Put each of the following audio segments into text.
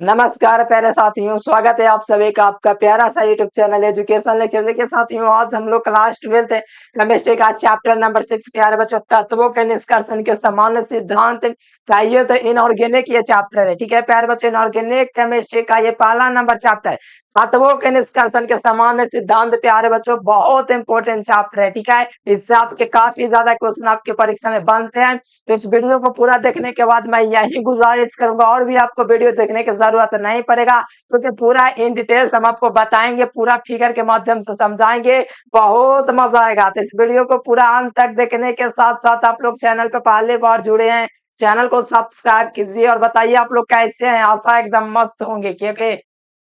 नमस्कार प्यारे साथियों, स्वागत है आप सभी का आपका प्यारा सा यूट्यूब चैनल एजुकेशन लेक्चर। देखिए साथियों, आज हम लोग क्लास 12th केमिस्ट्री का चैप्टर नंबर 6 प्यारे बच्चों तत्वों के निष्कर्षण के सामान्य सिद्धांत का ये तो इनऑर्गेनिक ये चैप्टर है। ठीक है प्यारे बच्चों, इनऑर्गेनिक केमिस्ट्री का ये पहला नंबर चैप्टर है। तत्वों के निष्कर्षण के सामान्य सिद्धांत प्यारे बच्चों बहुत इंपॉर्टेंट चैप्टर है। ठीक है, इससे आपके काफी ज्यादा क्वेश्चन आपके परीक्षा में बनते हैं। तो इस वीडियो को पूरा देखने के बाद मैं यही गुजारिश करूंगा, और भी आपको वीडियो देखने की जरूरत नहीं पड़ेगा, क्योंकि पूरा इन डिटेल्स हम आपको बताएंगे, पूरा फिगर के माध्यम से समझाएंगे, बहुत मजा आएगा। तो इस वीडियो को पूरा अंत तक देखने के साथ साथ आप लोग चैनल पर पहली बार जुड़े हैं, चैनल को सब्सक्राइब कीजिए और बताइए आप लोग कैसे हैं। आशा एकदम मस्त होंगे, क्योंकि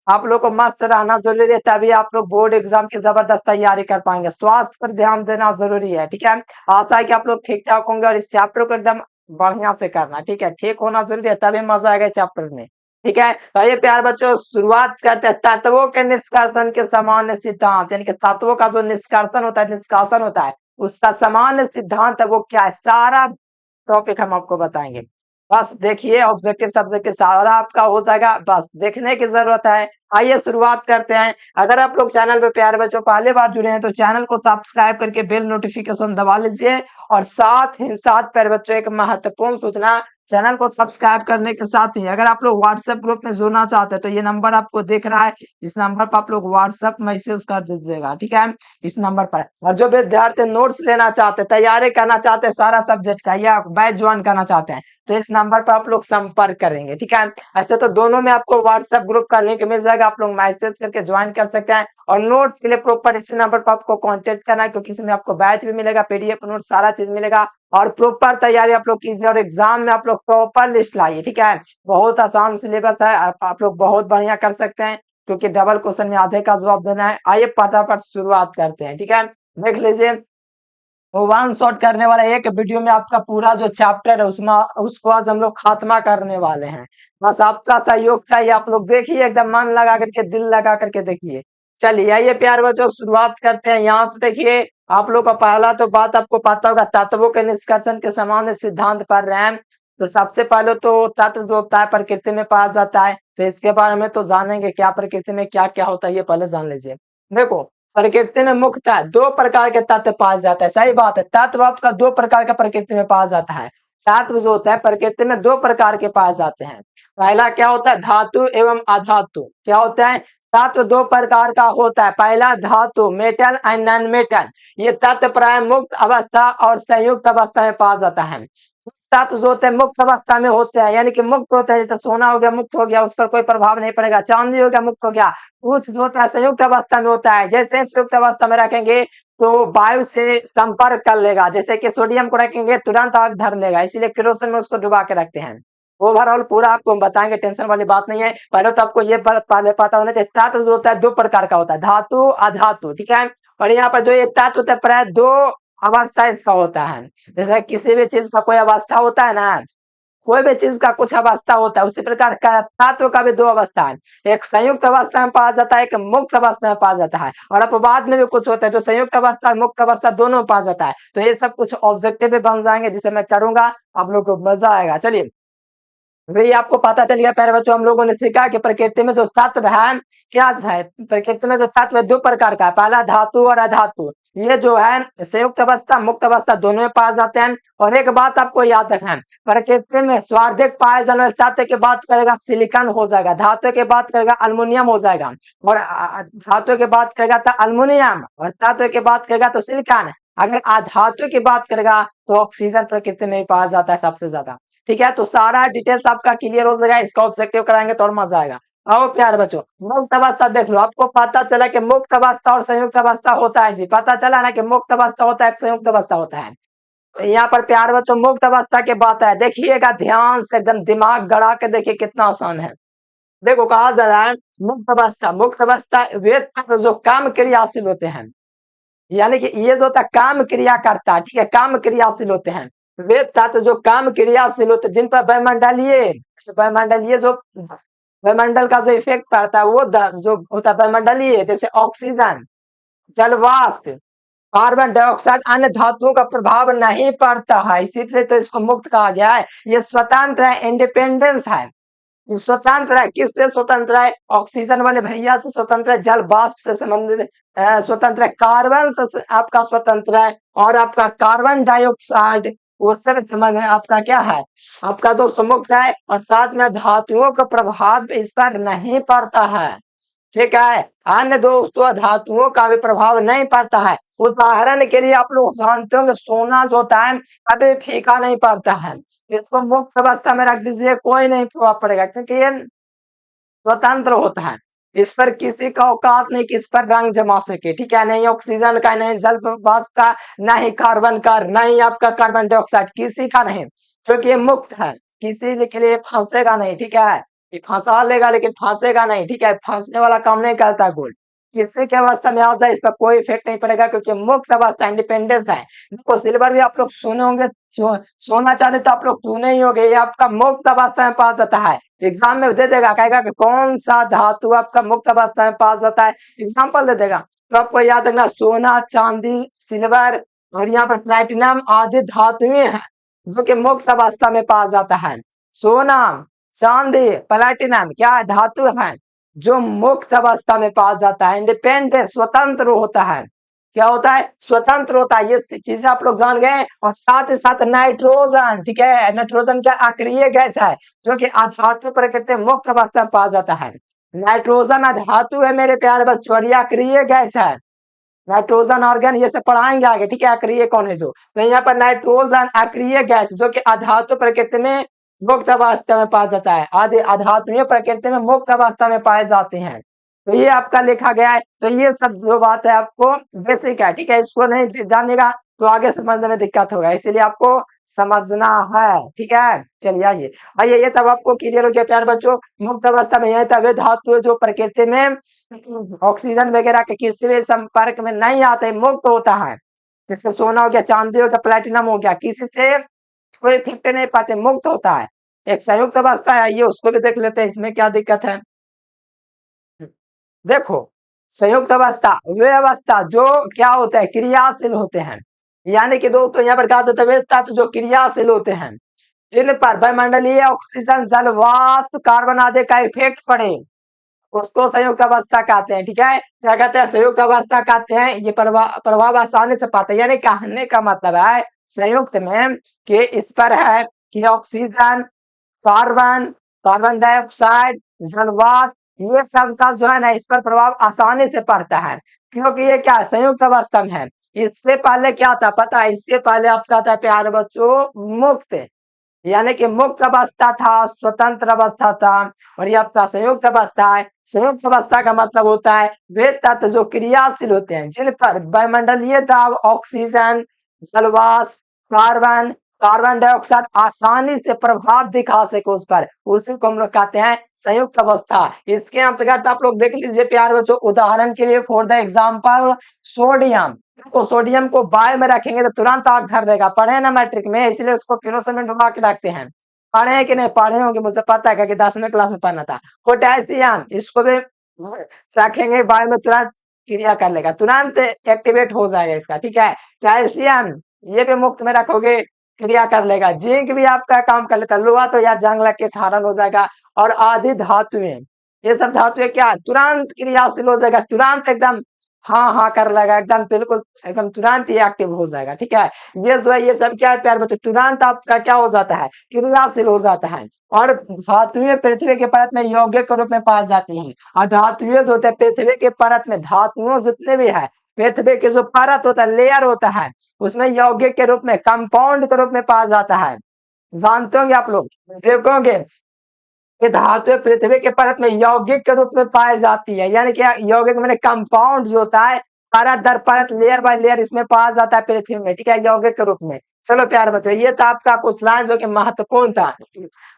आप लोग को मस्त रहना जरूरी है, तभी आप लोग बोर्ड एग्जाम की जबरदस्त तैयारी कर पाएंगे। स्वास्थ्य पर ध्यान देना जरूरी है। ठीक है, आशा है कि आप लोग ठीक ठाक होंगे और इस चैप्टर को एकदम बढ़िया से करना। ठीक है, ठीक होना जरूरी है, तभी मजा आएगा चैप्टर में। ठीक है, तो ये प्यार बच्चों शुरुआत करते हैं तत्वों के निष्कर्षण के सामान्य सिद्धांत, यानी कि तत्वों का जो निष्कर्षण होता है, निष्कासन होता है, उसका सामान्य सिद्धांत है वो क्या है, सारा टॉपिक हम आपको बताएंगे। बस देखिए, ऑब्जेक्टिव सब्जेक्टिव सारा आपका हो जाएगा, बस देखने की जरूरत है। आइए शुरुआत करते हैं। अगर आप लोग चैनल पे प्यारे बच्चों पहली बार जुड़े हैं तो चैनल को सब्सक्राइब करके बेल नोटिफिकेशन दबा लीजिए। और साथ ही साथ प्यारे बच्चों एक महत्वपूर्ण सूचना, चैनल को सब्सक्राइब करने के साथ ही अगर आप लोग व्हाट्सएप ग्रुप में जुड़ना चाहते हैं तो ये नंबर आपको दिख रहा है, इस नंबर पर आप लोग व्हाट्सएप मैसेज कर दीजिएगा। ठीक है, इस नंबर पर। और जो विद्यार्थी नोट्स लेना चाहते हैं, तैयारी करना चाहते हैं सारा सब्जेक्ट का, या बैच ज्वाइन करना चाहते हैं, तो इस नंबर पर आप लोग संपर्क करेंगे। ठीक है, ऐसे तो दोनों में आपको व्हाट्सएप ग्रुप का लिंक मिल जाएगा, आप लोग मैसेज करके ज्वाइन कर सकते हैं। और नोट्स के लिए प्रॉपर इसी नंबर पर आपको कांटेक्ट करना है, क्योंकि इसमें आपको बैच भी मिलेगा, पीडीएफ नोट सारा चीज मिलेगा। और प्रॉपर तैयारी आप लोग कीजिए और एग्जाम में आप लोग प्रॉपर लिस्ट लाइए। ठीक है, बहुत आसान सिलेबस है, आप लोग बहुत बढ़िया कर सकते हैं, क्योंकि डबल क्वेश्चन में आधे का जवाब देना है। आइए फटाफट शुरुआत करते हैं। ठीक है, देख लीजिए, वो वन शॉट करने वाला एक वीडियो में आपका पूरा जो चैप्टर है उसमें उसको आज हम लोग खात्मा करने वाले हैं। बस आपका सहयोग चाहिए, आप लोग देखिए एकदम मन लगा करके, दिल लगा करके देखिए। चलिए आइए प्यार बच्चों शुरुआत करते हैं। यहाँ से देखिए, आप लोग का पहला तो बात आपको पता होगा, तत्वों के निष्कर्षण के सामान्य सिद्धांत पढ़ रहे हैं। तो सबसे पहले तो तत्व जो होता है प्रकृति में पाया जाता है, तो इसके बारे में तो जानेंगे, क्या प्रकृति में क्या क्या होता है ये पहले जान लीजिए। देखो, प्रकृति में मुख्यतः दो प्रकार के तत्व पाया जाता है। सही बात है, तत्व आपका दो प्रकार का प्रकृति में पाया जाता है। तत्व जो होता है प्रकृति में दो प्रकार के पाए जाते हैं। पहला क्या होता है, धातु एवं अधातु। क्या होता है, तत्व दो प्रकार का होता है। पहला धातु, मेटल एंड नॉन मेटल। ये तत्व प्राय मुक्त अवस्था और संयुक्त अवस्था में पाया जाता है। तत्व जो होते हैं मुक्त अवस्था में होते हैं, यानी कि मुक्त होते हैं, जैसे सोना हो गया मुक्त हो गया, उस पर कोई प्रभाव नहीं पड़ेगा। चांदी हो गया मुक्त हो गया। कुछ जो होता है संयुक्त अवस्था में होता है, जैसे संयुक्त अवस्था में रखेंगे तो वायु से संपर्क कर लेगा, जैसे कि सोडियम को रखेंगे तुरंत आग धर लेगा, इसीलिए केरोसिन में उसको डुबा के रखते हैं। ओवरऑल पूरा आपको हम बताएंगे, टेंशन वाली बात नहीं है। पहले तो आपको ये पहले पता होना चाहिए, तत्व जो होता है दो प्रकार का होता है, धातु अधातु। ठीक है, और यहाँ पर जो ये तत्व होता है प्राय दो अवस्था इसका होता है। जैसे किसी भी चीज का कोई अवस्था होता है ना, कोई भी चीज का कुछ अवस्था होता है, उसी प्रकार का तत्व का भी दो अवस्था है। एक संयुक्त अवस्था में पाया जाता है, एक मुक्त अवस्था में पाया जाता है। और अपवाद में भी कुछ होता है जो संयुक्त अवस्था मुक्त अवस्था दोनों में पाया जाता है। तो ये सब कुछ ऑब्जेक्टिव भी बन जाएंगे, जिसे मैं करूंगा, आप लोग को मजा आएगा। चलिए, भाई आपको पता चल गया प्यारे बच्चों, हम लोगों ने सीखा कि प्रकृति में जो तत्व है क्या है। प्रकृति में जो तत्व है दो प्रकार का है, पहला धातु और अधातु। ये जो है संयुक्त अवस्था मुक्त अवस्था दोनों में पाए जाते हैं। और एक बात आपको याद रखना है, प्रकृति में सर्वाधिक पाए जाने वाले तत्व की बात करेगा सिलिकॉन हो जाएगा, धातु की बात करेगा अल्युमिनियम हो जाएगा, और धातु की बात करेगा तो अल्युमिनियम, और तत्व की बात करेगा तो सिलिकॉन। अगर अधातु की बात करेगा तो ऑक्सीजन प्रकृति में पाया जाता है सबसे ज्यादा। ठीक है, तो सारा डिटेल्स आपका क्लियर हो जाएगा, इसका ऑब्जेक्टिव कराएंगे तो और मजा आएगा। आओ प्यारे बच्चों, मुक्त अवस्था देख लो, आपको पता चला कि मुक्त अवस्था और संयुक्त अवस्था होता है जी, पता चला ना कि मुक्त अवस्था होता है, संयुक्त अवस्था होता है। तो यहाँ पर प्यारे बच्चों मुक्त अवस्था की बात है, देखिएगा ध्यान से, एकदम दिमाग गड़ा के देखिए कितना आसान है। देखो कहा जा रहा है मुक्त अवस्था, मुक्त अवस्था वे तत्व जो काम क्रियाशील होते हैं, यानी कि ये जो होता है काम क्रिया करता है। ठीक है, काम क्रियाशील होते हैं वे तत्व जो काम क्रियाशील होते हैं, जिन पर वायुमंडलीय जो वायुमंडल का जो इफेक्ट पड़ता है वो जो होता है वायुमंडलीय, जैसे ऑक्सीजन, जल वाष्प, कार्बन डाइऑक्साइड, अन्य धातुओं का प्रभाव नहीं पड़ता है, इसीलिए तो इसको मुक्त कहा गया है। ये स्वतंत्र है, इंडिपेंडेंस है। स्वतंत्र है, किससे स्वतंत्र है? ऑक्सीजन वाले भैया से स्वतंत्र है, जल वाष्प से संबंधित स्वतंत्र है, कार्बन से आपका स्वतंत्र है, और आपका कार्बन डाइऑक्साइड उससे भी संबंध है, आपका क्या है? आपका दोस्तों मुक्त है, और साथ में धातुओं का प्रभाव इस पर नहीं पड़ता है। ठीक है, अन्य दोस्तों धातुओं का भी प्रभाव नहीं पड़ता है। उदाहरण के लिए आप लोग जानते होंगे सोना जो होता है कभी फीका नहीं पड़ता है, इसको मुक्त अवस्था में रख दीजिए, कोई नहीं प्रभाव पड़ेगा, क्योंकि ये स्वतंत्र होता है। इस पर किसी का औकात नहीं कि इस पर रंग जमा सके। ठीक है, नहीं ऑक्सीजन का, नहीं जल वाष्प का, नहीं कार्बन का, नहीं आपका कार्बन डाइऑक्साइड, किसी का नहीं, क्योंकि ये मुक्त है, किसी के लिए फंसेगा नहीं। ठीक है, ये फंसा लेगा लेकिन फंसेगा नहीं। ठीक है, फंसने वाला काम नहीं करता गोल्ड, किसी के अवस्था में आ जाए इस पर कोई इफेक्ट नहीं पड़ेगा, क्योंकि मुक्त अवस्था इंडिपेंडेंस है। देखो सिल्वर भी आप लोग सुने होंगे, सोना चांदी तो आप लोग सुने ही होंगे, ये आपका मुक्त अवस्था में पास जाता है। एग्जाम में दे देगा, कहेगा कि कौन सा धातु आपका मुक्त अवस्था में पास जाता है, एग्जाम्पल दे देगा, तो आपको याद रखना सोना चांदी सिल्वर और यहाँ पर प्लैटिनम आदि धातुएं हैं जो कि मुक्त अवस्था में पास जाता है। सोना चांदी प्लैटिनम क्या है? धातु है जो मुक्त अवस्था में पास जाता है, इंडिपेंडेंट स्वतंत्र होता है। क्या होता है? स्वतंत्र होता है। ये चीजें आप लोग जान गए। और साथ ही साथ नाइट्रोजन, ठीक है, नाइट्रोजन क्या अक्रिय गैस है जो कि अधातु प्रकृति में मुक्त अवस्था में पाया जाता है। नाइट्रोजन अधातु है मेरे प्यारे बच्चों, और ये अक्रिय गैस है। नाइट्रोजन ऑर्गन ये सब पढ़ाएंगे आगे। ठीक है, अक्रिय कौन है जो, तो यहाँ पर नाइट्रोजन अक्रिय गैस जो कि अधातु प्रकृति में मुक्त अवस्था में पाया जाता है, आदि अधातुएं प्रकृति में मुक्त अवस्था में पाए जाते हैं। तो ये आपका लिखा गया है। तो ये सब जो बात है आपको बेसिक है। ठीक है, इसको नहीं जानेगा तो आगे समझने में दिक्कत होगा, इसीलिए आपको समझना है। ठीक है, चलिए आइए आइए, ये तब आपको क्लियर हो गया प्यारे बच्चों। मुक्त अवस्था में यह तब धातु जो प्रकृति में ऑक्सीजन वगैरह के किसी भी संपर्क में नहीं आते, मुक्त होता है। जैसे सोना हो गया, चांदी हो गया, प्लेटिनम हो गया, किसी से कोई इफेक्ट नहीं पाते, मुक्त होता है। एक संयुक्त अवस्था है, ये उसको भी देख लेते हैं, इसमें क्या दिक्कत है। देखो संयुक्त अवस्था वे अवस्था जो क्या होते हैं, क्रियाशील होते हैं। यानी कि दोस्तों यहाँ पर कहा जाता है वे तत्व जो क्रियाशील होते हैं, जिन पर वायुमंडलीय ऑक्सीजन जल वाष्प कार्बन आदि का इफेक्ट पड़े, उसको संयुक्त अवस्था कहते हैं। ठीक है, क्या कहते हैं? संयुक्त अवस्था कहते हैं। ये प्रभाव आसानी से पाते हैं, यानी कहने का मतलब है संयुक्त में कि इस पर है कि ऑक्सीजन कार्बन कार्बन डाइऑक्साइड जल वाष्प ये सब का जो है ना इस पर प्रभाव आसानी से पड़ता है, क्योंकि ये क्या है? संयुक्त अवस्था में है। इससे पहले क्या था पता है? इससे पहले आपका था प्यारे बच्चों मुक्त, यानी कि मुक्त अवस्था था, स्वतंत्र अवस्था था, और ये आपका संयुक्त अवस्था है। संयुक्त अवस्था का मतलब होता है वे तत्व जो क्रियाशील होते हैं, जिन पर वायुमंडलीय दाब ऑक्सीजन जलवाष्प कार्बन कार्बन डाइऑक्साइड आसानी से प्रभाव दिखा सके उस पर, उसी को हम लोग कहते हैं संयुक्त अवस्था। इसके अंतर्गत आप लोग देख लीजिए प्यारे बच्चों, उदाहरण के लिए फॉर द एग्जाम्पल सोडियम को, सोडियम को बाय में रखेंगे तो तुरंत आग धर देगा। पढ़े ना मैट्रिक में, इसलिए उसको किरोसिन में डुबा के रखते हैं। पढ़े हैं कि नहीं? पढ़े होंगे, मुझे पता है कि 10वीं क्लास में पढ़ना था। पोटेशियम इसको भी रखेंगे बाय में, तुरंत क्रिया कर लेगा, तुरंत एक्टिवेट हो जाएगा इसका। ठीक है, कैल्शियम ये भी मुक्त में रखोगे क्रिया कर लेगा। जिंक भी आपका काम कर लेता है। लोहा तो यार जंग लग के क्षारण हो जाएगा। और आदि धातुएं, ये सब धातुएं क्या तुरंत क्रियाशील हो जाएगा, तुरंत एकदम हाँ हाँ कर लेगा, एकदम बिल्कुल एकदम तुरंत ही एक्टिव हो जाएगा। ठीक है, ये जो है ये सब क्या है प्यार बच्चों, तुरंत आपका क्या हो जाता है? क्रियाशील हो जाता है। और धातुएं पृथ्वी के परत में यौगिक के रूप में पाई जाती हैं। और धातुएं जो होते हैं पृथ्वी के परत में, धातुओं जितने भी है पृथ्वी के जो परत होता है, लेयर होता है, उसमें यौगिक के रूप में, कंपाउंड के रूप में पाया जाता है। जानते होंगे आप लोग, देखोगे कि धातु पृथ्वी के परत में यौगिक के रूप में पाई जाती है। यानी क्या यौगिक मैंने कंपाउंड जो होता है, परत दर परत लेयर बाय लेयर इसमें पाया जाता है पृथ्वी में। ठीक है, यौगिक के रूप में। चलो प्यार बच्चों, ये तो आपका क्वेश्चन जो कि महत्वपूर्ण था।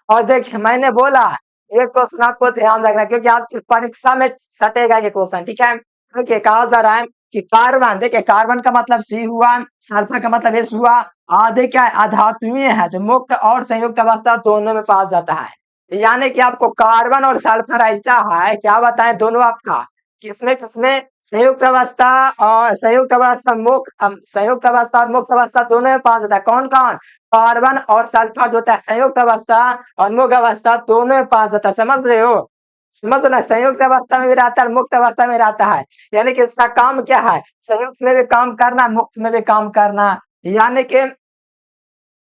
और देखिए मैंने बोला एक क्वेश्चन आपको ध्यान रखना, क्योंकि आपकी परीक्षा में सटेगा ये क्वेश्चन। ठीक है, क्योंकि कहा जा रहा है कि कार्बन, देखिए कार्बन का मतलब सी हुआ, सल्फर का मतलब एस हुआ, आधे क्या है? अधातुएं है जो मुक्त और संयुक्त अवस्था दोनों में पाया जाता है। यानी कि आपको कार्बन और सल्फर ऐसा है, क्या बताएं, दोनों आपका किसमें किसमें संयुक्त अवस्था और मुक्त अवस्था दोनों में पाया जाता है। कौन कौन? कार्बन और सल्फर जो होता है संयुक्त अवस्था और मुक्त अवस्था दोनों में पाया जाता है। समझ रहे हो? समझ रहे? संयुक्त अवस्था में भी रहता है, मुक्त अवस्था में रहता है। यानी कि इसका काम क्या है? संयुक्त में भी काम करना, मुक्त में भी काम करना। यानी कि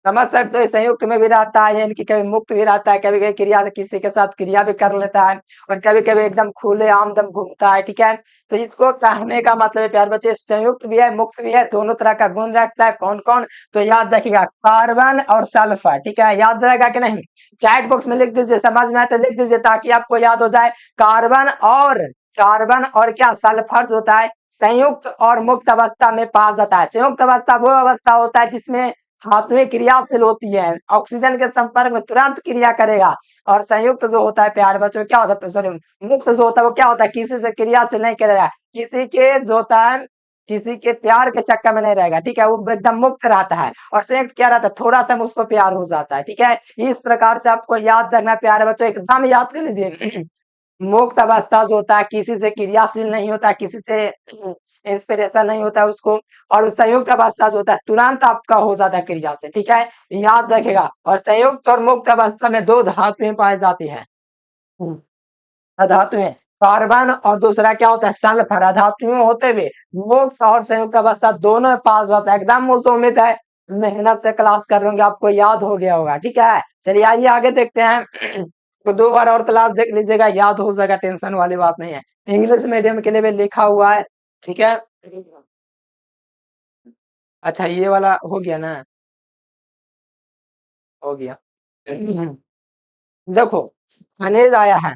समझ सकते हो, संयुक्त में भी रहता है यानी कि कभी मुक्त भी रहता है, कभी कभी क्रिया से किसी के साथ क्रिया भी कर लेता है, और कभी कभी एकदम खुले आम दम घूमता है। ठीक है, तो इसको कहने का मतलब है प्यार बच्चे, संयुक्त भी है मुक्त भी है, दोनों तरह का गुण रखता है। कौन कौन? तो याद रखिएगा, कार्बन और सल्फर। ठीक है, याद रहेगा कि नहीं? चैट बॉक्स में लिख दीजिए, समझ में आए तो लिख दीजिए ताकि आपको याद हो जाए। कार्बन और क्या? सल्फर जो होता है संयुक्त और मुक्त अवस्था में पाया जाता है। संयुक्त अवस्था वो अवस्था होता है जिसमें धातुएं क्रियाशील होती है, ऑक्सीजन के संपर्क में तुरंत क्रिया करेगा। और संयुक्त जो होता है प्यारे बच्चों क्या होता है, सॉरी, मुक्त जो होता है वो क्या होता है, किसी से क्रियाशील नहीं करेगा, किसी के जो होता है किसी के प्यार के चक्कर में नहीं रहेगा। ठीक है, वो एकदम मुक्त रहता है। और संयुक्त क्या रहता है, थोड़ा सा उसको प्यार हो जाता है। ठीक है, इस प्रकार से आपको याद रखना प्यारे बच्चों, एकदम याद कर लीजिए। मुक्त अवस्था जो होता है किसी से क्रियाशील नहीं होता, किसी से इंस्पिरेशन नहीं होता है उसको। और संयुक्त अवस्था जो होता है तुरंत आपका हो जाता है क्रिया से। ठीक है, याद रखेगा। और संयुक्त और मुक्त अवस्था में दो धातुएं पाई जाती हैं। अधातुएं, कार्बन और दूसरा क्या होता है, सल्फर। अधातुएं होते हुए मुक्त और संयुक्त अवस्था दोनों में पाया जाता है। एकदम मुझे उम्मीद है मेहनत से क्लास कर रहे आपको याद हो गया होगा। ठीक है, चलिए आइए आगे देखते हैं। तो 2 बार और क्लास देख लीजिएगा, याद हो जाएगा, टेंशन वाली बात नहीं है। इंग्लिश मीडियम के लिए भी लिखा हुआ है। ठीक है, अच्छा ये वाला हो गया ना? हो गया। देखो, खनिज आया है।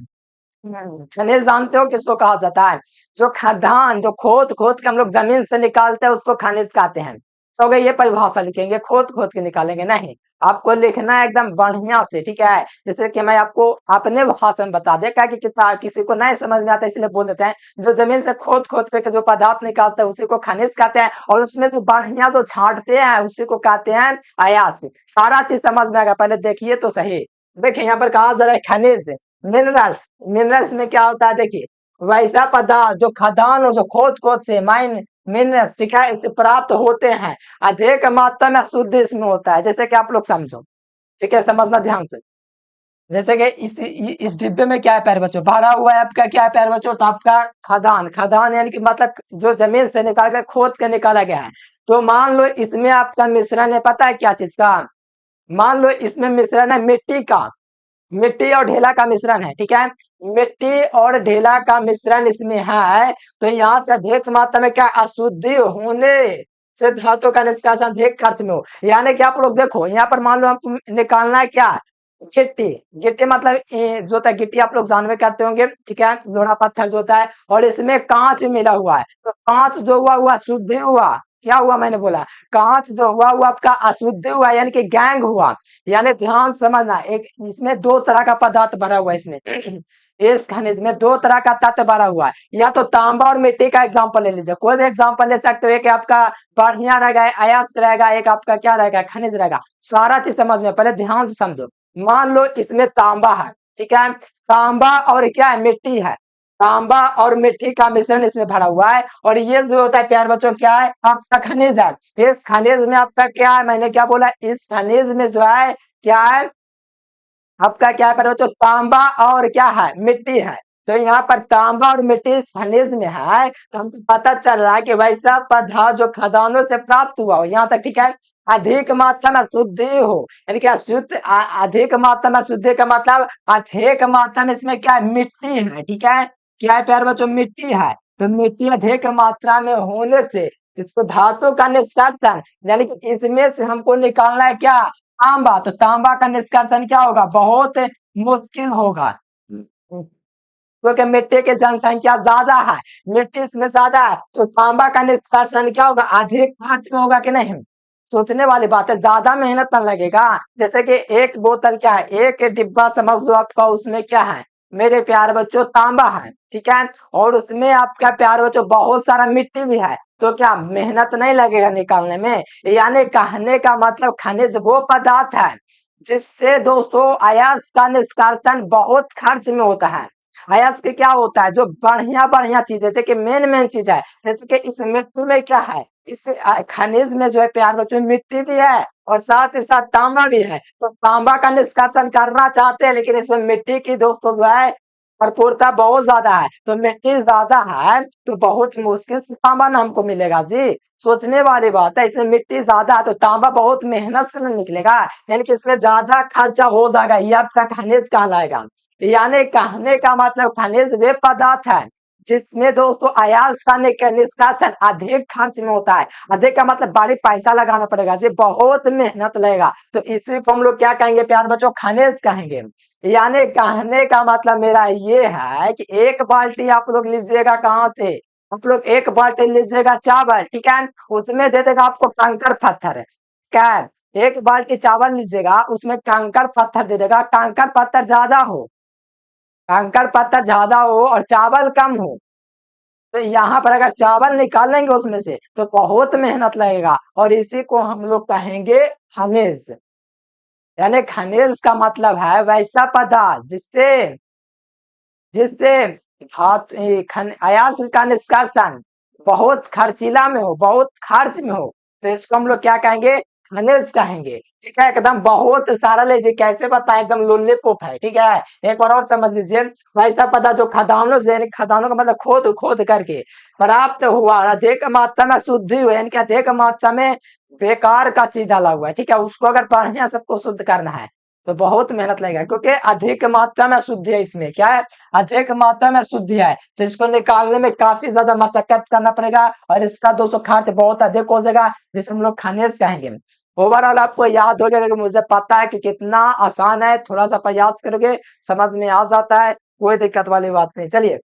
खनिज जानते हो किसको कहा जाता है? जो खदान, जो खोद खोद के हम लोग जमीन से निकालते हैं उसको खनिज कहते हैं। तो अगर ये परिभाषा लिखेंगे, खोद खोद के निकालेंगे नहीं, आपको लिखना है एकदम बढ़िया से। ठीक है, जैसे कि मैं आपको अपने भाषा में बता दे, क्या कि किसी को नहीं समझ में आता इसलिए बोल देते हैं। जो जमीन से खोद खोद करके जो पदार्थ निकालते हैं उसी को खनिज कहते हैं, और उसमें जो बढ़िया जो छांटते हैं उसी को कहते हैं अयाज। सारा चीज समझ में आएगा, पहले देखिए तो सही। देखिए यहाँ पर कहा जा रहा है खनिज, मिनरल्स। मिनरल्स में क्या होता है देखिए, वैसा पदार्थ जो खदान और जो खोद खोद से माइन मिनरल्स, ठीक है, इससे प्राप्त होते हैं। अधिक मात्रा में शुद्ध इसमें होता है, जैसे कि आप लोग समझो। ठीक है, समझना ध्यान से। जैसे कि इस डिब्बे में क्या है प्यारे बच्चों, भरा हुआ है आपका क्या है प्यारे बच्चों, तो आपका खदान। खदान यानी कि मतलब जो जमीन से निकाल कर खोद कर निकाला गया है। तो मान लो इसमें आपका मिश्रण है, पता है क्या चीज का? मान लो इसमें मिश्रण है मिट्टी का, मिट्टी और ढेला का मिश्रण है। ठीक है, मिट्टी और ढेला का मिश्रण इसमें है। तो यहाँ से अधिक मात्रा में क्या अशुद्धि होने से धातु का निष्कासन अधिक खर्च में हो। यानी कि आप लोग देखो यहाँ पर मान लो आपको निकालना है क्या, गिट्टी। गिट्टी मतलब जो होता है गिट्टी आप लोग जानवे करते होंगे। ठीक है, लोहा पत्थर जो होता है, और इसमें कांच मिला हुआ है। तो कांच जो हुआ हुआ शुद्ध हुआ, क्या हुआ मैंने बोला, कांच जो हुआ हुआ आपका अशुद्ध हुआ, यानी कि गैंग हुआ। यानी ध्यान समझना, एक इसमें दो तरह का पदार्थ भरा हुआ है इसमें। इस खनिज में दो तरह का तत्व भरा हुआ है। या तो तांबा और मिट्टी का एग्जांपल ले लीजिए, कोई भी एग्जांपल ले सकते हो। एक आपका बढ़िया रहेगा अयस्क रहेगा, एक आपका क्या रहेगा खनिज रहेगा। सारा चीज समझ में, पहले ध्यान से समझो। मान लो इसमें तांबा है। ठीक है, तांबा और क्या है, मिट्टी है। तांबा और मिट्टी का मिश्रण इसमें भरा हुआ है, और ये जो होता है प्यार बच्चों क्या है, आपका खनिज है। इस खनिज में आपका क्या है, मैंने क्या बोला, इस खनिज में जो है क्या है, आपका क्या है बच्चों, तांबा और क्या है, मिट्टी है। तो यहाँ पर तांबा और मिट्टी इस खनिज में है, तो हमको पता चल रहा है कि वैसा पदार्थ जो खदानों से प्राप्त हुआ हो, यहाँ तक ठीक है। अधिक मात्रा में शुद्ध हो, यानी कि अधिक मात्रा में शुद्ध का मतलब अधिक मात्रा में इसमें क्या है, मिट्टी है। ठीक है, क्या है प्यार बच्चों, मिट्टी है। तो मिट्टी अधिक मात्रा में होने से इसको धातु का निष्कर्षण, यानी कि इसमें से हमको निकालना है क्या, तांबा। तो तांबा का निष्कर्षण क्या होगा, बहुत मुश्किल होगा, क्योंकि मिट्टी की जनसंख्या ज्यादा है, मिट्टी इसमें ज्यादा है। तो तांबा का निष्कर्षण क्या होगा, अधिक खर्च में होगा कि नहीं। सोचने वाली बात है, ज्यादा मेहनत न लगेगा। जैसे कि एक बोतल क्या है, एक डिब्बा समझ लो आपका, उसमें क्या है मेरे प्यारे बच्चों, तांबा है। ठीक है, और उसमें आपका प्यारे बच्चों बहुत सारा मिट्टी भी है। तो क्या मेहनत नहीं लगेगा निकालने में। यानी कहने का मतलब खनिज वो पदार्थ है जिससे दोस्तों अयस्क का निष्कासन बहुत खर्च में होता है। अयस्क क्या होता है, जो बढ़िया बढ़िया चीज है, जैसे कि मेन चीज है, जैसे कि इस मिट्टी में क्या है, इस खनिज में जो है प्यार बच्चों मिट्टी भी है और साथ ही साथ तांबा भी है। तो तांबा का निष्कर्षण करना चाहते हैं, लेकिन इसमें मिट्टी की दोस्तों जो है भरपूरता बहुत ज्यादा है, तो मिट्टी ज्यादा है तो बहुत मुश्किल से तांबा ना हमको मिलेगा जी। सोचने वाली बात है, इसमें मिट्टी ज्यादा है तो तांबा बहुत मेहनत से नहीं निकलेगा, यानी कि इसमें ज्यादा खर्चा हो जाएगा, ये आपका खनिज कहलाएगा। यानी कहने का मतलब खनिज वे पदार्थ है जिसमें दोस्तों अयस्क का निष्कासन अधिक खर्च में होता है। अधिक का मतलब बड़ी पैसा लगाना पड़ेगा जी, बहुत मेहनत लगेगा, तो इसी को हम लोग क्या कहेंगे प्यार बच्चों, खनिज कहेंगे। यानी कहने का मतलब मेरा ये है कि एक बाल्टी आप लोग लीजिएगा कहाँ से, आप लोग एक बाल्टी लीजिएगा चावल, ठीक है, उसमें दे देगा आपको कंकड़ पत्थर, क्या है? एक बाल्टी चावल लीजिएगा उसमें कंकड़ पत्थर दे देगा, कंकड़ पत्थर ज्यादा हो, कंकड़ पत्थर ज्यादा हो और चावल कम हो, तो यहाँ पर अगर चावल निकालेंगे उसमें से तो बहुत मेहनत लगेगा, और इसी को हम लोग कहेंगे खनिज। यानी खनिज का मतलब है वैसा पदार्थ जिससे जिससे अयस्क का निष्कर्षण बहुत खर्चीला में हो, बहुत खर्च में हो, तो इसको हम लोग क्या कहेंगे, खनिज कहेंगे। ठीक है, एकदम बहुत सारा लीजिए, कैसे बताएं, एकदम लोलीपॉप है। ठीक है, एक बार और समझ लीजिए, वैसा पता जो खदानों से, खदानों का मतलब खोद खोद करके प्राप्त हुआ, अधिक मात्रा में शुद्धि हुई, यानी कि अधिक मात्रा में बेकार का चीज डाला हुआ है, ठीक है, उसको अगर बढ़िया सबको शुद्ध करना है तो बहुत मेहनत लगेगा, क्योंकि अधिक मात्रा में शुद्धि है, इसमें क्या है, अधिक मात्रा में शुद्धि है, तो इसको निकालने में काफी ज्यादा मशक्कत करना पड़ेगा और इसका दोस्तों खर्च बहुत अधिक हो जाएगा, जिसे हम लोग खनिज कहेंगे। ओवरऑल आपको याद हो गया, मुझे पता है कि कितना आसान है, थोड़ा सा प्रयास करोगे समझ में आ जाता है, कोई दिक्कत वाली बात नहीं। चलिए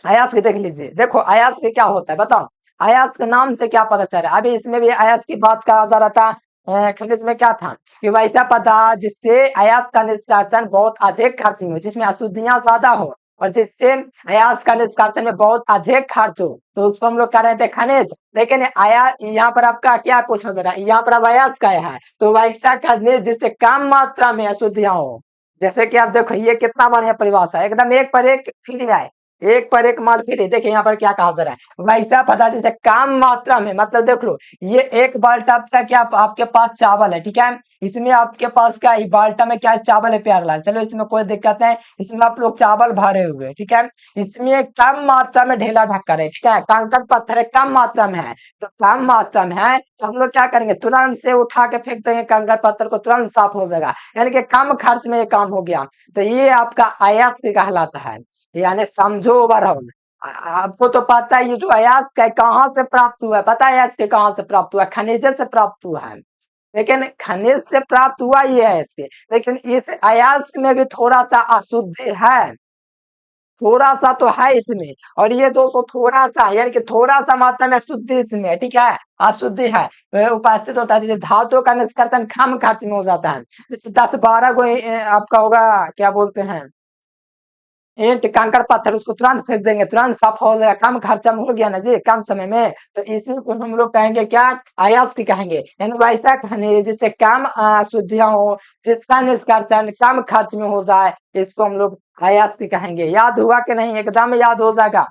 अयस्क देख लीजिए, देखो अयस्क क्या होता है बताओ, अयस्क नाम से क्या पता चल रहा है, अभी इसमें भी अयस्क की बात कहा जा रहा था, खनिज में क्या था कि वैसा पदार्थ जिससे अयस्क का निष्कासन बहुत अधिक खर्च में हो, जिसमें अशुद्धियां ज्यादा हो और जिससे अयस्क का निष्कासन में बहुत अधिक खर्च हो, तो उसको हम लोग कह रहे थे खनिज। लेकिन आया यहाँ पर आपका क्या पूछा जा रहा है, यहाँ पर अब अयस्क आया है, तो वैसा खनिज जिससे कम मात्रा में अशुद्धियां हो, जैसे कि आप देखो ये कितना बढ़िया परिभाषा है, एकदम एक पर एक फीलिंग आए, एक पर एक माल फिर देखिए यहाँ पर क्या कहा जा रहा है, वैसा पदार्थ जैसे कम मात्रा में, मतलब देख लो ये एक बाल्टा आपका क्या, आपके पास चावल है, ठीक है, इसमें आपके पास क्या बाल्टा में क्या चावल है प्यार लाल, चलो इसमें कोई दिक्कत नहीं, इसमें आप लोग चावल भरे हुए, ठीक है, इसमें कम मात्रा में ढेला ढक्कर है, ठीक है, कंकड़ पत्थर है कम मात्रा में है, तो कम मात्रा में है तो हम लोग क्या करेंगे, तुरंत से उठा के फेंक देंगे, कंकड़ पत्थर को तुरंत साफ हो जाएगा, यानी कि कम खर्च में ये काम हो गया, तो ये आपका अयस्क कहलाता है। यानी समझो ओवरऑल, आपको तो पता है ये जो अयस्क है कहाँ से प्राप्त हुआ है, पता है अयस्क कहाँ से प्राप्त हुआ है, खनिज से प्राप्त हुआ है, लेकिन खनिज से प्राप्त हुआ ये है इसके, लेकिन इस अयस्क में भी थोड़ा सा अशुद्धि है, थोड़ा सा तो है इसमें, और ये दोस्तों थोड़ा सा यानी कि थोड़ा सा मात्रा में अशुद्धि इसमें है, ठीक है, अशुद्धि है वह उपस्थित होता है, जैसे धातु का निष्कर्षण कम खर्च में हो जाता है, जैसे 10-12 को आपका होगा क्या बोलते हैं ईंट कंकड़ पत्थर, उसको तुरंत फेंक देंगे तुरंत साफ हो जाएगा, कम खर्चा में हो गया ना जी, कम समय में, तो इसी को हम लोग कहेंगे क्या, अयस्क कहेंगे, यानी वैसा खनिज जिससे कम शुद्धियां हो, जिसका निष्कर्षण कम खर्च में हो जाए, इसको हम लोग अयस्क कहेंगे। याद हुआ कि नहीं, एकदम याद हो जाएगा,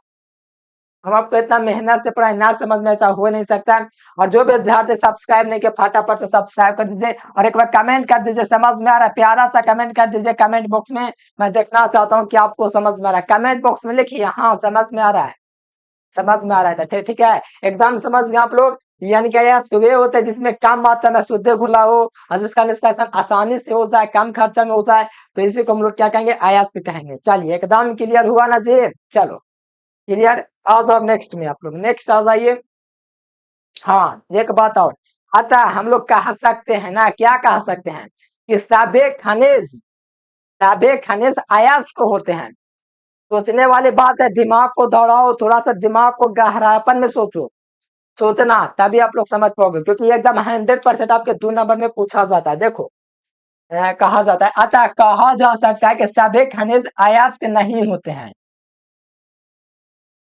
हम आपको इतना मेहनत से पढ़ाई ना समझ में ऐसा हो नहीं सकता। और जो भी विद्यार्थी सब्सक्राइब नहीं किया फटाफट से सब्सक्राइब कर दीजिए, और एक बार कमेंट कर दीजिए समझ में आ रहा है, प्यारा सा कमेंट कर दीजिए कमेंट बॉक्स में, मैं देखना चाहता हूँ कि आपको समझ में आ रहा है, कमेंट बॉक्स में लिखिए हाँ समझ में आ रहा है, समझ में आ रहा है, ठीक ठीक है, एकदम समझ गए आप लोग। यानी क्या अयस्क वे होते हैं जिसमें कम मात्रा में शुद्ध घुला हो और जिसका निष्कासन आसानी से हो जाए, कम खर्चा में हो जाए, तो इसी को हम लोग क्या कहेंगे, अयस्क कहेंगे। चलिए एकदम क्लियर हुआ ना जी, चलो क्लियर, आ जाओ नेक्स्ट में, आप लोग नेक्स्ट आ जाइए। हाँ एक बात और, अतः हम लोग कह सकते हैं ना, क्या कह सकते हैं कि सभी खनिज अयस्क होते हैं। सोचने वाली बात है, दिमाग को दौड़ाओ थोड़ा सा, दिमाग को गहरापन में सोचो, सोचना तभी आप लोग समझ पाओगे, क्योंकि ये एकदम 100% आपके 2 नंबर में पूछा जाता है। देखो कहा जाता है, अतः कहा जा सकता है कि सभी खनिज अयस्क नहीं होते हैं,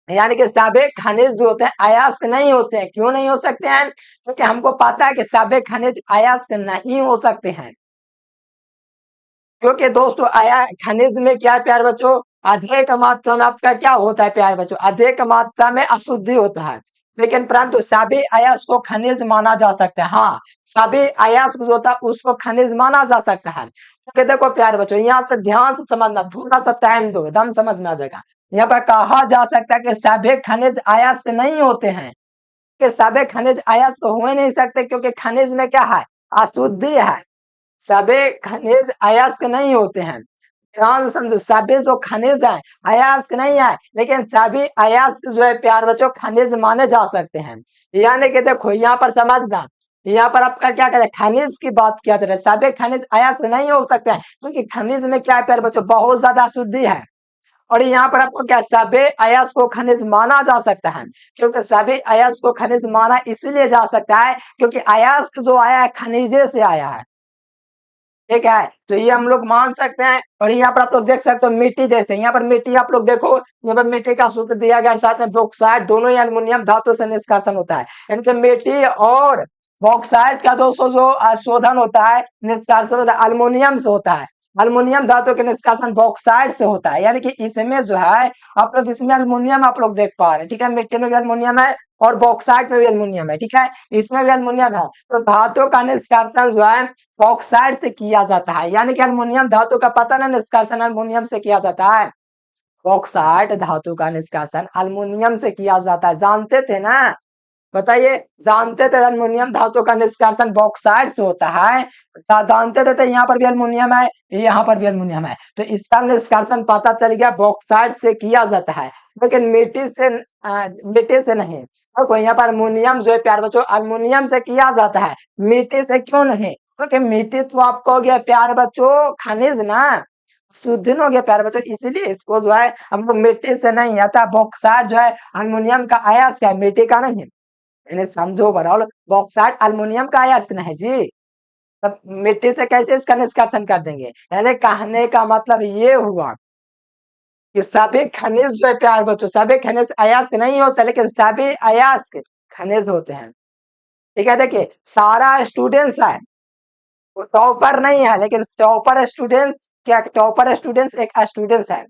यानी कि सभी खनिज जो होते हैं अयस्क नहीं होते हैं। क्यों नहीं हो सकते हैं, क्योंकि हमको पता है कि सभी खनिज अयस्क नहीं हो सकते हैं, क्योंकि दोस्तों आया खनिज में क्या है प्यार बच्चों, अधिक मात्रा में आपका क्या होता है प्यारे बच्चों, अधिक मात्रा में अशुद्धि होता है, लेकिन परंतु सभी अयस्क को खनिज माना जा सकता है। हाँ, सभी अयस्क जो होता है उसको खनिज माना जा सकता है। क्योंकि देखो प्यारे बच्चों, यहाँ से ध्यान से समझना, थोड़ा सा टाइम दो, एकदम समझ में आ जाएगा। यहाँ पर कहा जा सकता है कि सभी खनिज अयस्क नहीं होते हैं, कि सभी खनिज अयस्क हो ही नहीं सकते, क्योंकि खनिज में क्या है, अशुद्धि है। सभी खनिज अयस्क नहीं होते हैं, ध्यान से समझो, सभी जो खनिज है अयस्क नहीं है, लेकिन सभी अयस्क जो है प्यार बच्चों खनिज माने जा सकते हैं। यानी कि देखो यहाँ पर समझना, यहाँ पर आपका क्या कहते हैं, खनिज की बात किया जा रहा है, सभी खनिज अयस्क नहीं हो सकते हैं, क्योंकि खनिज में क्या है प्यार बच्चों, बहुत ज्यादा अशुद्धि है। और यहाँ पर आपको क्या, सभी अयस्क को खनिज माना जा सकता है, क्योंकि सभी अयस्क को खनिज माना इसलिए जा सकता है क्योंकि अयस्क जो आया है खनिजे से आया है, ठीक है। तो ये हम लोग मान सकते हैं। और यहाँ पर आप लोग देख सकते हो मिट्टी, जैसे यहाँ पर मिट्टी आप लोग देखो, यहाँ पर मिट्टी का सूत्र दिया गया है, साथ में बॉक्साइट, दोनों ही एल्युमिनियम धातु से निष्कासन होता है। इनके मिट्टी और बॉक्साइट का दोस्तों जो शोधन होता है, निष्कासन होता है, अल्युमिनियम से होता है। अल्युमिनियम धातु के निष्कासन बॉक्साइट से होता है, यानी कि इसमें जो है आप लोग, इसमें अल्युमिनियम आप लोग देख पा रहे हैं, ठीक है। मिट्टी में भी अल्युमिनियम है और बॉक्साइट में भी अल्युमिनियम है, ठीक है, इसमें भी अल्युमिनियम है। तो धातु का निष्कासन जो है ऑक्साइड से किया जाता है, यानी कि अल्युमिनियम धातु का पतन है निष्कासन अल्युमिनियम से किया जाता है। ऑक्साइड धातु का निष्कासन अल्युमिनियम से किया जाता है, जानते थे ना, बताइए, जानते थे अल्युमिनियम धातु का निष्कासन बॉक्साइट से होता है, जानते थे, तो यहाँ पर भी अल्युमिनियम है, यहाँ पर भी अल्युमिनियम है, तो इसका निष्कासन पता चल गया बॉक्साइट से किया जाता है, लेकिन मिट्टी से नहीं। देखो यहाँ पर अल्युमिनियम जो है प्यार बच्चों अल्युमिनियम से किया जाता है, मिट्टी से क्यों नहीं, क्योंकि मिट्टी तो आपको हो गया प्यार बच्चों खनिज ना, शुद्ध हो गया प्यार बच्चों, इसलिए इसको जो है हमको मिट्टी से नहीं आता। बॉक्साइट जो है अल्युमिनियम का अयस्क है, मिट्टी का नहीं। इन्हें समझो बराबर, बॉक्साइट अल्युमिनियम का अयस्क नहीं जी, तब मिट्टी से कैसे इसका निष्कासन कर देंगे। यानी कहने का मतलब ये हुआ कि सभी खनिज जो है प्यार बच्चों, सभी खनिज अयस्क नहीं होते, लेकिन सभी अयस्क खनिज होते हैं, ठीक है। देखिए सारा स्टूडेंट्स है, वो टॉपर नहीं है, लेकिन टॉपर स्टूडेंट्स क्या, टॉपर स्टूडेंट्स एक स्टूडेंट्स है,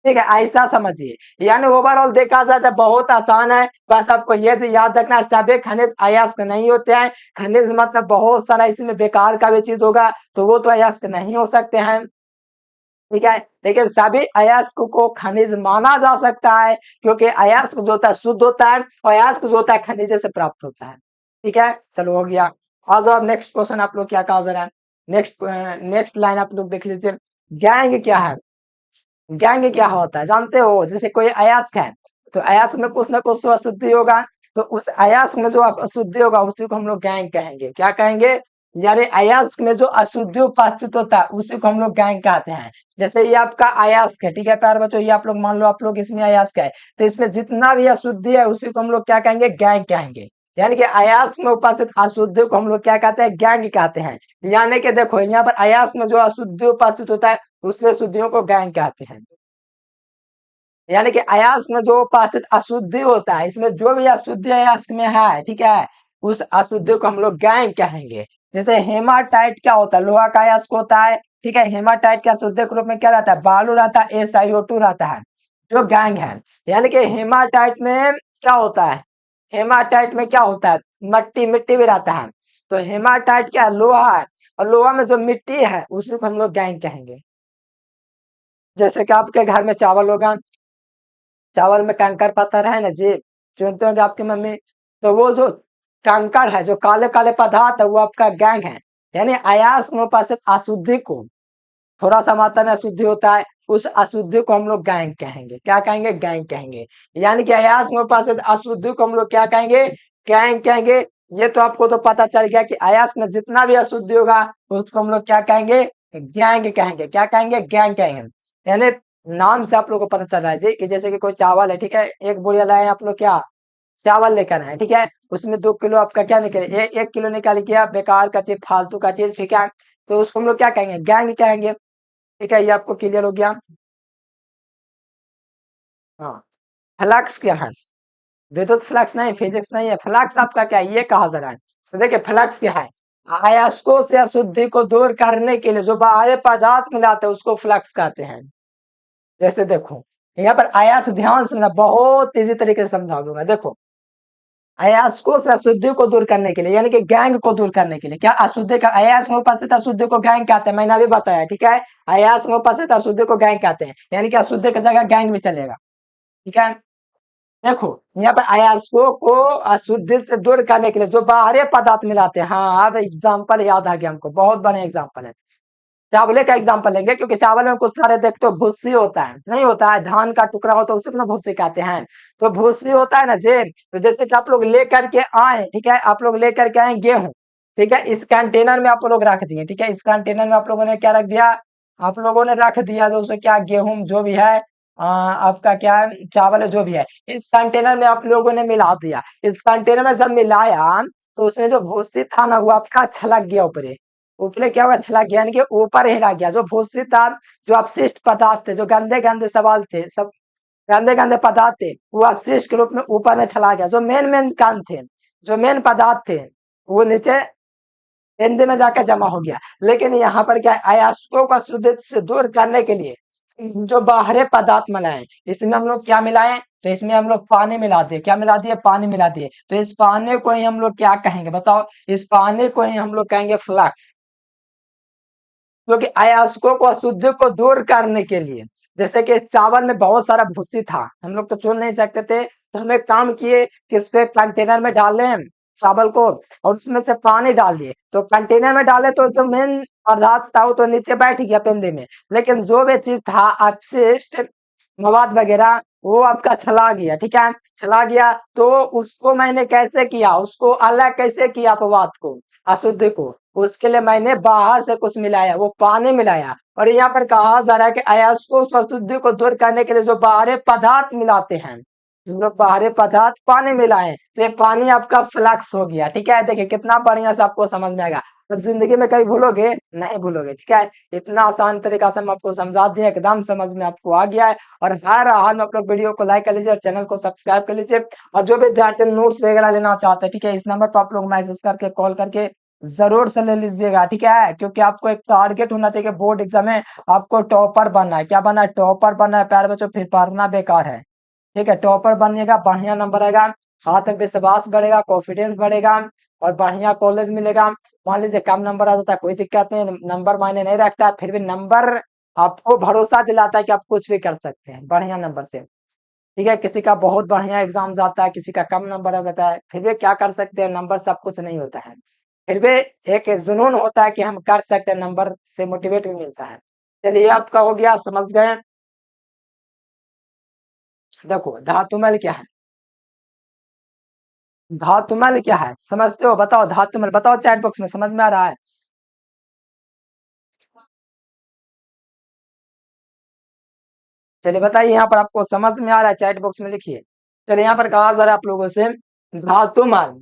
ठीक है, ऐसा समझिए। यानी ओवरऑल देखा जाए तो बहुत आसान है, बस आपको ये याद रखना सभी खनिज अयस्क नहीं होते हैं। खनिज मतलब बहुत सारा इसमें बेकार का भी चीज होगा, तो वो तो अयस्क नहीं हो सकते हैं, ठीक है, लेकिन सभी अयस्क को खनिज माना जा सकता है, क्योंकि अयस्क जो होता है शुद्ध होता है और अयस्क जो होता है खनिज से प्राप्त होता है, ठीक है। चलो हो गया। आ जाओ अब नेक्स्ट क्वेश्चन, आप लोग क्या कहा जा रहा है, नेक्स्ट लाइन आप लोग देख लीजिए। गैंग क्या है, गैंग क्या होता है जानते हो, जैसे कोई अयस्क है, तो अयस्क में कुछ ना कुछ तो अशुद्धि होगा, तो उस अयस्क में जो अशुद्धि होगा उसी को हम लोग गैंग कहेंगे। क्या कहेंगे, यानी अयस्क में जो अशुद्धि उपस्थित होता है उसी को हम लोग गैंग कहते हैं। जैसे ये आपका अयस्क है, ठीक है प्यारे बच्चों, ये आप लोग मान लो आप लोग इसमें अयस्क है, तो इसमें जितना भी अशुद्धि है उसी को हम लोग क्या कहेंगे, गैंग कहेंगे। यानी कि अयस्क में उपस्थित अशुद्धि को हम लोग क्या कहते हैं, गैंग कहते हैं। यानी कि देखो यहाँ पर अयस्क में जो अशुद्धि उपस्थित होता है उससे अशुद्धियों को गैंग कहते हैं। यानी कि अयस्क में जो उपस्थित अशुद्धि होता है, इसमें जो भी अशुद्धि अयस्क में है, ठीक है, उस अशुद्धि को हम लोग गैंग कहेंगे। जैसे हेमाटाइट क्या होता है, लोहा का अयस्क होता है, ठीक है, हेमाटाइट के अशुद्धि के रूप में क्या रहता है, बालू रहता है, SiO2 रहता है, जो गैंग है। यानी कि हेमाटाइट में क्या होता है, हेमाटाइट में क्या होता है, मट्टी मिट्टी भी रहता है, तो हेमाटाइट क्या है, लोहा है, और लोहा में जो मिट्टी है उसी को हम लोग गैंग कहेंगे। जैसे कि आपके घर में चावल होगा, चावल में कंकर पत्थर है ना जी, चुनते होंगे आपकी मम्मी, तो वो जो कंकड़ है, जो काले काले पदार्थ है, वो आपका गैंग है। यानी अयस्क में उपस्थित अशुद्धि को, थोड़ा सा मात्रा में अशुद्धि होता है, उस अशुद्धि को हम लोग गैंग कहेंगे। क्या कहेंगे, गैंग कहेंगे। यानी कि अयस्क में उपस्थित अशुद्धि को हम लोग क्या कहेंगे, गैंग कहेंगे। ये तो आपको तो पता चल गया कि अयस्क में जितना भी अशुद्धि होगा उसको हम लोग क्या कहेंगे, गैंग कहेंगे। क्या कहेंगे, गैंग कहेंगे। यानी नाम से आप लोग को पता चल रहा है जी कि जैसे कि कोई चावल है, ठीक है, एक बोरिया लाए आप लोग, क्या चावल लेकर आए, ठीक है, उसमें 2 किलो आपका क्या निकले, 1 किलो निकाल के आप बेकार का चीज, फालतू का चीज, ठीक है, तो उसको हम लोग क्या कहेंगे, गैंग कहेंगे, ठीक है। ये आपको क्लियर हो गया। हाँ, फ्लक्स क्या है, विद्युत फ्लक्स नहीं, फिजिक्स नहीं है, फ्लक्स आपका क्या है, ये कहा जा रहा है। तो देखिए फ्लक्स क्या है, अयस्कों से अशुद्धि को दूर करने के लिए जो बाहरी पदार्थ मिलाते हैं उसको फ्लक्स कहते हैं। जैसे देखो यहाँ पर आयास, ध्यान से ना, बहुत इजी तरीके से समझा दूंगा। देखो अयास को से अशुद्धि को दूर करने के लिए, यानी कि गैंग को दूर करने के लिए, क्या अशुद्धि का अयास में उपस्थित अशुद्धि को गैंग कहते हैं, मैंने अभी बताया, ठीक है। अयास में उपस्थित अशुद्धि को गैंग कहते हैं, यानी कि अशुद्धि की जगह गैंग भी चलेगा, ठीक है। देखो यहाँ पर अयास्को को अशुद्धि से दूर करने के लिए जो बाहरी पदार्थ मिलाते हैं, हाँ अब एग्जाम्पल याद आ गया हमको, बहुत बढ़िया एग्जाम्पल है। चावले का एग्जाम्पल लेंगे, क्योंकि चावल में कुछ सारे देखते हो भूसी होता है, नहीं होता है, धान का टुकड़ा होता है, उसी को ना भूसी कहते हैं। तो भूसी होता है ना जे, तो जैसे कि आप लोग लेकर के आए, ठीक है, आप लोग लेकर के आए गेहूं, ठीक है, इस कंटेनर में आप लोग रख दिए, ठीक है, इस कंटेनर में आप लोगों ने क्या रख दिया, आप लोगों ने रख दिया दोस्तों क्या, गेहूं जो भी है, आपका क्या है, चावल जो भी है, इस कंटेनर में आप लोगों ने मिला दिया। इस कंटेनर में जब मिलाया तो उसमें जो भूसी था ना वो आपका छलक गया ऊपर, ऊपर क्या होगा, छलक गया, यानी कि ऊपर ही रह गया। जो भूसी था, जो अपशिष्ट पदार्थ थे, जो गंदे गंदे सवाल थे, सब गंदे गंदे पदार्थ थे, वो अपशिष्ट के रूप में ऊपर में चला गया। जो मेन मेन कान थे, जो मेन पदार्थ थे, वो नीचे हिंदी में जाकर जमा हो गया। लेकिन यहाँ पर क्या है, अयस्कों का शुद्ध से दूर करने के लिए जो बाहरी पदार्थ मिलाए, इसमें हम लोग क्या मिलाए, तो इसमें हम लोग पानी मिला दिए, क्या मिला दिए, पानी मिला दिए। तो इस पानी को ही हम लोग क्या कहेंगे बताओ, इस पानी को ही हम लोग कहेंगे फ्लक्स। क्योंकि अयस्कों को अशुद्धि को दूर करने के लिए, जैसे कि इस चावल में बहुत सारा भूसी था, हम लोग तो चुन नहीं सकते थे, तो हम एक काम किए कि इसको एक कंटेनर में डाले चावल को, और उसमें से पानी डाल दिए। तो कंटेनर में डाले तो जो मेन पदार्थ था वो तो नीचे बैठ गया पेंदे में, लेकिन जो भी चीज था अपशिष्ट मवाद वगैरह वो आपका चला गया, ठीक है, चला गया। तो उसको मैंने कैसे किया, उसको अलग कैसे किया अपवाद को, अशुद्ध को, उसके लिए मैंने बाहर से कुछ मिलाया, वो पानी मिलाया। और यहाँ पर कहा जा रहा है कि अयस्कों अशुद्धि को दूर करने के लिए जो बाहरी पदार्थ मिलाते हैं, हम लोग बाहरी पदार्थ पानी मिलाए, तो ये पानी आपका फ्लक्स हो गया, ठीक है। देखिए कितना बढ़िया से आपको समझ में आएगा, और जिंदगी में कभी भूलोगे नहीं, भूलोगे, ठीक है। इतना आसान तरीका से हम आपको समझा दिए, एकदम समझ में आपको आ गया है। और हर हाल में आप लोग वीडियो को लाइक कर लीजिए और चैनल को सब्सक्राइब कर लीजिए। और जो भी विद्यार्थी नोट्स वगैरह लेना चाहते हैं, ठीक है, इस नंबर पर आप लोग मैसेज करके कॉल करके जरूर से ले लीजिएगा, ठीक है। क्योंकि आपको एक टारगेट होना चाहिए, बोर्ड एग्जाम में आपको टॉपर बनना है, क्या बनना है, टॉपर बनना है प्यारे बच्चों, फिर पढ़ना बेकार है, ठीक है। टॉपर बनिएगा, बढ़िया नंबर आएगा, हाथ में विश्वास बढ़ेगा, कॉन्फिडेंस बढ़ेगा, और बढ़िया कॉलेज मिलेगा। मान लीजिए कम नंबर आ जाता है, कोई दिक्कत नहीं, नंबर मायने नहीं रखता है, फिर भी नंबर आपको भरोसा दिलाता है कि आप कुछ भी कर सकते हैं बढ़िया नंबर से, ठीक है। किसी का बहुत बढ़िया एग्जाम जाता है, किसी का कम नंबर आ जाता है, फिर भी क्या कर सकते हैं, नंबर सब कुछ नहीं होता है, फिर भी एक जुनून होता है कि हम कर सकते हैं, नंबर से मोटिवेट भी मिलता है। चलिए आपका हो गया, समझ गए। देखो धातुमल क्या है, धातुमल क्या है समझते हो, बताओ धातुमल, बताओ चैट बॉक्स में, समझ में आ रहा है। चलिए बताइए, यहाँ पर आपको समझ में आ रहा है, चैट बॉक्स में लिखिए। चलिए यहाँ पर कहा जा रहा है आप लोगों से, धातुमल,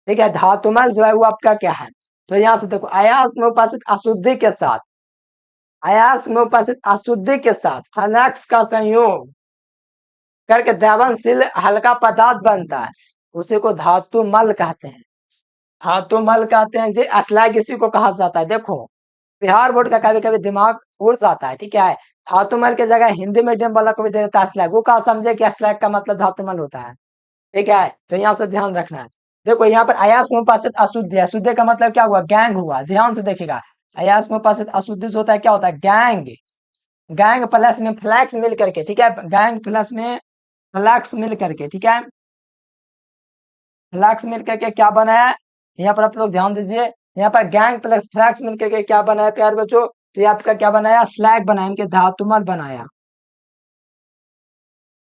ठीक है, धातुमल जो है वो आपका क्या है, तो यहाँ से देखो, अयास में उपस्थित अशुद्धि के साथ, अयास में उपस्थित अशुद्धि के साथ फ्लक्स का संयोग करके द्रवणशील हल्का पदार्थ बनता है, उसी को धातु मल कहते हैं, धातु मल कहते हैं जी। अश्लाघ इसी को कहा जाता है। देखो बिहार बोर्ड का कभी कभी दिमाग उड़ जाता है, ठीक है, धातु मल की जगह हिंदी मीडियम वाला को भी दे देता है अश्लाघ, वो कहा समझे कि अश्लाघ का मतलब धातु मल होता है, ठीक है। तो यहाँ से ध्यान रखना है। देखो यहाँ पर अयास में उपस्थित अशुद्धि, अशुद्धि का मतलब क्या हुआ, गैंग हुआ, ध्यान से देखिएगा। अयास में उपस्थित अशुद्धि जो होता है क्या होता है, गैंग, गैंग प्लस में फ्लैक्स मिल करके, ठीक है, गैंग प्लस में फ्लैक्स मिल करके, ठीक है, फ्लैक्स मिल करके क्या बना है, यहाँ पर आप लोग ध्यान दीजिए, यहाँ पर गैंग प्लस फ्लैक्स मिल करके क्या बनाया प्यार बच्चों, तो ये आपका क्या बनाया, स्लैग बनाया, इनके धातुमल बनाया,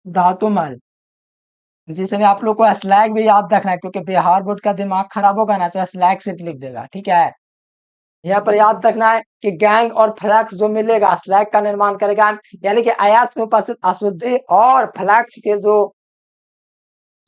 धातुमल, जिसमें आप लोग को स्लैग भी याद रखना है, क्योंकि बिहार बोर्ड का दिमाग खराब होगा ना तो स्लैग सिर्फ लिख देगा, ठीक है। यहाँ पर याद रखना है कि गैंग और फ्लैक्स जो मिलेगा स्लैग का निर्माण करेगा, यानी कि अयास में उपस्थित अशुद्धि और फ्लैक्स के जो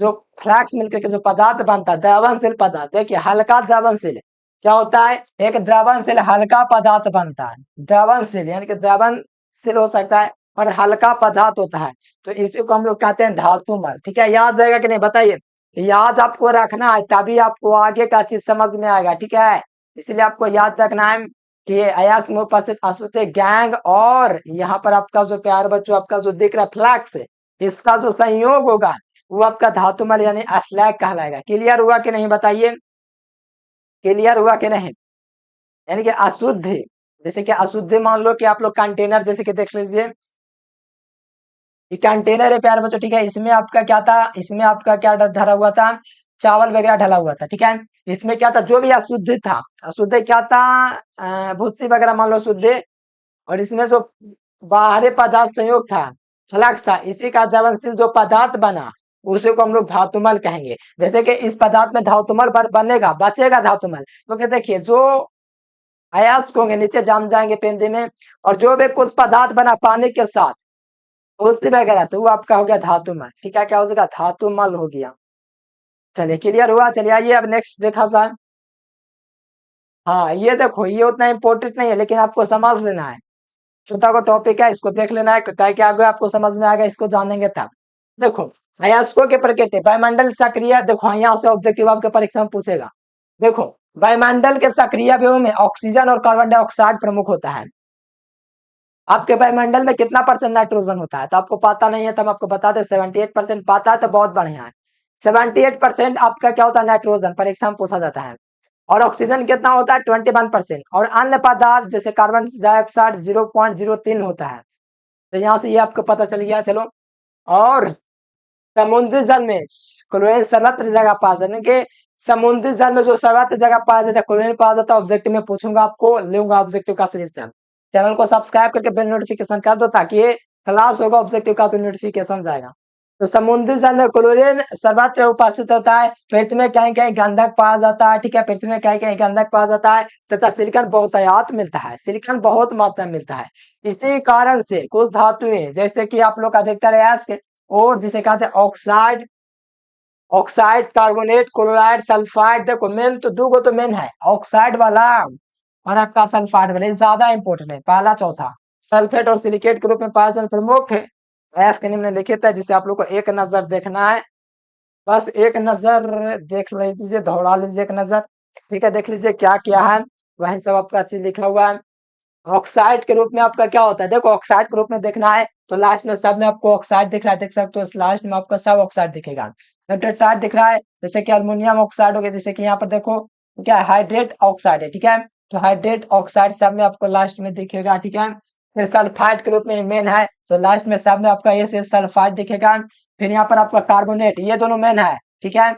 जो फ्लैक्स मिलकर के जो पदार्थ बनता है, द्रवणशील पदार्थ, देखिए हल्का द्रवणशील क्या होता है, एक द्रवणशील हल्का पदार्थ बनता है, द्रवणशील यानी कि द्रवणशील हो सकता है और हल्का पदार्थ होता है, तो इसी को हम लोग कहते हैं धातुमल, ठीक है। याद रहेगा कि नहीं बताइए, याद आपको रखना है, तभी आपको आगे का चीज समझ में आएगा, ठीक है, इसलिए आपको याद रखना है। कि ये अयस्क में उपस्थित अशुद्ध गैंग और यहाँ पर आपका जो प्यार बच्चों आपका जो दिख रहा है फ्लक्स, इसका जो संयोग होगा वो आपका धातुमल यानी अश्लैग कहलाएगा। क्लियर हुआ कि नहीं बताइए, क्लियर हुआ कि नहीं? यानी कि अशुद्ध, जैसे कि अशुद्ध मान लो कि आप लोग कंटेनर जैसे कि देख लीजिए, ये कंटेनर है प्यारे बच्चों, ठीक है। इसमें आपका क्या था, इसमें आपका क्या धरा हुआ था, चावल वगैरह ढला हुआ था, ठीक है। इसमें क्या था, जो भी अशुद्ध था, अशुद्ध क्या था, भूसी वगैरह मान लो शुद्ध, और इसमें जो बाहरी पदार्थ संयोग था, फ्लक्स था, इसी का ज्वलनशील जो पदार्थ बना उसी को हम लोग धातुमल कहेंगे। जैसे कि इस पदार्थ में धातुमल बनेगा, बचेगा धातुमल, क्योंकि देखिए जो अयस्क होंगे नीचे जम जाएंगे पेंदे में, और जो भी कुछ पदार्थ बना पानी के साथ उससे वगैरह, तो वो आपका हो गया धातुमल, ठीक है। क्या हो जाएगा, धातुमल हो गया। चलिए क्लियर हुआ। चलिए आइए अब नेक्स्ट देखा जाए। हाँ ये देखो, ये उतना इंपॉर्टेंट नहीं है लेकिन आपको समझ लेना है, छोटा को टॉपिक है, इसको देख लेना है, क्या आगे आपको समझ में आएगा, इसको जानेंगे तब। देखो अयस्कों के प्रकृति, वायुमंडल सक्रिय, देखो यहाँ से ऑब्जेक्टिव आपके परीक्षा में पूछेगा। देखो वायुमंडल के सक्रिय अवयवों में ऑक्सीजन और कार्बन डाइऑक्साइड प्रमुख होता है। आपके वायुमंडल में कितना परसेंट नाइट्रोजन होता है, तो आपको पता नहीं है तो हम आपको बता दें 78% पता है तो बहुत बढ़िया है। 78% आपका क्या होता है, नाइट्रोजन, परीक्षा में पूछा जाता है। और ऑक्सीजन कितना होता है, 21%, और अन्य पदार्थ जैसे कार्बन डाइऑक्साइड 0.03 होता है। तो यहाँ से ये आपको पता चल गया। चलो, और समुद्री जल में क्लोरीन सर्वत्र जगह पाया जाता है, कि समुद्री जल में जो सर्वत्र जगह पाया जाता है क्लोरीन पाया जाता है। ऑब्जेक्टिव में पूछूंगा आपको, लूंगा ऑब्जेक्टिव का सजेशन। चैनल को सब्सक्राइब करके बेल नोटिफिकेशन कर दो, ताकि ये क्लास होगा ऑब्जेक्टिव का तो नोटिफिकेशन जाएगा। तो समुद्री जल में क्लोरीन सर्वत्र उपस्थित होता है। पृथ्वी में कहीं कहीं गंधक पाया जाता है, ठीक है, पृथ्वी में कहीं कहीं गंधक पाया जाता है, तथा सिलिकॉन बहुतायत मिलता है, सिलिकॉन बहुत मात्रा में मिलता है। इसी कारण से कुछ धातुएं जैसे कि आप लोग अधिकतर अयस्क और जिसे कहते हैं oxide, oxide, carbonate, chloride, sulphide, देखो मेन तो दो गो तो मेन है, ऑक्साइड वाला और आपका सल्फाइड वाला, ये ज्यादा इंपॉर्टेंट है। पहला चौथा सल्फेट और सिलिकेट के रूप में पाए जाने प्रमुख अयस्क निम्नलिखित है, जिसे आप लोग को एक नजर देखना है, बस एक नजर देख लीजिए, दौड़ा लीजिए एक नजर, ठीक है। देख लीजिए क्या क्या है, वही सब आपका चीज लिखा हुआ है। ऑक्साइड के रूप में आपका क्या होता है, देखो ऑक्साइड के रूप में देखना है तो लास्ट में सब में आपको ऑक्साइड दिख रहा है, देख सकते हो लास्ट में आपका सब ऑक्साइड दिखेगा। नाइट्रेट दिख रहा है, जैसे कि अल्मोनियम ऑक्साइड हो गया, जैसे कि यहाँ पर देखो क्या हाइड्रेट ऑक्साइड है, ठीक है। तो हाइड्रेट ऑक्साइड सब में आपको लास्ट में दिखेगा, ठीक है। फिर सल्फाइड के रूप में मेन है, तो लास्ट में सब में आपका ये से सल्फाइड दिखेगा। फिर यहाँ पर आपका कार्बोनेट, ये दोनों मेन है, ठीक है,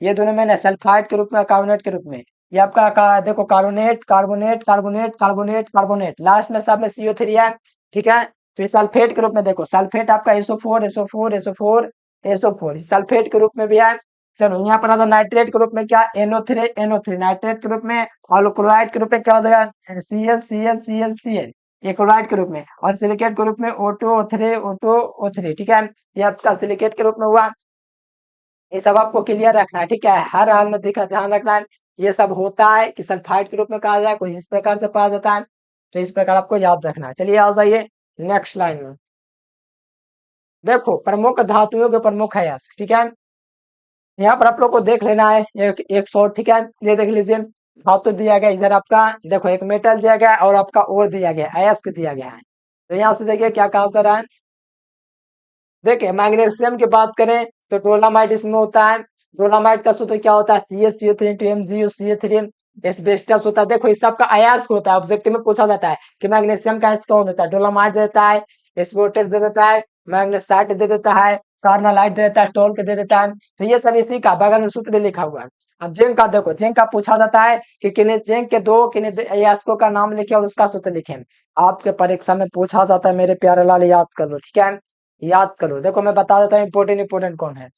ये दोनों मेन है, सल्फाइड के रूप में, कार्बोनेट के रूप में। ये आपका देखो carbonate, carbonate, carbonate, carbonate, carbonate, last में सब में CO3 है, ठीक है। फिर सल्फेट के रूप में देखो, सल्फेट आपका SO4, SO4, SO4, SO4 sulphate के रूप में भी है। चलो यहाँ पर आ जाओ, नाइट्रेट के रूप में क्या, NO3, NO3 नाइट्रेट के रूप में, और क्लोराइड के रूप में क्या हो जाएगा, Cl, ये क्लोराइड के रूप में, और सिलिकेट के रूप में O2O3, O2O3, ठीक है। ये आपका सिलिकेट के रूप में हुआ। ये सब आपको क्लियर रखना है, ठीक है, हर हाल में ध्यान रखना है। ये सब होता है कि सल्फाइड के रूप में कहा जाए, कोई इस प्रकार से पाया जाता है, तो इस प्रकार आपको याद रखना है। चलिए आ जाइए नेक्स्ट लाइन में। देखो प्रमुख धातुओं के प्रमुख है, ठीक है। यहाँ पर आप लोग को देख लेना है एक शॉर्ट, ठीक है। ये देख लीजिए, धातु दिया गया इधर आपका, देखो एक मेटल दिया गया और आपका और दिया गया, अयस्क दिया गया है। तो यहाँ से देखिए क्या कहा जा रहा है, देखिए मैग्नीशियम की बात करें तो डोलामाइट इसमें होता है। डोलामाइट का सूत्र क्या होता है, CaCO3 एस्बेस्टस होता है। देखो इस सबका अयस्क होता है, ऑब्जेक्टिव में पूछा जाता है कि मैग्नीशियम का अयस्क कौन होता है, डोलामाइट देता है, एस्बेस्टस दे देता है, मैग्नेसाइट दे देता है, कार्नालाइट दे देता है, टोल्क दे देता है। तो ये सब इसी का बगल में सूत्र लिखा हुआ है। अब जिंक का देखो, जिंक का पूछा जाता है कि किन्हीं जिंक के दो किन्हीं अयस्कों का नाम लिखे और उसका सूत्र लिखे, आपके परीक्षा में पूछा जाता है मेरे प्यारे लाल, याद कर लो, ठीक है, याद करो। देखो मैं बता देता हूँ इंपोर्टेंट इंपोर्टेंट कौन है।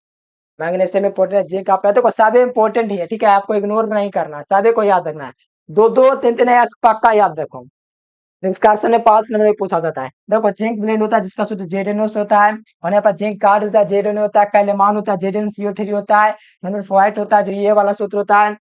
मैग्नीशियम इंपोर्टेंट है, जिंक आपका, देखो सभी इंपोर्टेंट ही है, ठीक है, आपको इग्नोर नहीं करना है, सभी को याद रखना है। दो दो तीन तीन अयस्क पक्का याद रखो, निष्कर्षण में 5 नंबर में पूछा जाता है। देखो जिंक ब्लेंड होता है जिसका सूत्र ZnO से होता है, और यहाँ पर जिंक कार्ड होता है, ZnO होता है, कैलेमान होता है, ZnCO3 होता है, व्हाइट होता है जो ये वाला सूत्र होता है,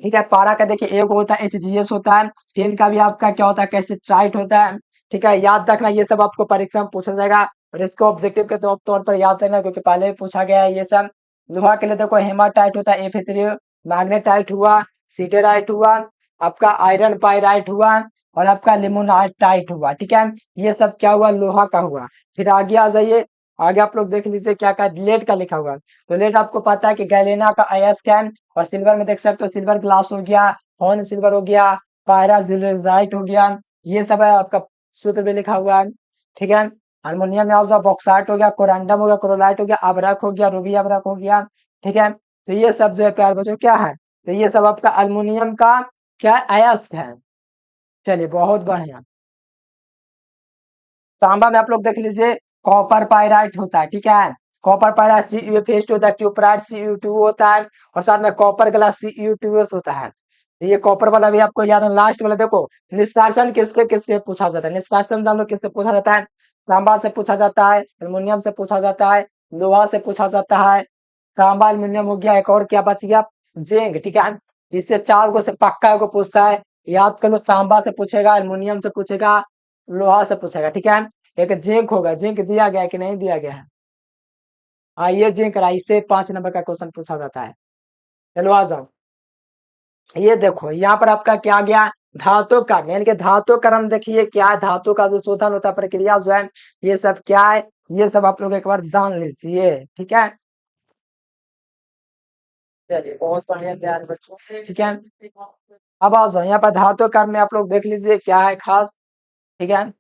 ठीक है। पारा का देखिए एक होता है HGS होता है, टेन का भी आपका क्या होता है, कैल्सिट्राइट होता है, ठीक है, याद रखना, ये सब आपको परीक्षा में पूछा जाएगा और इसको ऑब्जेक्टिव के तौर पर याद रखना, क्योंकि पहले भी पूछा गया है ये सब। लोहा के लिए देखो हेमाटाइट होता है Fe3, मैग्नेटाइट हुआ, सिटेराइट हुआ, आपका आयरन पाइराइट हुआ और आपका लिमोनाइटाइट हुआ। ठीक है, ये सब क्या हुआ, लोहा का हुआ। फिर आगे आ जाइए, आगे आप लोग देख लीजिए क्या क्या लेड का लिखा हुआ। तो लेड आपको पता है कि गैलेना का अयस्क है, और सिल्वर में देख सकते हो सिल्वर ग्लास हो गया, हॉर्न सिल्वर हो गया, पायराजिलाइट हो गया, ये सब है आपका सूत्र में लिखा हुआ है। ठीक है, हारमोनियम में आओ, बॉक्साइट हो गया, कोरंडम हो गया, क्रोलाइट हो गया, अबरक हो गया, रूबी अबरक हो गया। ठीक है, तो ये सब जो है प्यार बच्चों क्या है, तो ये सब आपका अल्युमिनियम का क्या अयस्क है। चलिए बहुत बढ़िया। तांबा में आप लोग देख लीजिए कॉपर पाइराइट होता है। ठीक है, कॉपर पाइराइट CuF2 होता है, ट्यूपराइट Cu2 होता है, और साथ में कॉपर ग्लास Cu2s होता है। ये कॉपर वाला भी आपको याद है। लास्ट वाला देखो, निष्कासन किसके किसके पूछा जाता है, निष्कासन जान लो किससे पूछा जाता है, तांबा से पूछा जाता है, एल्युमिनियम से पूछा जाता है, लोहा से पूछा जाता है। तांबा एल्युमिनियम हो गया, एक और क्या बच गया, जिंक। ठीक है, इससे चार को से पक्का को पूछता है, याद कर लो। तांबा से पूछेगा, एल्युमिनियम से पूछेगा, लोहा से पूछेगा। ठीक है, एक जिंक होगा, जिंक दिया गया है कि नहीं दिया गया है, हाँ ये जिंक रहा, इससे 5 नंबर का क्वेश्चन पूछा जाता है। चलो आ जाओ, ये देखो यहाँ पर आपका क्या गया, धातु का, यानी कि धातु कर्म देखिए क्या है, धातु का जो शोधन होता है, प्रक्रिया जो है, ये सब क्या है, ये सब आप लोग एक बार जान लीजिए। ठीक है, चलिए बहुत बढ़िया प्यारे बच्चों। ठीक है, अब आ जाओ यहाँ पर धातु कर्म में आप लोग देख लीजिए क्या है खास। ठीक है,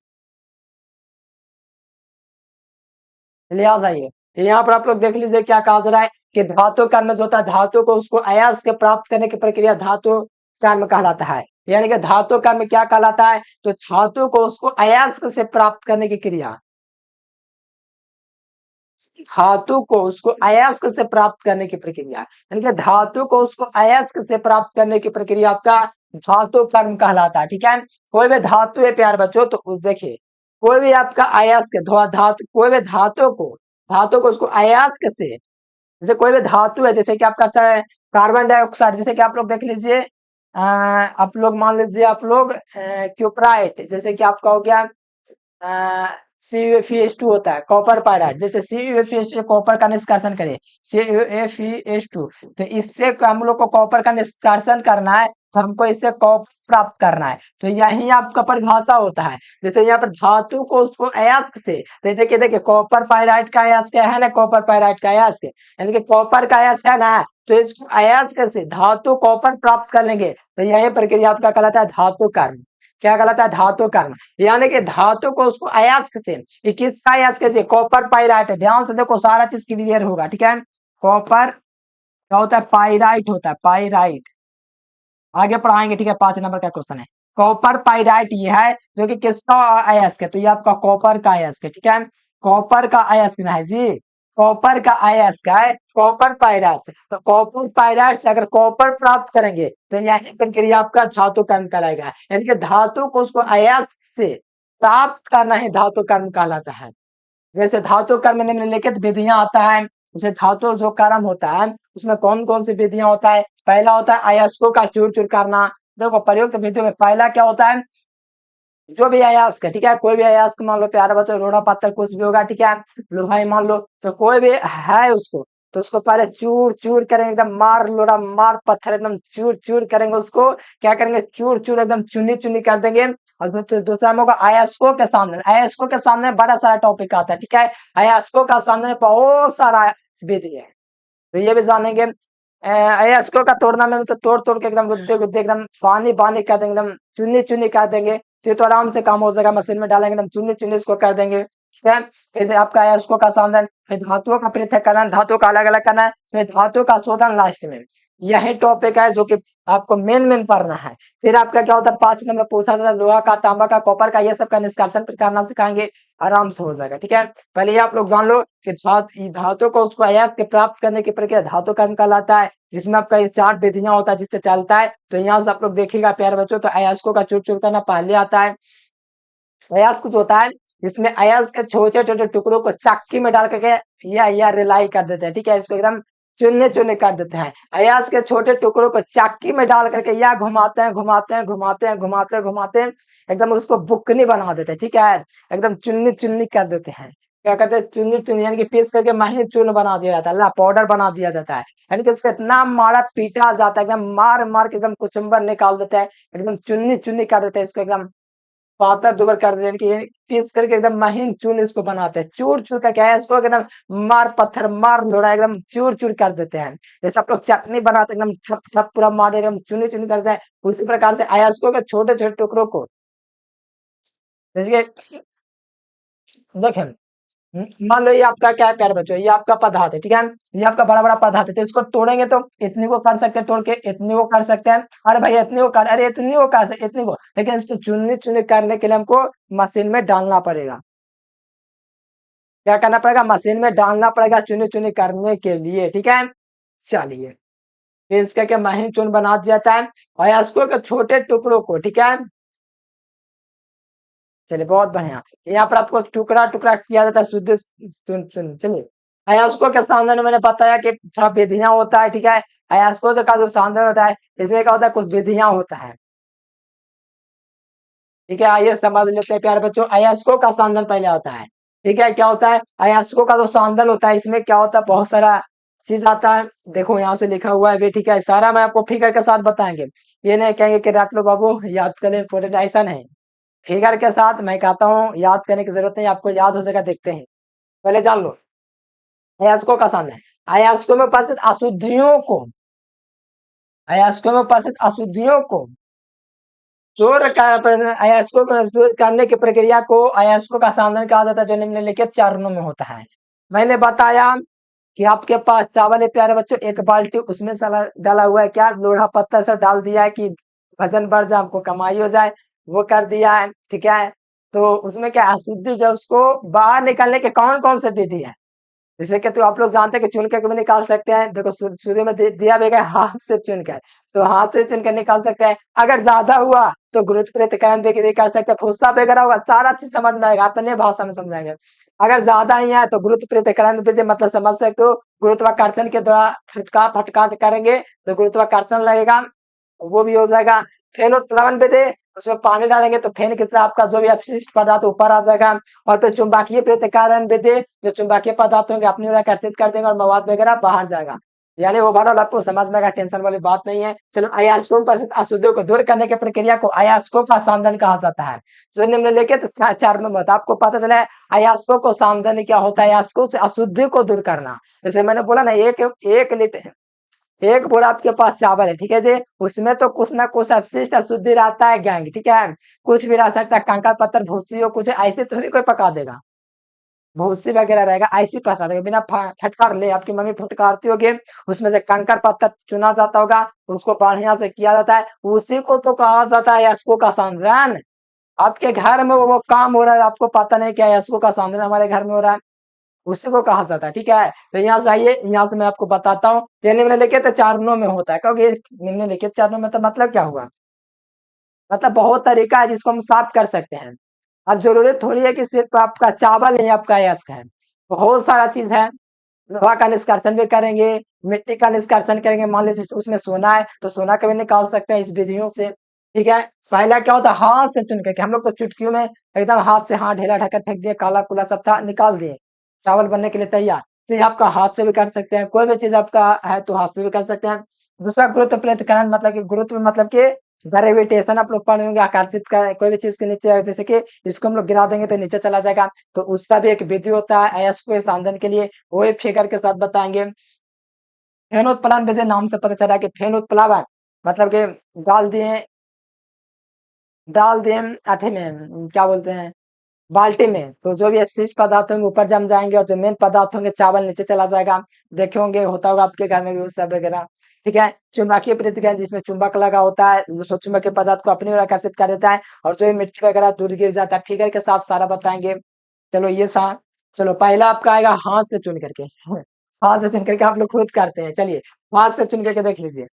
चलिए आ जाइए, यहाँ पर आप लोग देख लीजिए क्या कहा जा रहा है कि धातु कर्म जो होता है, धातु को उसको अयस्क प्राप्त करने की प्रक्रिया धातु कर्म कहलाता है। यानी कि धातु कर्म क्या कहलाता है, तो धातु को उसको अयस्क से प्राप्त करने की क्रिया, धातु को उसको अयस्क से प्राप्त करने की प्रक्रिया, यानी कि धातु को उसको अयस्क से प्राप्त करने की प्रक्रिया आपका धातु कर्म कहलाता है। ठीक है, कोई भी धातु है प्यार बच्चों, तो उस देखिए कोई भी आपका अयस्क धातु, कोई भी धातु को उसको अयस्क से, जैसे कोई भी धातु है, जैसे कि आपका कार्बन डाइऑक्साइड, जैसे कि आप लोग देख लीजिए, आप लोग मान लीजिए आप लोग क्यूपराइट, जैसे कि आपका हो गया CuFeS2 होता है, कॉपर पायराइड, जैसे CuFeS2 कॉपर का निष्कासन करें, CuFeS2, तो इससे हम लोग को कॉपर का निष्कासन करना है, तो हमको इससे कॉपर प्राप्त करना है, तो यही आपका परिभाषा होता है। जैसे यहाँ पर धातु को उसको अयस्क से, जैसे कि देखिए कॉपर पायराइड का अयस्क है ना, कॉपर पायराइड का अयस्क, यानी कि कॉपर का अयस्क है ना, तो इसको अयस्क से धातु कॉपर प्राप्त कर लेंगे, तो यही प्रक्रिया आपका कहलाता है धातु कर्म। क्या कहलाता है, धातु कर्म। यानी कि धातु को उसको अयस्क से, ये किसका अयस्क है, कॉपर पाइराइट है, ध्यान से देखो सारा चीज क्लियर होगा। ठीक है, कॉपर क्या होता है, पाइराइट होता है, पाइराइट, आगे पढ़ाएंगे। ठीक है, 5 नंबर का क्वेश्चन है, कॉपर पाइराइट ये है जो कि किसका अयस्क है, तो ये आपका कॉपर का अयस्क है। ठीक है, कॉपर का अयस्क है जी, कॉपर का अयस्क है, कॉपर पाइराइट से, तो कॉपर पाइराइट से अगर कॉपर प्राप्त करेंगे तो यह प्रक्रिया आपका धातु कर्म कहलाएगा, यानी कि धातु को उसको अयस्क से प्राप्त करना ही धातु कर्म कहलाता है। जैसे धातु कर्म में निम्नलिखित विधियां आता है, जैसे धातु जो कर्म होता है उसमें कौन कौन सी विधियां होता है, पहला होता है अयस्कों का चूर चूर करना। देखो प्रयुक्त विधियों में पहला क्या होता है, जो भी अयस्क है, ठीक है, कोई भी अयस्क मान लो प्यारा बच्चों, रोड़ा पत्थर कुछ भी होगा, ठीक है, लोहा मान लो, तो कोई भी है उसको, तो उसको पहले चूर चूर करेंगे, एकदम मार लोड़ा मार पत्थर एकदम चूर चूर करेंगे, उसको क्या करेंगे, चूर चूर एकदम चुनी चुनी कर देंगे। और दूसरा में होगा अयस्कों के सामने, अयस्कों के सामने बड़ा सारा टॉपिक आता है। ठीक है, अयस्कों का सामने बहुत सारा विधि है, तो ये भी जानेंगे। अयस्कों का तोड़ना में तो तोड़ तोड़ के एकदम गुद्दे गुद्दे एकदम पानी पानी कर देंगे, एकदम चुन्नी चुन्नी कर देंगे, तो आराम से काम हो जाएगा, मशीन में डालेंगे एकदम चुन्नी चुन्नी इसको कर देंगे। ठीक है, फिर आपका अयस्कों का समाधान, फिर धातुओं का पृथक्करण, धातु का अलग अलग करना है, फिर धातु का शोधन लास्ट में। यही टॉपिक है जो कि आपको मेन मेन पढ़ना है। फिर आपका क्या होता है, 5 नंबर पूछा जाता है लोहा का, तांबा का, कॉपर का, ये सब का निष्कासन करना सिखाएंगे, आराम से हो जाएगा। ठीक है, पहले ये आप लोग जान लो कि धातु को उसको अयस्क प्राप्त करने की प्रक्रिया धातु कर्म कहलाता है, जिसमें आपका ये 4 विधियां होता है जिससे चलता है। तो यहाँ से आप लोग देखिएगा प्यारे बच्चों, तो अयस्कों का चूर चूर करना पहले आता है। अयस्क जो होता है, इसमें अयस्क के छोटे छोटे टुकड़ों को चक्की में डाल करके या रिलाई कर देते हैं। ठीक है, इसको एकदम चुनने चुनने कर देते हैं। अयस्क के छोटे टुकड़ों को चक्की में डाल करके या घुमाते हैं घुमाते हैं घुमाते हैं घुमाते हैं घुमाते हैं, एकदम उसको बुकनी बना देते हैं। ठीक है, एकदम चुन्नी चुन्नी कर देते हैं। क्या कहते हैं, चुनी चुनी यानी कि पीस करके महीन चूर्ण बना दिया जाता है, ला पाउडर बना दिया जाता है। यानी कि उसको इतना मारा पीटा जाता है, एकदम मार मार के एकदम कुचंबर निकाल देता है, एकदम चुन्नी चुन्नी कर देते हैं इसको, एकदम पातर दुबर कर देते हैं, यानी कि ये पीस करके एकदम महीन चूर्ण इसको बनाते हैं। चूर चूर का क्या है, इसको एकदम मार पत्थर मार लोड़ा एकदम चूर चूर कर देते हैं। जैसे आप लोग चटनी बनाते हैं, एकदम ठप ठप पूरा मार एकदम चुनी चुनी करते हैं, उसी प्रकार से अयस्कों के छोटे छोटे टुकड़ों को, जैसे कि देखें, मान लो ये आपका क्या है प्यारे बच्चों, ये आपका पदार्थ है, ठीक है। ये आपका बड़ा बड़ा पदार्थ है, तो इसको तोड़ेंगे तो इतनी को कर सकते हैं, तोड़ के इतनी को कर सकते हैं। अरे भाई इतनी को कर, अरे इतनी को कर, इतनी को, लेकिन इसको चुनने चुनने करने के लिए हमको मशीन में डालना पड़ेगा। क्या करना पड़ेगा, मशीन में डालना पड़ेगा चुनी चुनी करने के लिए, ठीक है। चलिए, फिर इसका क्या महीन चून बना दिया जाता है, और इसको के छोटे टुकड़ों को, ठीक है। चलिए बहुत बढ़िया, यहाँ पर आपको टुकड़ा टुकड़ा किया जाता है शुद्ध चुन चुन। चलिए, अयस्कों के सामने मैंने बताया कि थोड़ा विधियां होता है, ठीक है। अयस्कों का जो साधन होता है, इसमें क्या होता है, कुछ विधियां होता है, ठीक है। आइए समझ लेते हैं प्यारे बच्चों, अयस्कों का सांधन पहले होता है, ठीक है। क्या होता है, अयस्कों का जो सांधन होता है, इसमें क्या होता है, बहुत सारा चीज आता है। देखो यहाँ से लिखा हुआ है भी, ठीक है, सारा मैं आपको फिगर के साथ बताएंगे। ये नहीं कहेंगे कि रट लो बाबू, याद करें इंपोर्टेंट, ऐसा नहीं। फिगर के साथ मैं कहता हूँ याद करने की जरूरत नहीं, आपको याद हो जाएगा, देखते हैं, पहले जान लो। अयस्कों का सांधन, अयस्कों में उपस्थित अशुद्धियों को, अयस्कों में उपस्थित अशुद्धियों को दूर अयस्कों को दूर करने की प्रक्रिया को अयस्कों का सांधन कहा जाता है, जो निम्नलिखित चरणों में होता है। मैंने बताया कि आपके पास चावल है प्यारे बच्चों, एक बाल्टी, उसमें साला डाला हुआ है क्या, लोढ़ा पत्थर सब डाल दिया है कि वजन बढ़ जाए, हमको कमाई हो जाए, वो कर दिया है, ठीक है। तो उसमें क्या अशुद्धि, जो उसको बाहर निकालने के कौन कौन से विधि है, जैसे कि तो आप लोग जानते हैं कि चुन के भी निकाल सकते हैं। देखो शुरू में दिया भी गया हाथ से चुन कर, तो हाथ से चुन कर निकाल सकते हैं। अगर ज्यादा हुआ तो गुरुत्व प्रेरकरण भी कर सकते हैं, फुस्सा वगैरह होगा, सारा चीज समझ में आएगा, अपने भाषा में समझाएंगे। अगर ज्यादा ही है तो गुरुत्व प्रेरकरण विधि, मतलब समझ सकते हो, गुरुत्वाकर्षण के द्वारा फटका फटका के करेंगे तो गुरुत्वाकर्षण लगेगा, वो भी हो जाएगा। फेनोत्प्लवन विधि, उसमें पानी डालेंगे तो फेन की तरह आपका जो भी अपशिष्ट पदार्थ ऊपर आ जाएगा। और फिर चुंबकीय प्रतिकारन विधि, जो चुंबकीय पदार्थ होंगे अपनी ओर आकर्षित कर देंगे और मवाद वगैरह बाहर जाएगा। यानी ओवरऑल आपको समझ में आएगा, टेंशन वाली बात नहीं है। चलो, अयस्कों पर अशुद्धियों को दूर करने की प्रक्रिया को अयस्कों का सांधन कहा जाता है। जो निम्नलिखित चार में बता, आपको पता चला है अयस्कों को सांधन क्या होता है, अयस्कों से अशुद्धि को दूर करना। जैसे मैंने बोला ना, एक लीटर, एक बोरा आपके पास चावल है, ठीक है जी, उसमें तो कुछ ना कुछ अपशिष्ट अशुद्धि रहता है गैंग, ठीक है। कुछ भी रह सकता है, कंकड़ पत्थर भूसी हो, कुछ ऐसे थोड़ी कोई पका देगा, भूसी वगैरह रहेगा, ऐसी पका देगा बिना फटकार ले, आपकी मम्मी फटकारती होगी, उसमें से कंकड़ पत्थर चुना जाता होगा, उसको बढ़िया से किया जाता है, उसी को तो कहा जाता है यस्को का सांद्रण। आपके घर में वो काम हो रहा है, आपको पता नहीं क्या यस्को का सांद्रण हमारे घर में हो रहा है, उसी को कहा जाता है, ठीक है। तो यहाँ से आइए, यहाँ से मैं आपको बताता हूँ, ये निम्नलिखित चरणों में होता है, क्योंकि निम्नलिखित चरणों में तो मतलब क्या हुआ, मतलब बहुत तरीका है जिसको हम साफ कर सकते हैं। अब जरूरत थोड़ी है कि सिर्फ आपका चावल नहीं आपका यस्क है, बहुत सारा चीज है। लोहा का निष्कर्षण भी करेंगे, मिट्टी का निष्कर्षण करेंगे, मान लीजिए उसमें सोना है तो सोना का भी निकाल सकते हैं इस विधियों से, ठीक है। पहला क्या होता है, हाथ से चुन करके, हम लोग तो चुटकियों में एकदम हाथ से हाथ ढेला ढकर फेंक दिए, काला कुला सब था निकाल दिए, चावल बनने के लिए तैयार। तो ये आपका हाथ से भी कर सकते हैं, कोई भी चीज आपका है तो हाथ से भी कर सकते हैं। दूसरा गुरुत्व प्रेरकरण, मतलब कि गुरुत्व मतलब कि ग्रेविटेशन, आप लोग पढ़े होंगे, आकर्षित कर कोई भी चीज के नीचे, जैसे कि इसको हम लोग गिरा देंगे तो नीचे चला जाएगा, तो उसका भी एक विधि होता है अयस्क के सांधन के लिए, वो एक फिगर के साथ बताएंगे। फेनोत्प्लावन विधि नाम से पता चला कि फेनोत्प्लावन मतलब कि डाल दिए, डाल दिए अथी में, क्या बोलते हैं, बाल्टी में, तो जो भी अपशिष्ट पदार्थ होंगे ऊपर जम जाएंगे, और जो मेन पदार्थ होंगे चावल नीचे चला जाएगा। देखे होंगे, होता होगा आपके घर में भी वो सब वगैरह, ठीक है। चुंबकीय प्रतिक्रिया, जिसमें चुंबक लगा होता है, चुंबकीय पदार्थ को अपनी ओर आकर्षित कर देता है, और जो भी मिट्टी वगैरह दूर गिर जाता है, फिगर के साथ सारा बताएंगे। चलो ये सा, चलो पहला आपका आएगा हाथ से चुन करके हाथ से चुन करके आप लोग खुद करते हैं, चलिए हाथ से चुन करके देख लीजिए।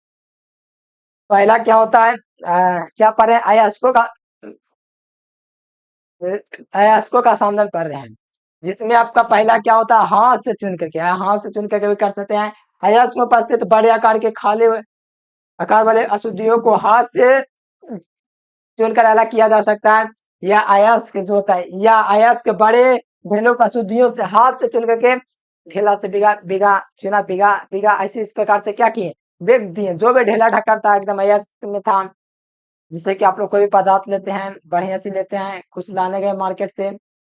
पहला क्या होता है, क्या पढ़े, अयस्कों का, अयस्कों का सांधन पढ़ रहे हैं, जिसमें आपका पहला क्या होता है, हाथ से चुन करके, हाथ से चुन करके भी कर सकते हैं। अयस्क में उपस्थित बड़े आकार के खाली हुए आकार वाले अशुद्धियों को हाथ से चुनकर अलग किया जा सकता है, या अयस्क जो होता है, या अयस्क बड़े ढेलों का अशुद्धियों से हाथ से चुन करके ढेला से बिगा बिगा चुना बिगा बिगा ऐसे इस प्रकार से क्या किए, बेच दिए। जो भी ढेला ढक्कन था एकदम अयस्क में था, जिससे कि आप लोग कोई भी पदार्थ लेते हैं, बढ़िया चीज लेते हैं, कुछ लाने गए मार्केट से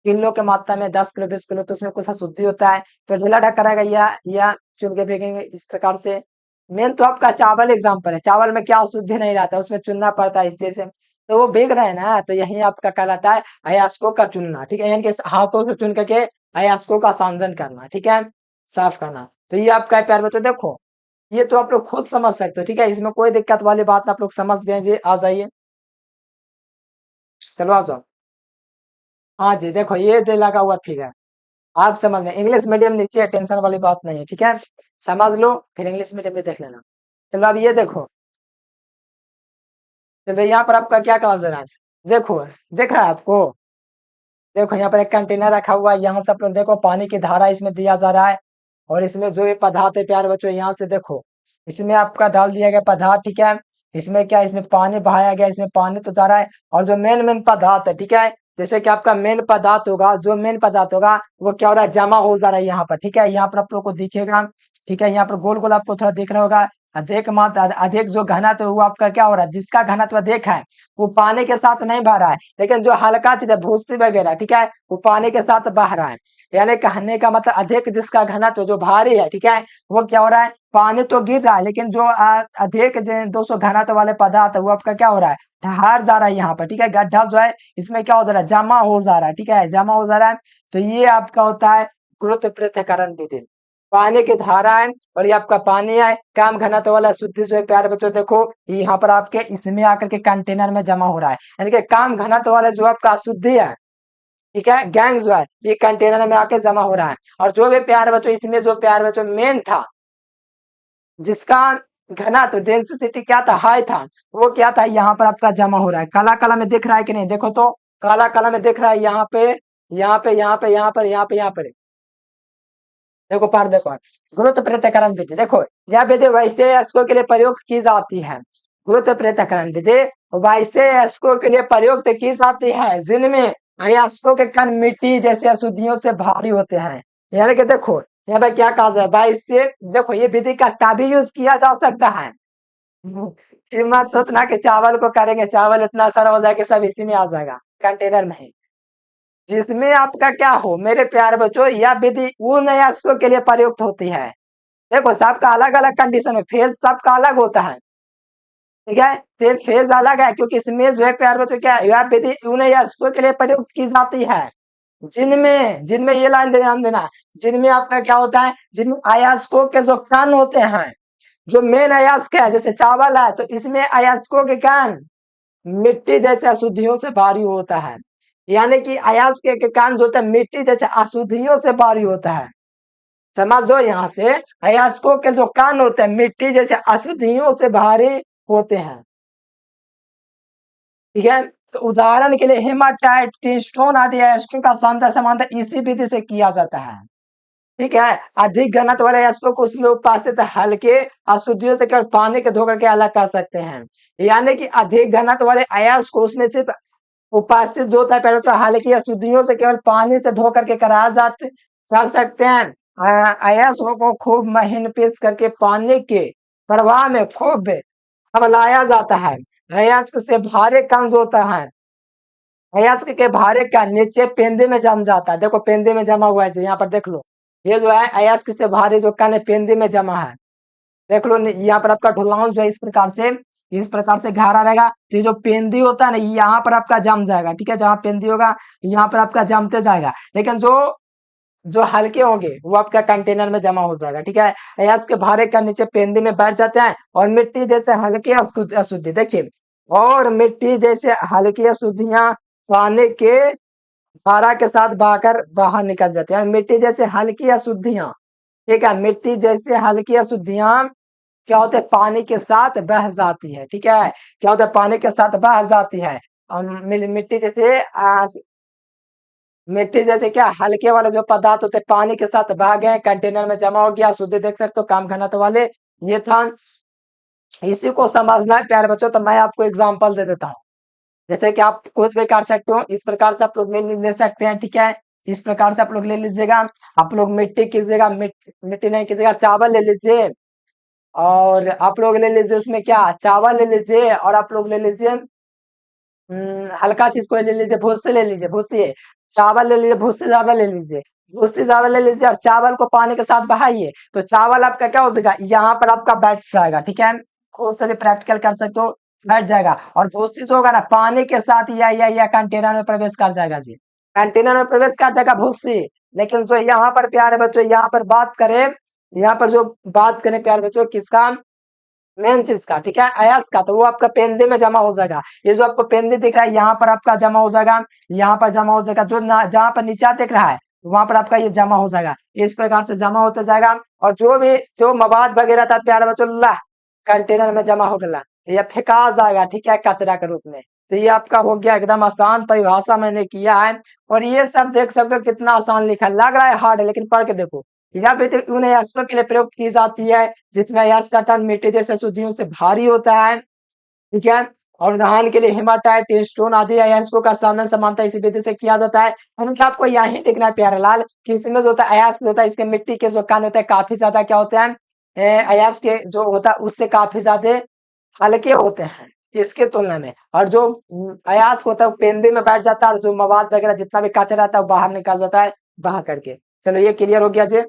किलो के मात्रा में 10 किलो 20 किलो, तो उसमें कुछ अशुद्धि होता है, तो ढीला ढक कराएगा या चुन के फेंकेंगे इस प्रकार से। मेन तो आपका चावल एग्जाम्पल है, चावल में क्या अशुद्धि नहीं रहता, उसमें चुनना पड़ता है इससे से, तो वो भीग रहे हैं ना, तो यही आपका कहलाता है अयस्कों का चुनना, ठीक है, यानी कि हाथों से चुन करके अयस्कों का सांधन करना, ठीक है, साफ करना। तो ये आपका प्यार बच्चों देखो, ये तो आप लोग खुद समझ सकते हो, ठीक है, इसमें कोई दिक्कत वाली बात आप लोग समझ गए जी, आ जाइए, चलो आ जाओ। हाँ जी देखो, ये दे लगा हुआ फिगर, आप समझ में, इंग्लिश मीडियम नीचे है, टेंशन वाली बात नहीं है, ठीक है, समझ लो फिर इंग्लिश मीडियम में देख लेना। चलो अब ये देखो, चलो यहाँ पर आपका क्या कहा जा रहा है, देखो, देख रहा है आपको, देखो यहाँ पर एक कंटेनर रखा हुआ है, यहाँ से आप लोग देखो पानी की धारा इसमें दिया जा रहा है, और इसमें जो भी पदार्थ है प्यारे बच्चों, यहाँ से देखो, इसमें आपका डाल दिया गया पदार्थ, ठीक है, इसमें क्या, इसमें पानी बहाया गया, इसमें पानी तो जा रहा है, और जो मेन मेन पदार्थ है, ठीक है, जैसे कि आपका मेन पदार्थ होगा, जो मेन पदार्थ होगा वो क्या हो रहा है, जमा हो जा रहा है यहाँ पर, ठीक है, यहाँ पर आप लोग को दिखेगा, ठीक है, यहाँ पर गोल गोल आपको थोड़ा दिख रहा होगा, अधिक मात्रा अधिक जो घनत्व है वो आपका क्या हो रहा है, जिसका घनत्व अधिक है वो पानी के साथ नहीं बह रहा है, लेकिन जो हल्का चीज है भूसी वगैरह, ठीक है, वो पानी के साथ बह रहा है, यानी कहने का मतलब अधिक जिसका घनत्व जो भारी है, ठीक है, वो क्या हो रहा है, पानी तो गिर रहा है, लेकिन जो अधिक 200 घनत्व वाले पदार्थ है वो आपका क्या हो रहा है, ठहर जा रहा है यहाँ पर, ठीक है, गड्ढा जो है इसमें क्या हो जा रहा है, जमा हो जा रहा है, ठीक है, जमा हो जा रहा है, तो ये आपका होता है गुरुत्व पृथक्करण विधि, पानी की धारा है, और ये आपका पानी है, कम घनत्व वाला शुद्धि जो है प्यारे बच्चों देखो, ये यहाँ पर आपके इसमें आकर के कंटेनर में जमा हो रहा है, यानी कि कम घनत्व वाला जो आपका अशुद्धि है, ठीक है, गैंग जो है ये कंटेनर में आके जमा हो रहा है, और जो भी प्यारे बच्चों इसमें जो प्यारे बच्चों मेन था, जिसका घनत्व डेंसिटी क्या था, हाई था, वो क्या था, यहाँ पर आपका जमा हो रहा है, काला काला में दिख रहा है कि नहीं, देखो तो काला काला में दिख रहा है, यहाँ पे यहाँ पे यहाँ पे यहाँ पर यहाँ पे यहाँ पर, देखो पार देखो, गुरुत्व पृथक्करण विधि देखो, यह विधि वैसे अयस्कों के लिए प्रयुक्त की जाती है, गुरुत्व पृथक्करण विधि वैसे अयस्कों के लिए प्रयुक्त की जाती है जिनमें अयस्कों के कण मिट्टी जैसे अशुद्धियों से भारी होते हैं, यानी कि देखो यहाँ पे क्या कहा जाए, वैसे देखो ये विधि का तभी यूज किया जा सकता है, ये मत सोचना कि चावल को करेंगे, चावल इतना सारा हो जाएगा सब इसी में आ जाएगा कंटेनर में ही, जिसमें आपका क्या हो मेरे प्यारे बच्चों, यह विधि उन अयस्कों के लिए प्रयुक्त होती है, देखो सबका अलग अलग कंडीशन है, फेज सबका अलग होता है, ठीक है, तो फेज अलग है, क्योंकि इसमें जो है प्यारे बच्चों क्या है, यह विधि उन अयस्कों के लिए प्रयुक्त की जाती है जिनमें जिनमें ये लाइन ध्यान देना, जिनमें आपका क्या होता है, जिनमें अयस्कों के जो कण होते हैं, जो मेन अयस्क है जैसे चावल है, तो इसमें अयस्कों के कण मिट्टी जैसे अशुद्धियों से भारी होता है, यानी कि अयस्क के कण जो होता है मिट्टी जैसे अशुद्धियों से भारी होता है, समझो यहाँ से, अयस्कों के जो कण होते हैं मिट्टी जैसे अशुद्धियों से भारी होते हैं, ठीक है, तो उदाहरण के लिए हेमाटाइट टीस्टोन आदि अयस्कों का सांद्र समानता इसी विधि से किया जाता है, ठीक है, अधिक घनत्व वाले अयस्कों को उसमें उपस्थित हल्के अशुद्धियों से केवल पानी के धो करके अलग कर सकते हैं, यानी कि अधिक घनत्व वाले अयस्क को उसमें सिर्फ उपस्थित जो होता है पहले तो हल्की अशुद्धियों से केवल पानी से धो करके करा जाते कर सकते हैं, अयस्कों को खूब महीन पीस करके पानी के प्रवाह में खूब लाया जाता है, अयस्क से भारी कण जो होता है, अयस्क के भारे का नीचे पेंदे में जम जाता है, देखो पेंदे में जमा हुआ है, यहाँ पर देख लो, ये जो है अयस्क से भारी जो कण है पेंदे में जमा है, देख लो यहाँ पर आपका ढुलान जो है इस प्रकार से गहरा रहेगा, तो ये जो पेंदी होता है ना यहाँ पर आपका जम जाएगा, ठीक है, जहाँ पेंदी होगा यहाँ पर आपका जमते जाएगा, लेकिन जो जो हल्के होंगे वो आपका कंटेनर में जमा हो जाएगा, ठीक है, अयस्क के भारे का नीचे पेंदी में बैठ जाते हैं, और मिट्टी जैसे हल्की अशुद्धि देखिए, और मिट्टी जैसे हल्की अशुद्धियां पानी के धारा के साथ बहकर बाहर निकल जाती है, मिट्टी जैसे हल्की अशुद्धियां, ठीक है, मिट्टी जैसे हल्की अशुद्धियां क्या होते हैं पानी के साथ बह जाती है, ठीक है, क्या होता है पानी के साथ बह जाती है, और मिट्टी जैसे क्या हल्के वाले जो पदार्थ होते हैं पानी के साथ बह गए कंटेनर में जमा हो गया, शुद्ध देख सकते हो कम घनत्व वाले, ये था, इसी को समझना है प्यारे बच्चों, तो मैं आपको एग्जांपल दे देता हूँ, जैसे कि आप खुद भी कर सकते हो, इस प्रकार से आप लोग ले सकते हैं, ठीक है, इस प्रकार से आप लोग ले लीजिएगा। आप लोग मिट्टी कीजिएगा, मिट्टी नहीं कीजिएगा, चावल ले लीजिए, और आप लोग ले लीजिए उसमें क्या, चावल ले लीजिए, और आप लोग ले लीजिए हल्का चीज को ले लीजिए, भूसी ले लीजिए, भूसी है, चावल ले लीजिए, भूसी ज्यादा ले लीजिए, भूसी ज्यादा ले लीजिए, और चावल को पानी के साथ बहाइए, तो चावल आपका क्या हो जाएगा, यहाँ पर आपका बैठ जाएगा। ठीक है, खुद से भी प्रैक्टिकल कर सकते हो, बैठ जाएगा। और भूसी जो होगा ना, पानी के साथ या कंटेनर में प्रवेश कर जाएगा जी, कंटेनर में प्रवेश कर जाएगा भूसी। लेकिन जो यहाँ पर प्यारे बच्चों, यहाँ पर बात करें, यहाँ पर जो बात करें प्यारे बच्चों, किसका, मेन चीज का, ठीक है, अयस्क का, तो वो आपका पेंदे में जमा हो जाएगा। ये जो आपको पेंदे दिख रहा है, यहाँ पर आपका जमा हो जाएगा, यहाँ पर जमा हो जाएगा, जो जहाँ पर नीचा दिख रहा है वहां पर आपका ये जमा हो जाएगा। इस प्रकार से जमा होता जाएगा, और जो भी जो मवाद वगैरह था प्यारे बच्चों, कंटेनर में जमा हो गया, ये फेंका जाएगा, ठीक है, कचरा के रूप में। तो ये आपका हो गया, एकदम आसान परिभाषा मैंने किया है। और ये सब देख सकते हो कितना आसान लिखा है, लग रहा है हार्ड है, लेकिन पढ़ के देखो। या फिर उन अयस्कों के लिए प्रयुक्त की जाती है जिसमें अयस्क का टन मिट्टी जैसे अशुद्धियों से भारी होता है, ठीक है। और दहन के लिए हेमाटाइट, स्टोन आदि अयस्कों का साधन समानता इसी विधि से किया जाता है। मतलब आपको यहाँ ही देखना है प्यारे लाल कि इसमें जो होता है अयस्क होता है, इसके मिट्टी के जो कण होते हैं काफी ज्यादा क्या होते हैं, अयस्क के जो होता है उससे काफी ज्यादा हल्के होते हैं इसके तुलना में। और जो अयस्क होता है वो पेंदे में बैठ जाता है, और जो मवाद वगैरह जितना भी कचरा रहता है वो बाहर निकल जाता है बहा करके। चलो ये क्लियर हो गया जी।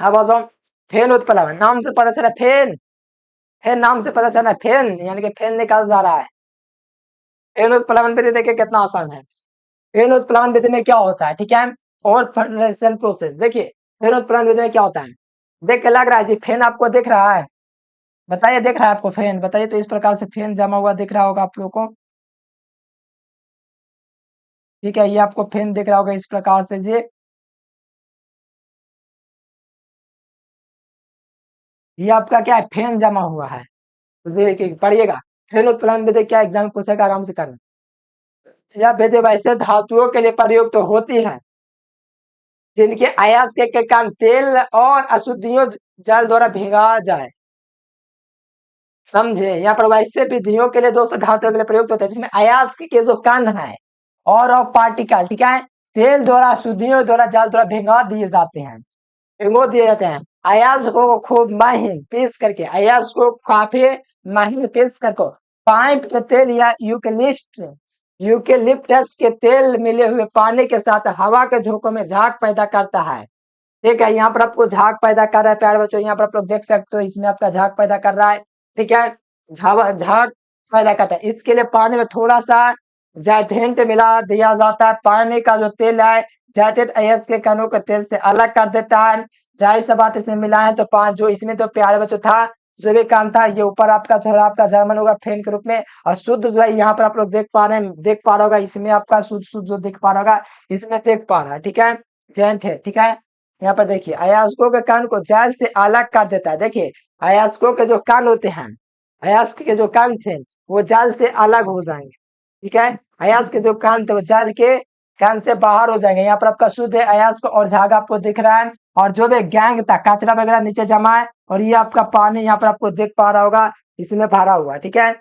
अब आ जाओ, फेन उत्प्लावन, नाम से पता चला फेन, फेन नाम से पता चला फेन, यानी कि फेन निकल जा रहा है। फेन उत्प्लावन विधि देखिए कितना आसान है। फेन उत्प्लावन विधि में क्या होता है, ठीक है, और फर्मेंटेशन प्रोसेस देखिए, फेन उत्प्लावन विधि में क्या होता है, देख के लग रहा है जी, फेन आपको दिख रहा है, बताइए दिख रहा है आपको फेन, बताइए। तो इस प्रकार से फेन जमा हुआ दिख रहा होगा आप लोगों को, ठीक है, ये आपको फेन दिख रहा होगा इस प्रकार से जी। ये आपका क्या है, फेन जमा हुआ है। तो देखिए पढ़िएगा, फेन उत्प्लावन विधि क्या एग्जाम में पूछेगा, आराम से करना। यह विधि वैसे धातुओं के लिए प्रयुक्त तो होती है जिनके अयस्क के कारण तेल और अशुद्धियों जल द्वारा भिगा जाए, समझे। यहाँ पर वैसे विधियों के लिए दोस्तों धातुओं के लिए प्रयुक्त होता है जिसमें अयस्क के जो कण है और पार्टिकल, ठीक है, तेल द्वारा अशुद्धियों द्वारा जल द्वारा भिगा दिए जाते हैं, भिगो दिए जाते हैं। अयस्क को खूब महीन पीस करके, अयस्क को काफी महीन पीस करके पाइप के तेल या यूकेलिप्टस के तेल मिले हुए पानी के साथ हवा के झोंकों में झाग पैदा करता है, ठीक है। यहाँ पर आपको झाग पैदा कर रहा है प्यारे बच्चों, यहाँ पर आप लोग देख सकते हो, इसमें आपका झाग पैदा कर रहा है, ठीक है, झाग पैदा करता है। इसके लिए पानी में थोड़ा सा जाइटेंट मिला दिया जाता है, पानी का जो तेल है जाइटेंट अयस्क के कणों के तेल से अलग कर देता है। जाहिर सी बात इसमें मिला है तो पांच जो इसमें तो प्यारे बच्चों था जो भी काम था, ये ऊपर आपका थोड़ा आपका जर्मन होगा फेन के रूप में, और शुद्ध जो है यहाँ पर आप लोग देख पा रहे हैं, देख पा रहा होगा इसमें आपका शुद्ध शुद्ध जो देख पा रहा होगा इसमें देख पा रहा है, ठीक है, जेंट है, ठीक है। यहाँ पर देखिए अयस्कों के कण को जल से अलग कर देता है, देखिए अयस्कों के जो कण होते हैं, अयस्क के जो कण थे वो जल से अलग हो जाएंगे, ठीक है, अयस्क के जो कण थे वो जल के कण से बाहर हो जाएंगे। यहाँ पर आपका शुद्ध है अयस्क और झाग आपको दिख रहा है, और जो भी गैंग था कचरा वगैरह नीचे जमा है, और ये आपका पानी यहाँ पर आपको देख पा रहा होगा इसमें भरा हुआ, ठीक है।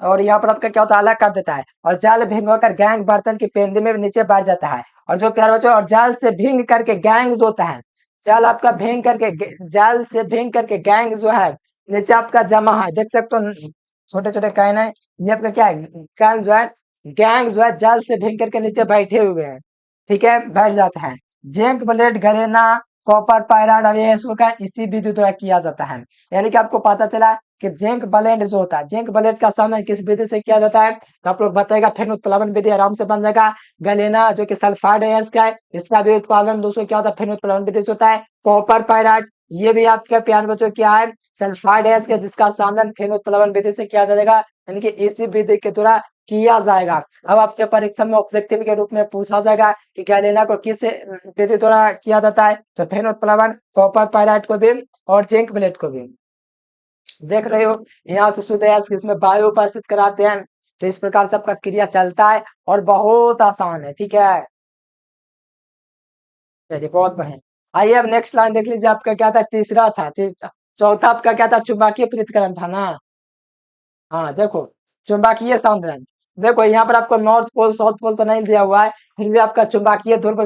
और यहाँ पर आपका क्या होता है, अलग कर देता है, और जल भिगोकर गैंग बर्तन की पेंदी में नीचे बैठ जाता है। और जो प्यारे बच्चों, और जल से भींग करके गैंग जो होता है, जल आपका भींग करके, जल से भींग करके गैंग जो है नीचे आपका जमा है, देख सकते हो छोटे छोटे कैन है, ये आपका क्या है, कैन जो है, गैंग जो है जल से भींग करके नीचे बैठे हुए हैं, ठीक है, बैठ जाता है। जिंक ब्लेड गलेना कॉपर पायरान और ये इसको क्या इसी विधि द्वारा किया जाता है। यानी कि आपको पता चला कि जिंक ब्लेड जो होता है, जिंक ब्लेड का साधन किस विधि से किया जाता है, तो आप लोग बताएगा, फिर उत्प्लावन विधि आराम से बन जाएगा। गलेना जो कि सल्फाइड है इसका है, इसका भी उत्पादन दोस्तों क्या होता है, फिर उत्प्लावन विधि से होता है। कॉपर पायराइट, ये भी आपका प्यार बच्चों क्या है, सल्फाइड है इसका, जिसका साधन फिर उत्प्लावन विधि से किया जाएगा, यानी कि इसी विधि के द्वारा किया जाएगा। अब आपके परीक्षा में ऑब्जेक्टिव के रूप में पूछा जाएगा कि गैलेना को किस विधि द्वारा किया जाता है, तो फेन उत्प्लावन, कॉपर पायराइट को भी और जिंक ब्लेड को भी। देख रहे हो यहाँ से शुद्ध अयस्क इसमें वायु उपस्थित कराते हैं, तो इस प्रकार से आपका क्रिया चलता है और बहुत आसान है, ठीक है। चलिए बहुत बढ़िया, आइए अब नेक्स्ट लाइन देख लीजिए, आपका क्या था, तीसरा था, चौथा आपका क्या था, चुंबकीय पृथक्करण था ना। हाँ देखो, चुंबकीय सांद्रण, देखो यहाँ पर आपको नॉर्थ पोल साउथ पोल तो नहीं दिया हुआ है, फिर भी आपका चुंबकीय ध्रुव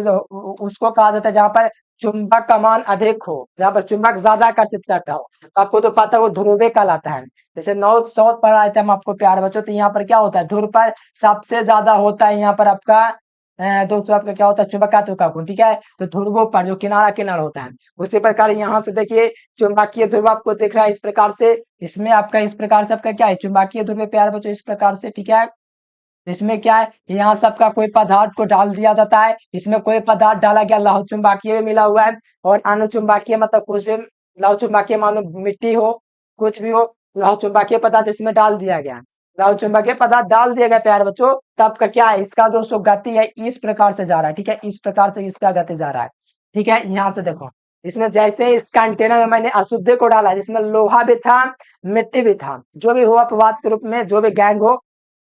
उसको कहा जाता है जहाँ पर चुंबक का मान अधिक हो, जहाँ पर चुंबक ज्यादा आकर्षित करता हो, तो आपको तो पता है वो ध्रुवे कहलाता है। जैसे नॉर्थ साउथ पर आए थे हम आपको प्यारे बच्चों, तो यहाँ पर क्या होता है, ध्रुव पर सबसे ज्यादा होता है यहाँ पर आपका दोस्तों आपका क्या होता है, चुंबकत्व का गुण। ठीक है, तो ध्रुवों पर जो किनारा किनारा होता है, उसी प्रकार यहाँ से देखिए चुंबकीय ध्रुव आपको दिख रहा है इस प्रकार से, इसमें आपका इस प्रकार से आपका क्या है, चुंबकीय ध्रुव प्यारे बच्चों इस प्रकार से। ठीक है, इसमें क्या है, यहाँ सबका कोई पदार्थ को डाल दिया जाता है, इसमें कोई पदार्थ डाला गया, लौह चुंबकीय भी मिला हुआ है, और अनुचुंबकीय मतलब कुछ भी, लौह चुंबकीय मानो मिट्टी हो, कुछ भी हो, लौह चुंबकीय पदार्थ इसमें डाल दिया गया, लौह चुंबकीय पदार्थ डाल दिया गया प्यारे बच्चों, तब का क्या है, इसका दोस्तों गति है इस प्रकार से जा रहा है। ठीक है, इस प्रकार से इसका गति जा रहा है। ठीक है, यहाँ से देखो, इसमें जैसे इस कंटेनर में मैंने अशुद्धि को डाला, जिसमें लोहा भी था, मिट्टी भी था, जो भी हो अपवाद के रूप में, जो भी गैंग हो,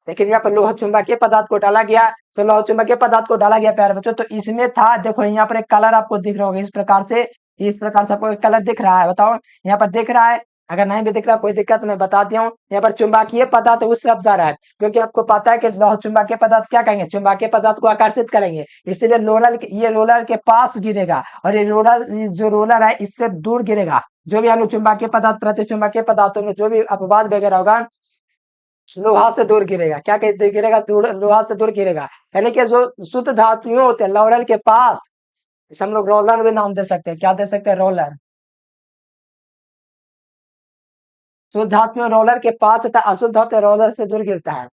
लेकिन यहाँ पर लोह चुंबकीय पदार्थ को डाला गया, तो लोह चुंबकीय पदार्थ को डाला गया प्यारे बच्चों, तो इसमें था, देखो यहाँ पर एक कलर आपको दिख रहा होगा इस प्रकार से, इस प्रकार से आपको एक कलर दिख रहा है, बताओ यहाँ पर दिख रहा है, अगर नहीं भी दिख रहा कोई दिक्कत मैं बताती हूँ। यहाँ पर चुंबकीय पदार्थ उस तरफ जा रहा है, क्योंकि आपको पता है कि लोह चुंबकीय पदार्थ क्या करेंगे, चुंबकीय पदार्थ को आकर्षित करेंगे, इसलिए ये रोलर के पास गिरेगा, और ये रोलर, जो रोलर है इससे दूर गिरेगा, जो भी अनुचुंबकीय पदार्थ प्रति चुंबकीय पदार्थ होंगे, जो भी अपवाद वगैरह होगा, लोहा से दूर गिरेगा। क्या कहते गिरेगा, लोहा से दूर गिरेगा, यानी कि जो शुद्ध धातुएं होते हैं रोलर के पास, इसे हम लोग रोलर भी नाम दे सकते हैं, क्या दे सकते हैं, रोलर। शुद्ध धातु रोलर के पास तथा अशुद्ध धातु रोलर से दूर गिरता है।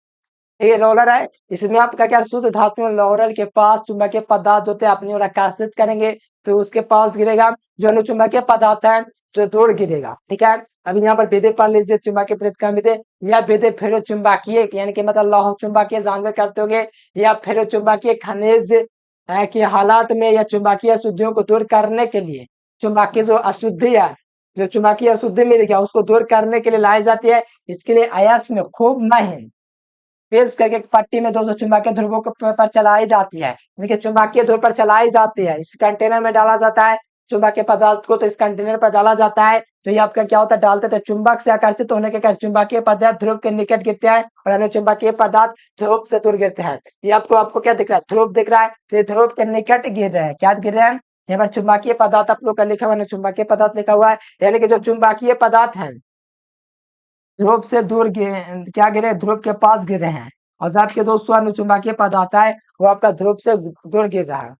ये रोलर है, इसमें आपका क्या, शुद्ध धातु रोलर के पास चुंबकीय पदार्थ होते हैं अपनी ओर आकर्षित करेंगे, तो उसके पास गिरेगा, जो अनुचुंबकीय पदार्थ है जो दूर गिरेगा। ठीक है, अब यहाँ पर विधि पढ़ लीजिए, चुंबकीय प्रेरित विधि, या विधि फेरो चुंबकीय, यानी कि मतलब लौह चुंबकीय जानवे करते होंगे, या फेरो चुंबकीय खनिज के हालात में, या चुंबकीय अशुद्धियों को दूर करने के लिए, चुंबकीय जो अशुद्धि है, जो चुंबकीय अशुद्धि मिल गया उसको दूर करने के लिए लाई जाती है, इसके लिए अयस्क में खूब महीन पेश करके पट्टी में दो चुंबकीय ध्रुवों पर चलाई जाती है, देखिए चुंबकीय ध्रुव पर चलाई जाती है, इस कंटेनर में डाला जाता है चुंबकीय पदार्थ को, तो इस कंटेनर पर डाला जाता है, तो ये आपका क्या होता है, डालते थे, चुंबक से आकर्षित होने के कारण चुंबकीय पदार्थ ध्रुव के निकट गिरते हैं, और अन्य चुंबकीय पदार्थ ध्रुव से दूर गिरते हैं। ये आपको आपको क्या दिख रहा है, ध्रुव दिख रहा है, तो ये ध्रुव के निकट गिर रहे हैं, क्या गिर रहे हैं, यहाँ पर चुंबकीय पदार्थ आप लोग का लिखा हुआ है, चुंबकीय पदार्थ लिखा हुआ है, यानी कि जो चुंबकीय पदार्थ है ध्रुव से दूर क्या गिरे, ध्रुव के पास गिर रहे हैं, और जब आपके दोस्तों अनुचुंबकीय पदार्थ है वो आपका ध्रुव से दूर गिर रहा है।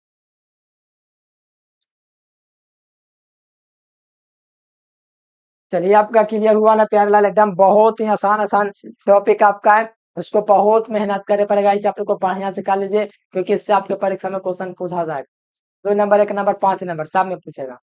चलिए आपका क्लियर हुआ ना प्यारे लाल, एकदम बहुत ही आसान आसान टॉपिक आपका है, उसको बहुत मेहनत करे पड़ेगा, इस चैप्टर को बढ़िया से कर लीजिए, क्योंकि इससे आपके परीक्षा में क्वेश्चन पूछा जाएगा, 2 नंबर 1 नंबर 5 नंबर सब में पूछेगा।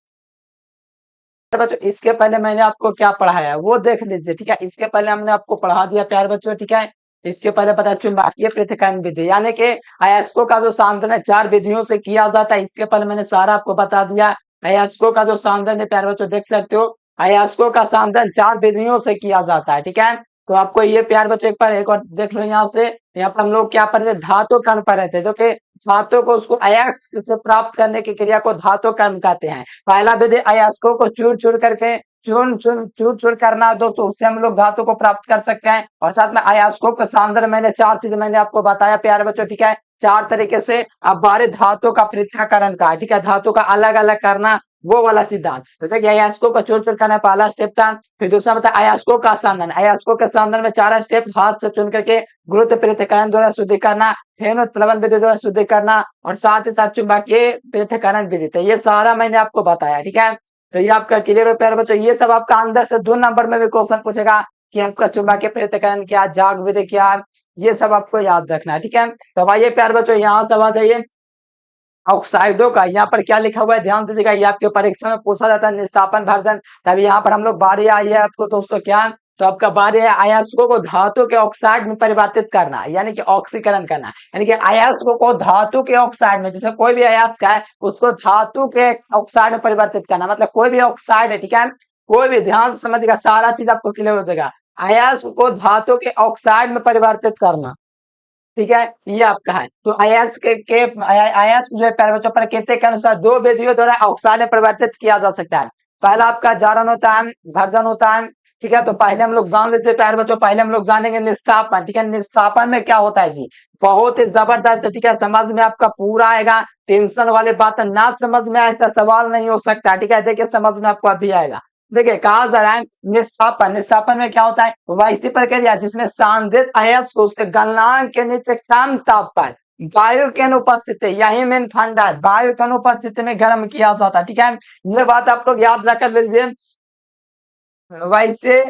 तो बच्चों इसके पहले मैंने आपको क्या पढ़ाया है वो देख लीजिए। ठीक है, इसके पहले हमने आपको पढ़ा दिया प्यारे बच्चों। ठीक है, इसके पहले पता है चुंबकीय पृथक्करण विधि, यानी कि अयस्कों का जो सांद्रण है 4 विधियों से किया जाता है, इसके पहले मैंने सारा आपको बता दिया। अयस्कों का जो सांद्रण है प्यारे बच्चों देख सकते हो, अयस्कों का सांद्रण 4 विधियों से किया जाता है। ठीक है, तो आपको ये प्यारे बच्चों एक और देख लो, यहाँ से यहाँ पर हम लोग क्या पढ़े थे, धातु कण पढ़े थे, जो कि धातु को उसको अयस्क से प्राप्त करने की क्रिया को धातु कण कहते हैं। पहला विधि अयस्कों को चूर चूर करके चूर चूर करना दोस्तों, उससे हम लोग धातु को प्राप्त कर सकते हैं, और साथ में अयस्कों का सांद्रण मैंने 4 चीज मैंने आपको बताया प्यारे बच्चों। ठीक है, 4 तरीके से अब बारे धातु का पृथक्करण का, ठीक है, धातु का अलग अलग करना, वो वाला सिद्धांत। तो देखिए अयस्कों का चूर चूर करना पहला स्टेप था, फिर दूसरा बता अयस्कों का सांद्रण, अयस्कों के सांद्रण में 4 स्टेप, हाथ से चुन करके गुरुत्व पृथक्करण द्वारा शुद्धि करना, फिर प्लवन विधि द्वारा शुद्धि करना, और साथ ही साथ चुंबकीय पृथक्करण विधि, तो ये सारा मैंने आपको बताया। ठीक है, तो ये आपका क्लियर हो प्यारे बच्चों, ये सब आपका अंदर से 2 नंबर में भी क्वेश्चन पूछेगा कि आपका चुंबकीय पृथक्करण क्या, जाग विधि क्या, ये सब आपको याद रखना है। ठीक है, तो आइए प्यारे बच्चों यहाँ से आ जाइए ऑक्साइडों का, यहाँ पर क्या लिखा हुआ है ध्यान दीजिएगा, ये आपके परीक्षा में पूछा जाता है, निस्तापन भर्जन। तब यहाँ पर हम लोग बारी आई है आपको दोस्तों क्या, तो आपका बारी है अयस्कों को धातु के ऑक्साइड में परिवर्तित करना, यानी कि ऑक्सीकरण करना, यानी कि अयस्कों को धातु के ऑक्साइड में, जैसे कोई भी अयस्क है उसको धातु के ऑक्साइड में परिवर्तित करना, मतलब कोई भी ऑक्साइड है, ठीक है, कोई भी, ध्यान से समझिएगा, सारा चीज आपको क्लियर हो जाएगा, अयस्क को धातु के ऑक्साइड में परिवर्तित करना। ठीक है, ये आपका है, तो अयस्क के अयस्क जो है प्यारे बच्चों प्रकृति के अनुसार 2 विधियों द्वारा ऑक्साइड में परिवर्तित किया जा सकता है। पहला आपका जारन होता है, भर्जन होता है। ठीक है, तो पहले हम लोग जान लेते हैं प्यारे बच्चों, पहले हम लोग जानेंगे निस्तापन। ठीक है, निस्तापन में क्या होता है जी, बहुत ही जबरदस्त। ठीक है, समझ में आपका पूरा आएगा, टेंशन वाली बात ना समझ में ऐसा सवाल नहीं हो सकता। ठीक है, देखिए समझ में आपको अभी आएगा। देखिए कहा जा रहा है निस्तापन, निस्तापन में क्या होता है, वैसी प्रक्रिया जिसमें सांद्रित अयस्क को उसके गलनांक के नीचे कम ताप पर वायु के अनुपस्थिति, यही मेन फंडा है, वायु के अनुपस्थिति में गर्म किया जाता है। ठीक है, ये बात आप लोग याद रख लीजिए। वैसे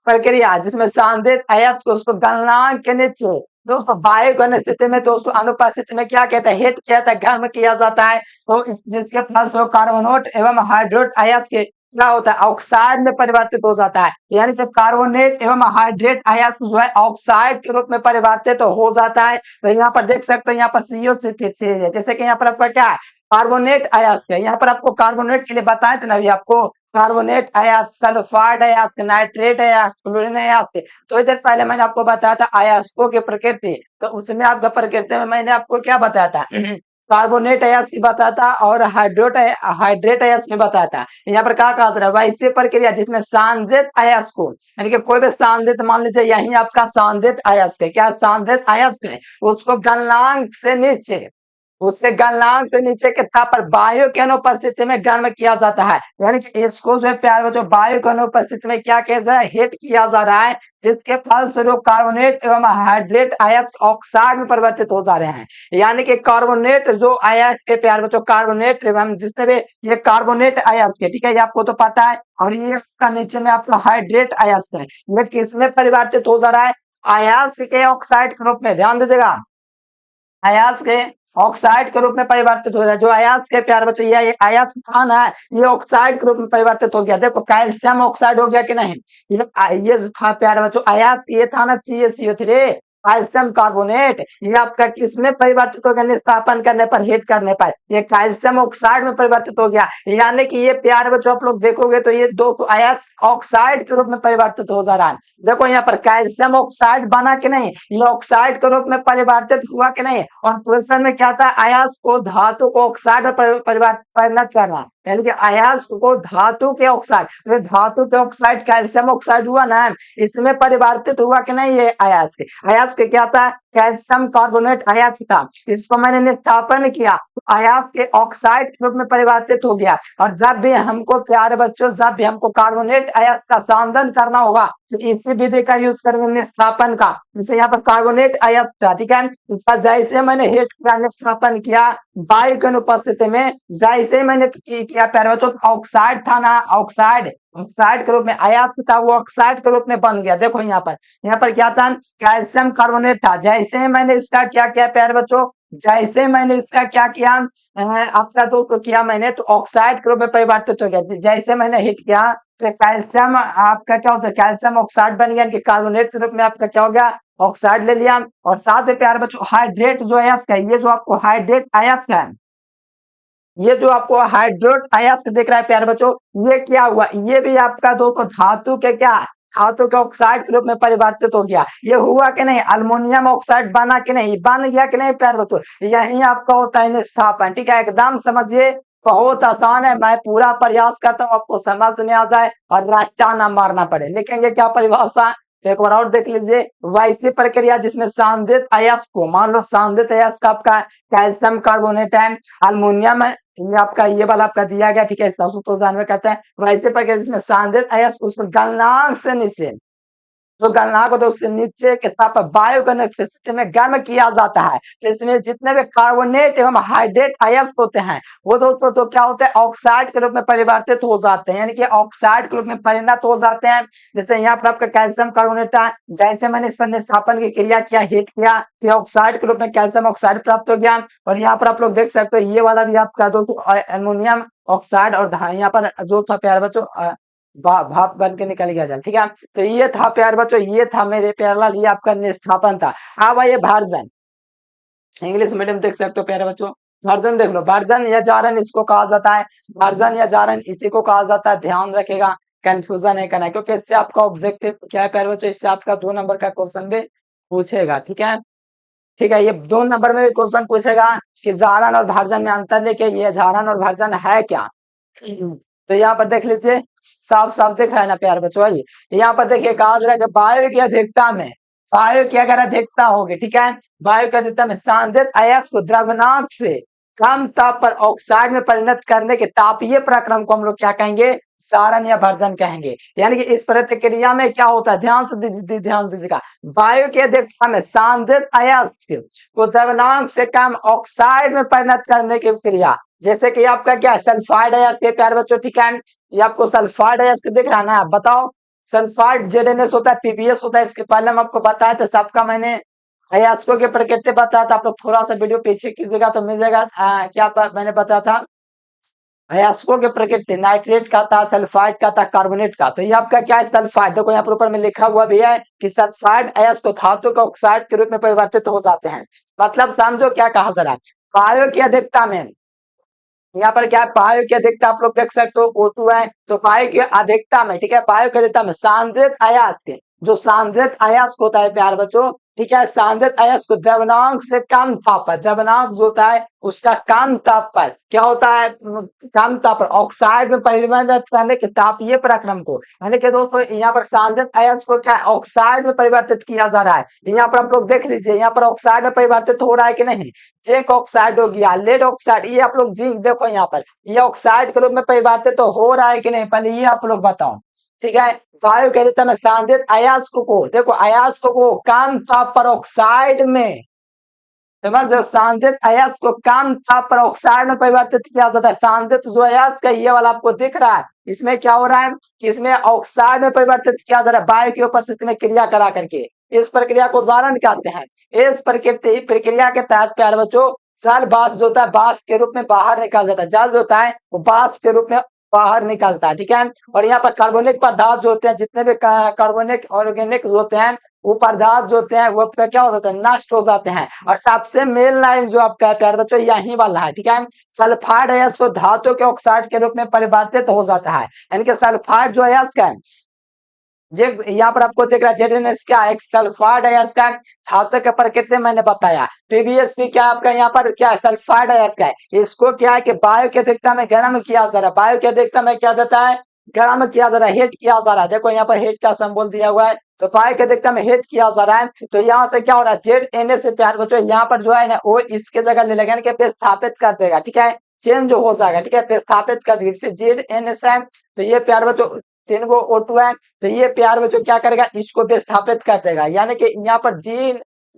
प्रक्रिया जिसमें सांद्रित अयस्क को उसको गलनांक के नीचे दोस्तों वायु की अनुपस्थिति में, दोस्तों अनुपस्थिति में क्या कहते हैं, हिट किया जाता है, गर्म किया जाता है। तो जिसके फलस्वरूप कार्बोनेट एवं हाइड्रोट अयस्क के क्या होता है, ऑक्साइड में परिवर्तित हो जाता है। यानी जब कार्बोनेट एवं हाइड्रेट अयस्क जो है ऑक्साइड के रूप में परिवर्तित हो जाता है। तो यहाँ पर देख सकते हैं, यहाँ पर सीओ है, जैसे कि यहाँ पर आपका क्या है, कार्बोनेट अयस्क है। यहाँ पर आपको कार्बोनेट के लिए बताए थे ना अभी आपको, कार्बोनेट अयस्क, सल्फाइड अयस्क, नाइट्रेट अयस्क, क्लोरीन अयस्क। तो इधर पहले मैंने आपको बताया था अयस्कों की प्रकृति, तो उसमें आपका प्रकृति में मैंने आपको क्या बताया था कार्बोनेट अयस्क की बताया था और हाइड्रेट अयस्क में बताया था। यहाँ पर क्या कहा जा रहा है, वैसी प्रक्रिया जिसमें सांद्रित अयस्क को, यानी कि कोई भी सांद्रित मान लीजिए, यही आपका सांद्रित अयस्क है, क्या सांद्रित अयस्क है, उसको गलनांक से नीचे, उसके गलनांक से नीचे के ताप पर वायु की अनुपस्थिति में गर्म किया जाता है। यानी कि इसको जो है प्यारे बच्चों वायु की अनुपस्थिति में क्या किया जा रहा है, हीट किया जा रहा है, जिसके फलस्वरूप कार्बोनेट एवं हाइड्रेट अयस्क ऑक्साइड में परिवर्तित हो जा रहे हैं। यानी कि कार्बोनेट जो अयस्क है प्यारे बच्चों, कार्बोनेट एवं जितने भी ये कार्बोनेट अयस्क है, ठीक है, ये आपको तो पता है। और ये का नीचे में आपका हाइड्रेट अयस्क है, ये किसमें परिवर्तित हो जा रहा है, अयस्क के ऑक्साइड के रूप में, ध्यान दीजिएगा, अयस्क के ऑक्साइड के रूप में परिवर्तित हो जाए। जो अयस्क के प्यारे बच्चों, ये अयस्क कौन है, ये ऑक्साइड के रूप में परिवर्तित हो गया। देखो कैल्शियम ऑक्साइड हो गया कि नहीं, ये जो था प्यारे बच्चों अयस्क, ये था ना CaCO3 कैल्शियम कार्बोनेट, ये आपका किसमें परिवर्तित हो गया, निस्तापन करने पर, हीट करने पर, ये कैल्शियम ऑक्साइड में परिवर्तित हो गया। यानी कि ये प्यारे बच्चों आप लोग देखोगे तो ये दो अयस्क ऑक्साइड के रूप में परिवर्तित हो जा रहा है। देखो यहाँ पर कैल्शियम ऑक्साइड बना कि नहीं, ये ऑक्साइड के रूप में परिवर्तित हुआ कि नहीं। और क्वेश्चन में क्या था, अयस्क को धातु को ऑक्साइड में परिणत करना, यानी कि अयस्क को धातु के ऑक्साइड, तो धातु के ऑक्साइड कैल्शियम ऑक्साइड हुआ ना, इसमें परिवर्तित हुआ कि नहीं। ये अयस्क, अयस्क क्या था, कैल्शियम कार्बोनेट अयस्क था, इसको मैंने निस्तापन किया, अयस्क के ऑक्साइड के रूप में परिवर्तित हो गया। और जब भी हमको प्यारे बच्चों, जब भी हमको कार्बोनेट अयस्क का संदन करना होगा तो इसी विधि का यूज करेंगे निस्तापन का। जैसे यहाँ पर कार्बोनेट अयस्क था, ठीक है, इसका जैसे मैंने हीट किया, निस्तापन किया वायु की अनुपस्थिति में, जैसे मैंने किया प्यारे बच्चों, ऑक्साइड था ना, ऑक्साइड, ऑक्साइड के रूप में अयस्क था, वो ऑक्साइड के रूप में बन गया। देखो यहाँ पर क्या था, कैल्शियम कार्बोनेट था, जैसे मैंने इसका क्या किया प्यारे बच्चों, जैसे मैंने इसका क्या किया आपका दोस्त किया मैंने, तो ऑक्साइड के रूप में परिवर्तित हो गया। जैसे मैंने हिट किया तो कैल्शियम आपका क्या होता है, कैल्शियम ऑक्साइड बन गया, कि कार्बोनेट के रूप में आपका क्या हो गया, ऑक्साइड ले लिया। और साथ में प्यारे बच्चों हाइड्रेट जो अयस्क है, ये जो आपको हाइड्रेट अयस्क है, ये जो आपको हाइड्रेट अयस्क दिख रहा है प्यारे बच्चों, ये क्या हुआ, ये भी आपका दोस्तों धातु के क्या, धातु के ऑक्साइड के रूप में परिवर्तित हो गया। ये हुआ कि नहीं, अल्मोनियम ऑक्साइड बना कि नहीं, बन गया कि नहीं प्यारे बच्चों। यही आपका होता है निस्तापन। ठीक है, एकदम समझिए, बहुत आसान है, मैं पूरा प्रयास करता हूँ आपको समझ में आ जाए और रट्टा ना मारना पड़े। लिखेंगे क्या परिभाषा, एक बार और देख लीजिए, वैसी प्रक्रिया जिसमें सांद्रित अयस्क को, मान लो सांद्रित अयस्क आपका कैल्शियम कार्बोनेट है, अल्मोनियम है, ये आपका ये वाला आपका दिया गया, ठीक है, इसका सूत्र जानवे कहते हैं। वैसे प्रक्रिया जिसमें सांद्रित अयस्क उसको गलनांक से नीचे, जो गलनांक होता है उसके नीचे के ताप पर वायु की अनुपस्थिति में गर्म किया जाता है। तो इसमें जितने भी कार्बोनेट एवं हाइड्रेट अयस्क होते हैं वो दोस्तों तो क्या होते हैं, ऑक्साइड के रूप में परिवर्तित हो जाते हैं, यानी कि ऑक्साइड के रूप में परिणत हो जाते हैं। जैसे यहाँ पर आपका कैल्शियम कार्बोनेट था, जैसे मैंने इस पर निस्तापन की क्रिया किया, हीट किया, तो ऑक्साइड के रूप में कैल्शियम ऑक्साइड प्राप्त हो गया। और यहाँ पर आप लोग देख सकते हो ये वाला भी आपका दोस्तों एल्युमिनियम ऑक्साइड, और यहाँ पर जो था प्यारे बच्चों भाप बन के निकल गया जल। ठीक है, तो ये था प्यारे बच्चों, ये था मेरे प्यारे लाल, ये आपका निस्थापन था। अब आइए भार्जन, इंग्लिश मीडियम देख सकते हो प्यारे बच्चों, भार्जन देख लो, भार्जन या जारन इसको कहा जाता है, भार्जन या जारन इसी को कहा जाता है, ध्यान रखेगा, कंफ्यूजन है करना, क्योंकि इससे आपका ऑब्जेक्टिव क्या है प्यारे बच्चों, इससे आपका 2 नंबर का क्वेश्चन भी पूछेगा। ठीक है, ठीक है, ये 2 नंबर में भी क्वेश्चन पूछेगा कि जारन और भार्जन में अंतर देखिए, ये जारन और भार्जन है क्या। तो यहाँ पर देख लीजिए, साफ साफ दिख रहा है ना प्यार बच्चों। आइए यहाँ पर देखिए, कहा जा रहा है कि वायु की अधिकता में, वायु की अगर अधिकता होगी, ठीक है, वायु की अधिकता में सांद्रित अयस्क को द्रवनांक से कम ताप पर ऑक्साइड में परिणत करने के तापीय प्रक्रम को हम लोग क्या कहेंगे, सारण या भर्जन कहेंगे। यानी कि इस प्रतिक्रिया में क्या होता है, ध्यान से ध्यान दीजिएगा, वायु की अधिकता में सांद्रित अयस्क को द्रवनांक से कम ऑक्साइड में परिणत करने की क्रिया, जैसे कि आपका क्या है, सल्फाइड अयस्क के प्यारे बच्चों, ठीक है, ये आपको सल्फाइड अयस्क दिख रहा है ना, आप बताओ सल्फाइड जेडएनएस होता है, पीबीएस होता है, इसके पहले हम आपको बताया था, सबका मैंने अयस्कों के प्रकृति बताया था, आप लोग थोड़ा सा वीडियो पीछे कीजिएगा तो मिल जाएगा। मैंने बताया था अयस्कों के प्रकृति, नाइट्रेट का था, सल्फाइड का था, कार्बोनेट का। तो ये आपका क्या है, सल्फाइड, देखो यहाँ पर ऊपर में लिखा हुआ भी है कि सल्फाइड अयस्क धातु के ऑक्साइड के रूप में परिवर्तित हो जाते हैं। मतलब समझो क्या कहा जरा, वायु की अधिकता में, यहाँ पर क्या है, वायु की अधिकता आप लोग देख सकते हो O2 है, तो वायु की अधिकता में, ठीक है, वायु की अधिकता में सांद्रित अयस्क, जो सांद्रित अयस्क होता है प्यार बच्चों, ठीक है, सांद्रित अयस्क को द्रवनांक से कम ताप पर, द्रवनांक जो होता है उसका कम ताप पर क्या होता है, कम ताप पर ऑक्साइड में परिवर्तित करने के तापीय प्रक्रम को, यानी कि दोस्तों यहाँ पर सांद्रित अयस्क को क्या ऑक्साइड में परिवर्तित किया जा रहा है। यहाँ पर आप लोग देख लीजिए, यहाँ पर ऑक्साइड में परिवर्तित हो रहा है कि नहीं, जिंक ऑक्साइड हो गया, लेड ऑक्साइड, ये आप लोग जिंक देखो यहाँ पर ये ऑक्साइड के रूप में परिवर्तित तो हो रहा है कि नहीं, पहले ये आप लोग बताओ, ठीक है। वायु के अधिकता में सांद्रित अयस्क को, देखो अयस्क को कम ताप पर ऑक्साइड में, समझ, सांद्रित अयस्क को कम ताप पर ऑक्साइड में परिवर्तित किया जाता है। सांद्रित जो अयस्क है ये वाला आपको दिख रहा है, इसमें क्या हो रहा है, इसमें ऑक्साइड में परिवर्तित किया जा रहा है वायु की उपस्थिति में क्रिया करा करके, इस प्रक्रिया को जारण कहते हैं। इस प्रक्रिया के तहत प्यारे बच्चों जल वाष्प जो होता है वाष्प के रूप में बाहर निकाल जाता है, जल जो होता है वो वाष्प के रूप में बाहर निकलता है, ठीक है। और यहाँ पर कार्बनिक पदार्थ जो होते हैं, जितने भी कार्बनिक ऑर्गेनिक होते हैं, वो पदार्थ जो होते हैं वो क्या हो जाते हैं, नष्ट हो जाते हैं। और सबसे मेन लाइन जो आपका प्यारे बच्चों यही वाला है, ठीक है, सल्फाइड अयस्क को धातु के ऑक्साइड के रूप में परिवर्तित हो जाता है। यानी कि सल्फाइड जो अयस्क है, यहाँ पर आपको दिख रहा है जेडएनएस क्या है, एक सल्फाइड अयस्क है, धातु के प्रकृति मैंने बताया। पीबीएस भी क्या आपका यहाँ पर क्या है, सल्फाइड अयस्क है। इसको क्या है कि वायु की अधिकता में गर्म किया जा रहा है, वायु की अधिकता में क्या देता है, गर्म किया जा रहा है, हीट किया जा रहा है। देखो यहाँ पर हीट का सिंबल दिया हुआ है, तो वायु की अधिकता में हीट किया जा रहा है। तो यहाँ से क्या हो रहा है, जेडएनएस से प्यार बच्चों यहाँ पर जो है ना वो इसके जगह ले लेगा कि प्रतिस्थापित कर देगा, ठीक है, चेंज हो जाएगा, ठीक है, प्रतिस्थापित कर देगा, जेडएनएस है। तो ये प्यार बच्चों 3 को O2 है, तो ये प्यार बच्चों क्या करेगा, इसको विस्थापित कर देगा। यानी कि यहाँ पर जी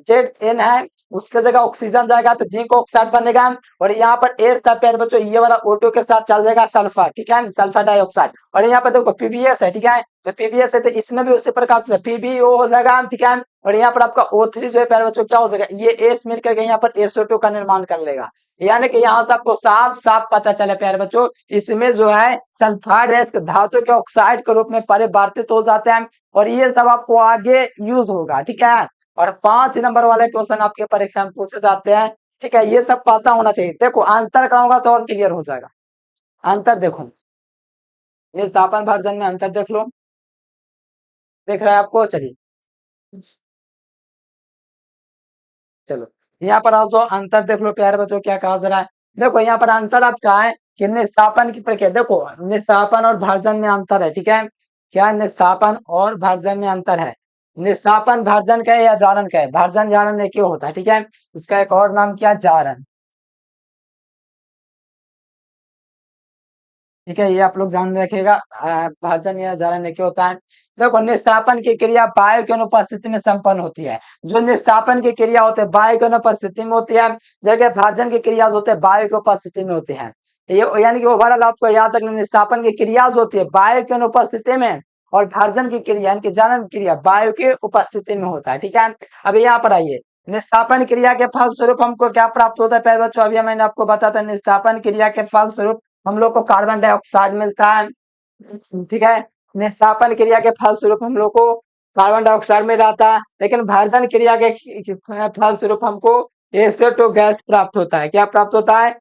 Zn है, उसके जगह ऑक्सीजन जाएगा तो जिंक ऑक्साइड बनेगा। और यहाँ पर एस था प्यार बच्चों, ये वाला O2 के साथ चल जाएगा सल्फर, ठीक है, सल्फर डाइऑक्साइड। और यहाँ पर देखो पीबीएस है, ठीक है, तो पीबीएस है तो इसमें भी उसी प्रकार से पीबीओ हो जाएगा, ठीक है। और यहाँ पर आपका O3 जो है प्यार बच्चों क्या हो जाएगा, ये एस मिल करके यहाँ पर SO2 का निर्माण कर लेगा। यानी कि यहाँ से आपको साफ साफ पता चले प्यारे बच्चों, इसमें जो है सल्फाइड अयस्क धातु के ऑक्साइड के रूप में परिवर्तित हो जाते हैं। और ये सब आपको आगे यूज होगा, ठीक है। और 5 नंबर वाले क्वेश्चन आपके परीक्षा में पूछे जाते हैं, ठीक है, ये सब पता होना चाहिए। देखो अंतर कराऊंगा तो और क्लियर हो जाएगा। अंतर देखो, ये स्थापन वर्जन में अंतर देख लो, देख रहा है आपको, चलिए चलो यहाँ पर आओ, अंतर देख लो प्यारे बच्चों क्या कहा जा रहा है। देखो यहाँ पर अंतर आपका है कि निस्तापन की प्रक्रिया, देखो निस्तापन और भर्जन में अंतर है, ठीक है, क्या निस्तापन और भर्जन में अंतर है। निस्तापन भर्जन का है या जारन का है, भर्जन जारन एक ही होता है, ठीक है, इसका एक और नाम क्या, जारन, ठीक है, ये आप लोग ध्यान रखिएगा, भाजन या जारन एक ही होता है। देखो निस्तापन की क्रिया वायु की अनुपस्थिति में संपन्न होती है, जो निस्तापन की क्रिया होती है वायु की अनुपस्थिति में होती है, जबकि भाजन की क्रिया होते हैं वायु की उपस्थिति में होती है। ये यानी कि ओवरऑल आपको याद रखना, निस्तापन की क्रिया होती है वायु की अनुपस्थिति में, और भाजन की क्रिया यानी कि जारन क्रिया वायु की उपस्थिति में होता है, ठीक है। अभी यहाँ पर आइए, निस्तापन क्रिया के फलस्वरूप हमको क्या प्राप्त होता है पहले बच्चों, अभी मैंने आपको बताया था निस्तापन क्रिया के फलस्वरूप हम लोग को कार्बन डाइऑक्साइड मिलता है, ठीक है। निस्तापन क्रिया के फलस्वरूप हम लोग को कार्बन डाइऑक्साइड मिल रहा है, लेकिन भर्जन क्रिया के फलस्वरूप हमको एसो2 गैस प्राप्त होता है। क्या प्राप्त होता है,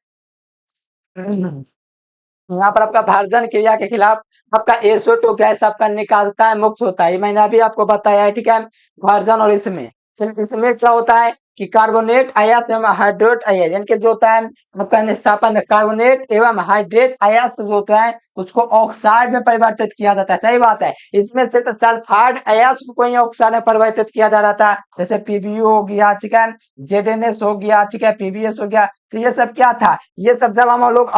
यहाँ पर आपका भर्जन क्रिया के खिलाफ आपका एसो2 गैस आपका निकालता है, मुक्त होता है, मैंने अभी आपको बताया है, ठीक है। भर्जन और इसमें क्या होता है कि कार्बोनेट अयस्क एवं हाइड्रेट अयस्क, यानी कि जो होता है आपका निस्तापन कार्बोनेट एवं हाइड्रेट अयस्क जो होता है उसको ऑक्साइड में परिवर्तित किया जाता है। सही बात है, इसमें सिर्फ सल्फाइड अयस्क को ही ऑक्साइड में परिवर्तित किया जा रहा था, जैसे पीबीओ हो गया, ठीक है, जेडएनएस हो गया, ठीक है, पीबीएस हो गया। तो ये सब क्या था, ये सब जब हम लोग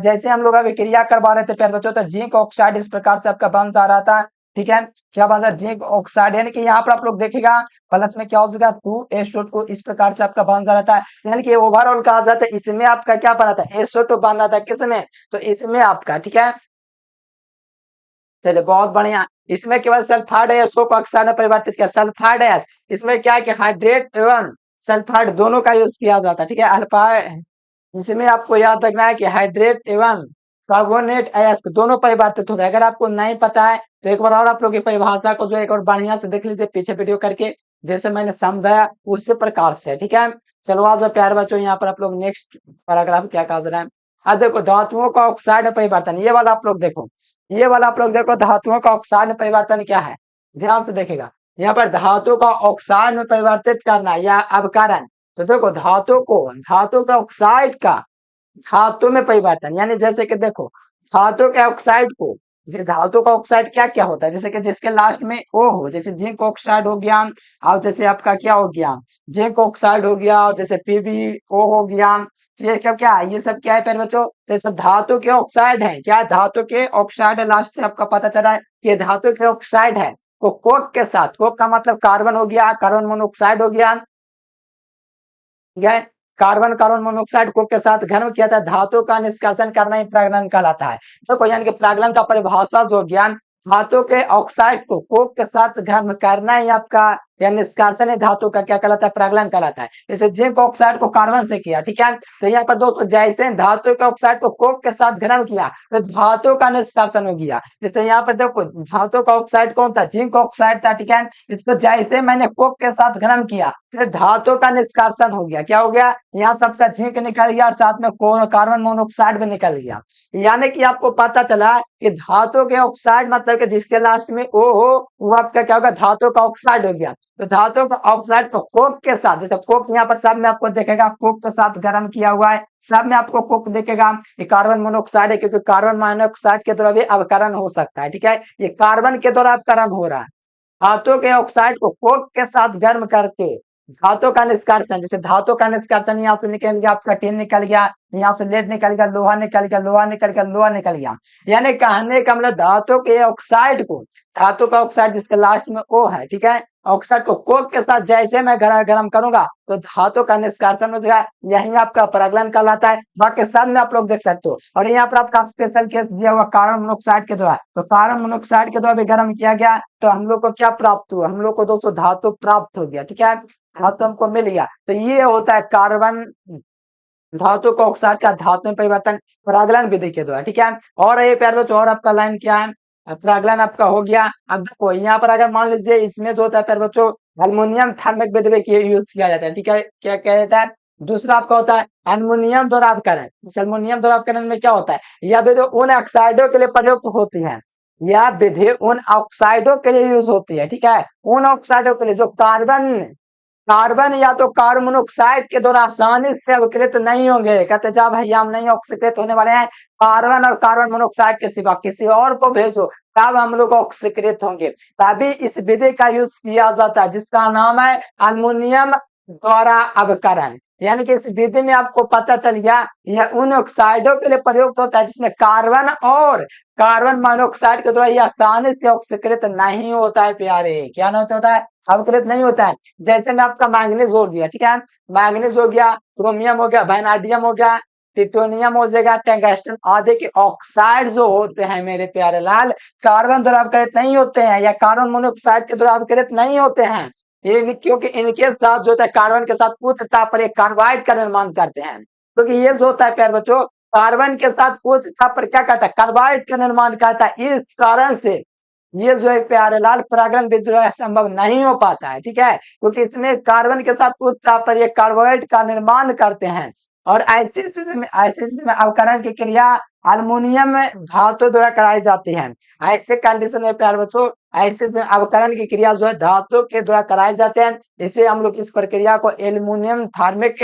जैसे हम लोग अभिक्रिया करवा रहे थे प्यारे बच्चों, तो जिंक ऑक्साइड इस प्रकार से आपका बन जा रहा था, ठीक है, क्या बन रहा है, जिंक ऑक्साइड, यानी कि यहाँ पर आप लोग देखेगा प्लस में क्या हो जाएगा 2SO2 इस प्रकार से आपका बन जा रहा था, यानी कि ओवरऑल कहा जाता है इसमें आपका क्या बना था, SO2 बन रहा था, किसमें, तो इसमें आपका, ठीक है, चलिए बहुत बढ़िया। इसमें केवल सल्फाइड अयस्कों को ऑक्साइड में परिवर्तित किया, सल्फाइड अयस्क, इसमें क्या है कि हाइड्रेट एवं सल्फाइड दोनों का यूज किया जाता है, ठीक है, अल्फा, इसमें आपको याद रखना है कि हाइड्रेट एवं कार्बोनेट अयस्क दोनों परिवर्तित हो गए। अगर आपको नहीं पता है तो एक बार और आप लोग की परिभाषा को जो एक और बढ़िया से देख लीजिए पीछे वीडियो करके, जैसे मैंने समझाया उसी प्रकार से, ठीक है। चलो आज प्यारे बच्चों यहाँ पर आप लोग नेक्स्ट पैराग्राफ क्या कह रहे हैं, अब देखो धातुओं का ऑक्साइड में परिवर्तन, ये वाला आप लोग देखो, ये वाला आप लोग देखो, धातुओं का ऑक्साइड में परिवर्तन क्या है, ध्यान से देखेगा, यहाँ पर धातु का ऑक्साइड में परिवर्तित करना या अवकरण, तो देखो धातु का ऑक्साइड का धातु में परिवर्तन, यानी जैसे कि देखो धातु के ऑक्साइड को, जैसे धातु का ऑक्साइड क्या क्या होता है, जैसे कि जिसके लास्ट में ओ हो, जैसे जिंक ऑक्साइड हो गया, और जैसे आपका क्या हो गया, जिंक ऑक्साइड हो गया, और जैसे पीबीओ हो गया, तो ये सब क्या है, ये सब क्या है प्यारे बच्चों, तो ये सब धातु के ऑक्साइड है, क्या धातु के ऑक्साइड है, लास्ट से आपका पता चला है ये धातु के ऑक्साइड है, तो कोक के साथ, कोक का मतलब कार्बन हो गया, कार्बन मोनोऑक्साइड हो गया, कार्बन कार्बन मोनोऑक्साइड को के साथ घर्म किया था, धातु का निष्कर्षण करना ही प्रागलन कहलाता है। तो यानी कि प्रागलन का परिभाषा जो ज्ञान, धातु के ऑक्साइड को कोक के साथ घर्म करना ही आपका या निष्कर्षण धातु का क्या कहलाता है, प्रागलन कहलाता है। जैसे जिंक ऑक्साइड को कार्बन से किया, ठीक है, तो यहाँ पर दोस्तों जैसे धातु के ऑक्साइड को कोक के साथ घर्म किया तो धातु का निष्कर्षण हो गया। जैसे यहाँ पर देखो धातु का ऑक्साइड कौन था, जिंक ऑक्साइड था, ठीक है, इसको जैसे मैंने कोक के साथ घर्म किया तो धातु का निष्कर्षण हो गया, क्या हो गया, यहाँ सबका जिंक निकल गया और साथ में कार्बन मोनोऑक्साइड भी निकल गया, यानी कि आपको पता चला कि धातु के ऑक्साइड मतलब कि जिसके लास्ट में ओ हो वो आपका क्या होगा, धातु का ऑक्साइड हो गया। तो धातु का ऑक्साइड को कोक के साथ, जैसे कोक यहाँ पर सब में आपको देखेगा कोक के साथ गर्म किया हुआ है, सब में आपको कोक देखेगा, ये कार्बन मोनोऑक्साइड है क्योंकि कार्बन मोनोऑक्साइड के द्वारा भी अवकरण हो सकता है, ठीक है, ये कार्बन के द्वारा अवकरण हो रहा है। धातु के ऑक्साइड को कोक के साथ गर्म करके धातु का निष्कर्षण, जैसे धातु का निष्कर्षण यहाँ से निकल गया आपका टीन निकल गया, यहाँ से लेड निकल गया, लोहा निकल गया, लोहा निकल गया, लोहा निकल गया, यानी कहने का मतलब धातु के ऑक्साइड को, धातु का ऑक्साइड जिसके लास्ट में ओ है, ठीक है, ऑक्साइड को कोक के साथ जैसे मैं गर्म करूंगा तो धातु का निष्कर्षण हो जाएगा, यही आपका प्रागलन कहलाता है। बाकी सब में आप लोग देख सकते हो। और यहाँ पर आपका स्पेशल केस दिया हुआ कार्बन मोनोऑक्साइड के द्वारा, तो कार्बन मोनोऑक्साइड के द्वारा भी गर्म किया गया तो हम लोग को क्या प्राप्त हुआ, हम लोग को दोस्तों धातु प्राप्त हो गया, ठीक है, धातु हमको मिल गया। तो ये होता है कार्बन धातु का ऑक्साइड का धातु में परिवर्तन प्रागलन विधि के द्वारा, ठीक है। और ये प्यारे बच्चों और आपका लाइन क्या है, प्रागलन आपका हो गया। अब देखो यहाँ पर अगर मान लीजिए इसमें जो होता है प्यारे बच्चों एल्युमिनियम थर्मिक विधि के यूज किया जाता है, ठीक है, क्या कहता है, दूसरा आपका होता है एल्युमिनियम द्वरावकरण। इस एल्युमिनियम द्वरावकरण में क्या होता है, यह विधि उन ऑक्साइडों के लिए प्रयुक्त होती है, यह विधि उन ऑक्साइडों के लिए यूज होती है, ठीक है, उन ऑक्साइडों के लिए जो कार्बन या तो कार्बन मोनोऑक्साइड के द्वारा आसानी से अवकृत नहीं होंगे, कहते जा भैया हम नहीं ऑक्सीकृत होने वाले हैं, कार्बन और कार्बन मोनोऑक्साइड के सिवा किसी और को भेजो तब हम लोग ऑक्सीकृत होंगे, तभी इस विधि का यूज किया जाता है जिसका नाम है एल्युमिनियम द्वारा अवकरण। यानी कि इस विधि में आपको पता चल गया यह उन ऑक्साइडों के लिए प्रयुक्त होता है जिसमें कार्बन और कार्बन मोनोऑक्साइड के द्वारा आसानी से ऑक्सीकृत नहीं होता है प्यारे, क्या नहीं होता है, अवकृत नहीं होता है। जैसे में आपका मैंगनीज हो गया, ठीक है, मैंगनीज हो गया, क्रोमियम हो गया, वैनाडियम हो गया, टिटोनियम हो जाएगा, टंगस्टन आदि के ऑक्साइड जो होते हैं मेरे प्यारे लाल कार्बन द्वारा अवकृत नहीं होते हैं या कार्बन मोनोऑक्साइड के द्वारा अवकृत नहीं होते हैं, ये क्योंकि इनके साथ जो होता है कार्बन के साथ उच्च ताप पर एक कार्बाइड का निर्माण करते हैं, क्योंकि ये जो होता है प्यारे बच्चों कार्बन के साथ उच्च ताप पर क्या करता है, कार्बाइड का निर्माण करता है, इस कारण से ये जो है प्यारे लाल प्रागलन विधि जो है संभव नहीं हो पाता है, ठीक है, क्योंकि इसमें कार्बन के साथ उच्च ताप पर ये कार्बोहाइड्रेट का निर्माण करते हैं, और ऐसी स्थिति में अवकरण की क्रिया अल्युमिनियम धातु द्वारा कराई जाती है। ऐसे कंडीशन में प्यारे बच्चों ऐसे अवकरण की क्रिया जो है धातु के द्वारा कराई जाते हैं। इसे हम लोग इस प्रक्रिया को एल्युमिनियम थर्मिक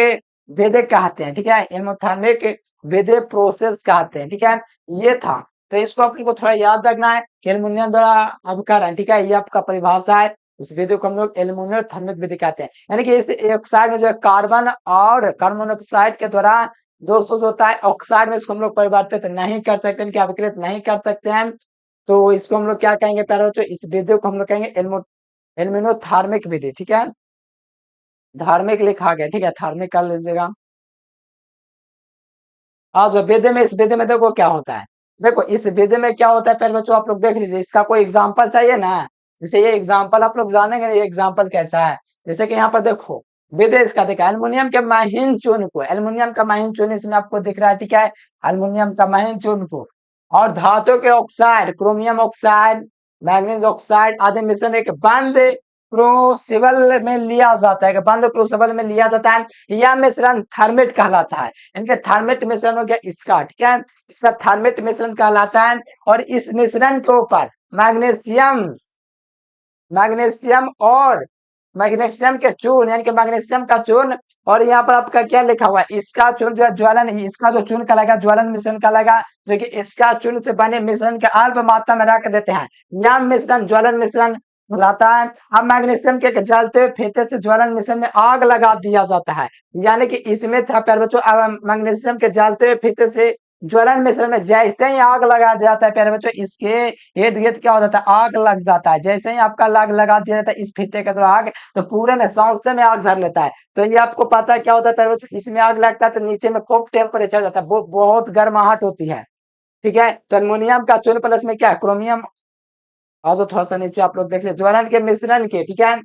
वेदे कहते हैं। ठीक है, एल्युमिथर्मिक वेदे प्रोसेस कहते हैं। ठीक है, ये था। तो इसको अपने को थोड़ा याद रखना है कि एल्युमिनियम द्वारा अवकरण, ठीक है, ये आपका परिभाषा है। इस विधि को हम लोग एल्युमिनियम थर्मिक विधि कहते हैं। यानी कि इस ऑक्साइड में जो है कार्बन और कार्बन मोनोऑक्साइड के द्वारा दोस्तों जो होता है ऑक्साइड में इसको हम लोग परिवर्तित नहीं कर सकते, इनके अभिकृत नहीं कर सकते हैं। तो इसको हम लोग क्या कहेंगे प्यारे बच्चों, इस विधि को हम लोग कहेंगे एल्युमिनोथर्मिक विधि। ठीक है, धार्मिक लिखा गया, ठीक है, धार्मिक कर लीजिएगा। आज वेद में, इस वेद में देखो क्या होता है। देखो इस वेद में क्या होता है पहले बच्चों आप लोग देख लीजिए, इसका कोई एग्जांपल चाहिए ना। जैसे ये एग्जांपल आप लोग जानेंगे ये एग्जांपल कैसा है। जैसे कि यहाँ पर देखो वेद इसका देखा एल्युमिनियम के महीन चूर्ण को, एल्युमिनियम का महीन चूर्ण इसमें आपको दिख रहा है। ठीक है, एल्युमिनियम का महीन चूर्ण को और धातु के oxide, chromium oxide, manganese oxide आदि मिश्रण एक बंद क्रूसिबल में लिया जाता है, बंद क्रूसिबल में लिया जाता है। यह मिश्रण थर्मिट कहलाता है। इनके थर्मिट मिश्रण हो गया इसका। ठीक है, इसका थर्मिट मिश्रण कहलाता है। और इस मिश्रण के ऊपर मैग्नीशियम मैग्नीशियम और मैग्नीशियम के चूर्ण यानी कि मैग्नीशियम का चूर्ण, और यहाँ पर आपका क्या लिखा हुआ है, इसका चूर्ण जो है ज्वलन, इसका जो चूर्ण कहलाएगा ज्वलन मिश्रण कहलाएगा, जो कि इसका चूर्ण से बने मिश्रण के अल्प मात्रा में रख देते हैं। यह मिश्रण ज्वलन मिश्रण कहलाता है। अब मैग्नीशियम के जलते हुए फीते से ज्वलन मिश्रण में आग लगा दिया जाता है। यानी कि इसमें था प्यारे बच्चों, अब मैग्नीशियम के जलते हुए फीते से ज्वलन मिश्रण में जैसे ही आग लगा दिया जाता है प्यारे बच्चों, इसके इर्द गिर्द क्या हो जाता है, आग लग जाता है। जैसे ही आपका आग लगा दिया जाता है इस फीते के द्वारा आग, तो पूरे में सौंसे में आग धर लेता है। तो ये आपको पता है क्या होता है प्यारे बच्चों, इसमें आग लगता है तो नीचे में खूब टेम्परेचर जाता है, बहुत गर्माहट होती है। ठीक है, तो अल्युमिनियम का चूर्ण प्लस में क्या है क्रोमियम, और जो थोड़ा सा नीचे आप लोग देख ले ज्वलन के मिश्रण के, ठीक है,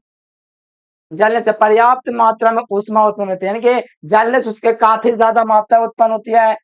जलने से पर्याप्त मात्रा में ऊष्मा उत्पन्न होती है। यानी कि जलने से उसके काफी ज्यादा मात्रा उत्पन्न होती है,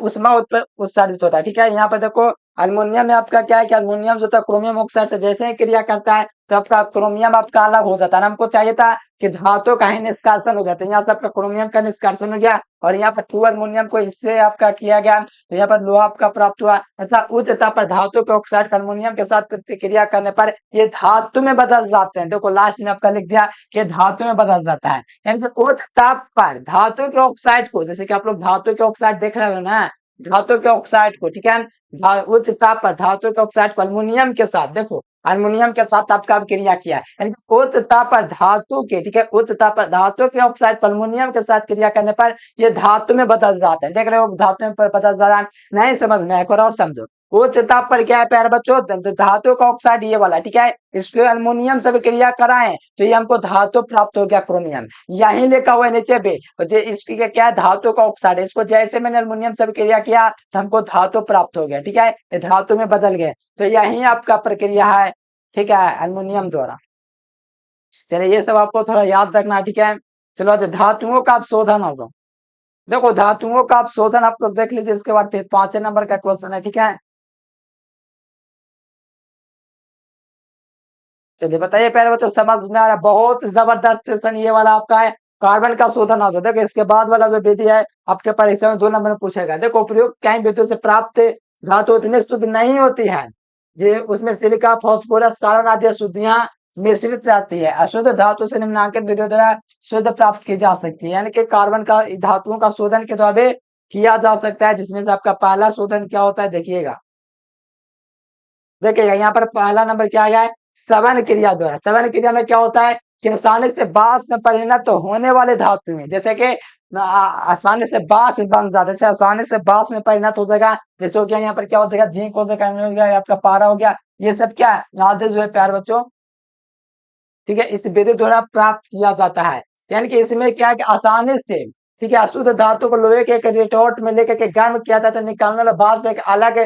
ऊष्मा उत्सर्जित होता है। ठीक है, यहाँ पर देखो अल्युमिनियम में आपका क्या है कि अल्युमिनियम जो था क्रोमियम ऑक्साइड से जैसे ही क्रिया करता है तो आपका क्रोमियम आपका अलग हो जाता है। हमको चाहिए था कि धातु का ही निष्कासन हो जाता है, यहाँ से आपका क्रोमियम का निष्कासन हो गया और यहाँ पर टू अल्युमिनियम को इससे आपका किया गया, तो यहाँ पर लोहा आपका प्राप्त हुआ। तथा उच्च ताप पर धातु के ऑक्साइड का अल्युमिनियम के साथ प्रतिक्रिया करने पर ये धातु में बदल जाते हैं। देखो लास्ट में आपका लिख दिया कि धातु में बदल जाता है। यानी कि उच्च ताप पर धातु के ऑक्साइड को, जैसे कि आप लोग धातु के ऑक्साइड देख रहे हो ना, धातु के ऑक्साइड को, ठीक है, उच्च ताप पर धातु के ऑक्साइड को अल्युमिनियम के साथ, देखो अल्युमिनियम के साथ आपका क्रिया किया है, यानी उच्च ताप पर धातु के, ठीक है, उच्च ताप पर धातु के ऑक्साइड पर अल्युमिनियम के साथ क्रिया करने पर ये धातु में बदल जाते हैं। देख रहे हो धातु में बदल जा रहा है, नहीं समझ में, एक बार और समझो। उच्च ताप पर क्या है प्यारे बच्चों, धातु का ऑक्साइड ये वाला, ठीक है, इसको अल्युमिनियम से क्रिया कराएं तो ये हमको धातु प्राप्त हो गया क्रोमियम। यही लिखा हुआ है नीचे पे, इसकी क्या है धातु का ऑक्साइड, इसको जैसे मैंने अल्युमिनियम से क्रिया किया तो हमको धातु प्राप्त हो गया। ठीक है, ये धातु में बदल गए, तो यही आपका प्रक्रिया है। ठीक है, अल्युमिनियम द्वारा। चलिए ये सब आपको थोड़ा याद रखना है। ठीक है, चलो आज धातुओं का आप शोधन होगा। देखो धातुओं का आप शोधन आप लोग देख लीजिए, इसके बाद फिर 5 नंबर का क्वेश्चन है। ठीक है, चलिए बताइए पहले बच्चों समझ में आ रहा है, बहुत जबरदस्त सेशन ये वाला आपका है। कार्बन का शोधन होगा, देखो इसके बाद वाला जो विधि है आपके परीक्षा में 2 नंबर में पूछेगा। देखो प्रयोग कई विधियों से प्राप्त धातु इतनी शुद्ध नहीं होती है, ये उसमें सिलिका फास्फोरस कार्बन आदि अशुद्धियां मिश्रित रहती है। अशुद्ध धातु से निम्नलिखित विधियों द्वारा शुद्ध प्राप्त की जा सकती है। यानी कि कार्बन का धातुओं का शोधन के द्वारा भी किया जा सकता है, जिसमें से आपका पहला शोधन क्या होता है देखिएगा। देखिएगा यहाँ पर पहला नंबर क्या आया है, सवन क्रिया द्वारा। सवन क्रिया में क्या होता है कि आसानी से बाष्प में परिणत तो होने वाले धातु में, जैसे कि आसानी से बाष्प बन जाता है, आसानी से बाष्प में परिणत हो जाएगा। जैसे हो गया यहाँ पर क्या हो जाएगा, जिंक हो जाएगा, हो गया आपका पारा हो गया, ये सब क्या आदि जो है प्यार बच्चों, ठीक है, इस विधि द्वारा प्राप्त किया जाता है। यानी कि इसमें क्या है कि आसानी से, ठीक है, अशुद्ध धातु को लोहे के एक रिटोर्ट में लेकर के गर्म किया जाता है, निकालने वाला बाष्प एक अलग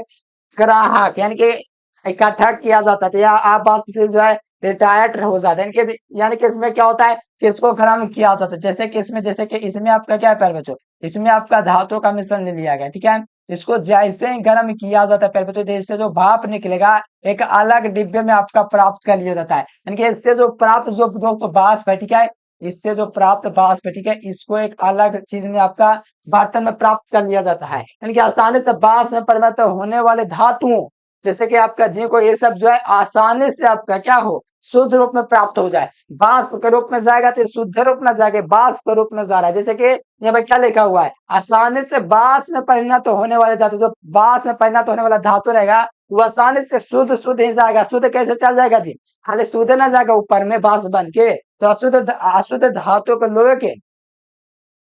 ग्राहक यानी कि इकट्ठा किया जाता था, या आप वाष्प से जो है रिटायर्ड हो जाते हैं। यानी कि इसमें क्या होता है कि इसको गर्म किया जाता है। जैसे कि इसमें आपका क्या है प्यारे बच्चों, इसमें आपका धातु का मिश्रण ले लिया गया। ठीक है, इसको जैसे ही गर्म किया जाता है प्यारे बच्चों, तो इससे जो भाप निकलेगा एक अलग डिब्बे में आपका प्राप्त कर लिया जाता है। यानी कि इससे जो प्राप्त जो वाष्प है, ठीक है, इससे जो प्राप्त वाष्प है, ठीक है, इसको एक अलग चीज में आपका बर्तन में प्राप्त कर लिया जाता है। यानी कि आसानी से वाष्प में परिवर्तित होने वाले धातुओं जैसे कि आपका जिंक को, ये सब जो है आसानी से आपका क्या हो, शुद्ध रूप में प्राप्त हो जाए। वाष्प के रूप में जाएगा तो शुद्ध रूप में जाएगा, वाष्प के रूप में जा रहा है। जैसे कि यहाँ पे क्या लिखा हुआ है, आसानी से वाष्प में परिणत होने वाले धातु, जो वाष्प में परिणत होने वाला धातु रहेगा वो आसानी से शुद्ध शुद्ध ही जाएगा। शुद्ध कैसे चल जाएगा जी, खाली शुद्ध ना जाएगा ऊपर में वाष्प बन के, तो अशुद्ध धातु को लोहे के,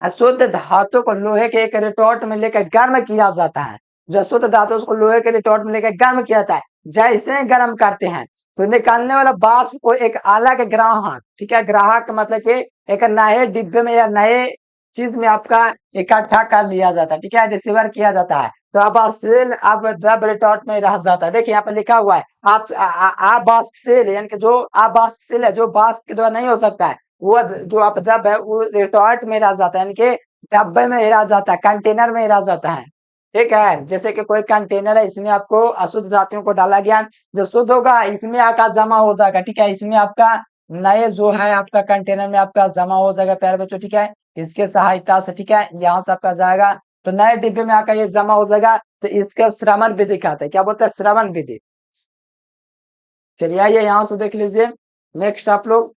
अशुद्ध धातु को लोहे के एक रिटॉर्ट में लेकर गर्म किया जाता है। जो शुद्ध धातु उसको लोहे के रिटॉर्ट में लेकर गर्म किया जाता है। जैसे ही गर्म करते हैं तो निकालने वाला वाष्प को एक अलग ग्राहक, ठीक है, ग्राहक मतलब कि एक नए डिब्बे में या नए चीज में आपका इकट्ठा कर लिया जाता है, ठीक है, रिसीवर किया जाता है। तो अब सेल अब द्रव रिटॉर्ट में रह जाता है। देखिए यहाँ पे लिखा हुआ है आप वाष्प सेल, यानी कि जो आप वाष्प सेल है जो वाष्प के द्वारा नहीं हो सकता है, वो जो आप द्रव है वो रिटॉर्ट में रह जाता है, यानी कि डब्बे में ही रह जाता है, कंटेनर में ही रह जाता है। ठीक है, जैसे कि कोई कंटेनर है, इसमें आपको अशुद्ध धातुओं को डाला गया, जो शुद्ध होगा इसमें आकर जमा हो जाएगा। ठीक है, इसमें आपका नए जो है आपका कंटेनर में आपका जमा हो जाएगा प्यारे बच्चों। ठीक है, इसके सहायता से, ठीक है, यहाँ से आपका जाएगा तो नए डिब्बे में आकर ये जमा हो जाएगा। तो इसका श्रवण विधि कहते हैं, क्या बोलते हैं, श्रवण विधि। चलिए आइए यहाँ से देख लीजिए। नेक्स्ट आप लोग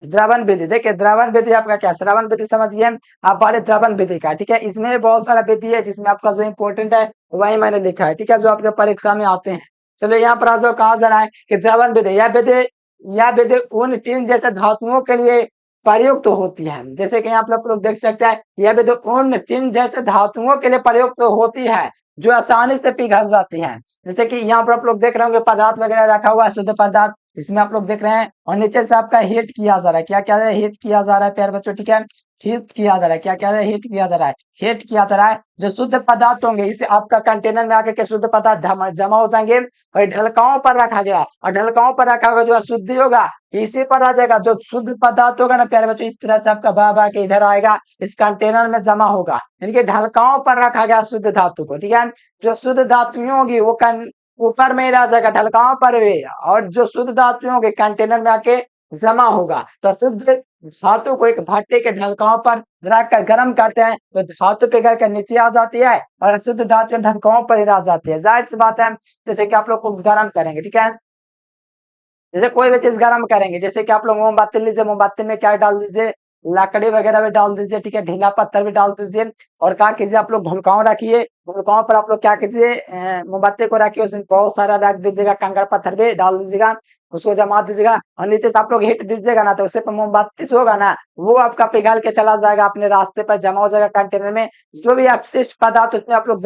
द्रवण विधि, देखिए द्रवण विधि आपका क्या, श्रवण विधि समझिए आप बारे द्रवण विधि का। ठीक है, इसमें बहुत सारा विधि है जिसमें आपका जो इंपॉर्टेंट है वही मैंने लिखा है। ठीक है, जो आपके परीक्षा में आते हैं। चलो यहाँ पर आज कहा जा रहा है कि द्रवण विधि, यह विधि उन टीन जैसे धातुओं के लिए प्रयुक्त होती है। जैसे कि यहाँ पर आप लोग देख सकते हैं, यह विधि उन टीन जैसे धातुओं के लिए प्रयुक्त होती है जो आसानी से पिघल जाती है। जैसे कि यहाँ पर आप लोग देख रहे होंगे पदार्थ वगैरह रखा हुआ है, शुद्ध पदार्थ, इसमें आप लोग देख रहे हैं, और नीचे से आपका हीट किया जा रहा है। क्या क्या है, हीट किया जा रहा है प्यारे बच्चों। ठीक है, हीट किया जा रहा है, क्या क्या है, हीट किया जा रहा है, हीट किया जा रहा है। जो शुद्ध पदार्थ होंगे इसे आपका कंटेनर में आकर के शुद्ध पदार्थ जमा हो जाएंगे और ढलकाओं पर रखा गया, और ढलकाओं पर रखा हुआ जो अशुद्धि होगा इसी पर आ जाएगा। जो शुद्ध पदार्थ होगा ना प्यारे बच्चों, इस तरह से आपका बह के इधर आएगा, इस कंटेनर में जमा होगा, यानी कि ढलकाओं पर रखा गया शुद्ध धातु को। ठीक है, जो शुद्ध धातुएं होगी वो ऊपर में ही रह जाएगा ढलकाओं पर भी, और जो शुद्ध धातुओं के कंटेनर में आके जमा होगा। तो शुद्ध धातु को एक भट्टे के ढलकाओं पर रखकर गर्म करते हैं तो धातु पिघल कर नीचे आ जाती है, और शुद्ध धातु ढलकाओं पर ही रह जाती है। जाहिर सी बात है, जैसे कि आप लोग कुछ गर्म करेंगे, ठीक है, जैसे कोई भी चीज गर्म करेंगे, जैसे कि आप लोग मोमबत्ती लीजिए, मोमबत्ती में क्या डाल दीजिए, लकड़ी वगैरह भी डाल दीजिए, ठीक है, ढीला पत्थर भी डाल दीजिए, और क्या कीजिए आप लोग ढुलकाओं रखिए, ढुलकाओं पर आप लोग क्या कीजिए, मोमबत्ती को रखिए, उसमें बहुत सारा रख दीजिएगा, कंकड़ पत्थर भी डाल दीजिएगा, उसको जमा दीजिएगा, और नीचे से आप लोग हिट दीजिएगा ना, तो उससे मोमबत्ती से होगा ना वो आपका पिघल के चला जाएगा, अपने रास्ते पर जमा हो जाएगा कंटेनर में। जो भी अपशिष्ट पदार्थ उसमें आप लोग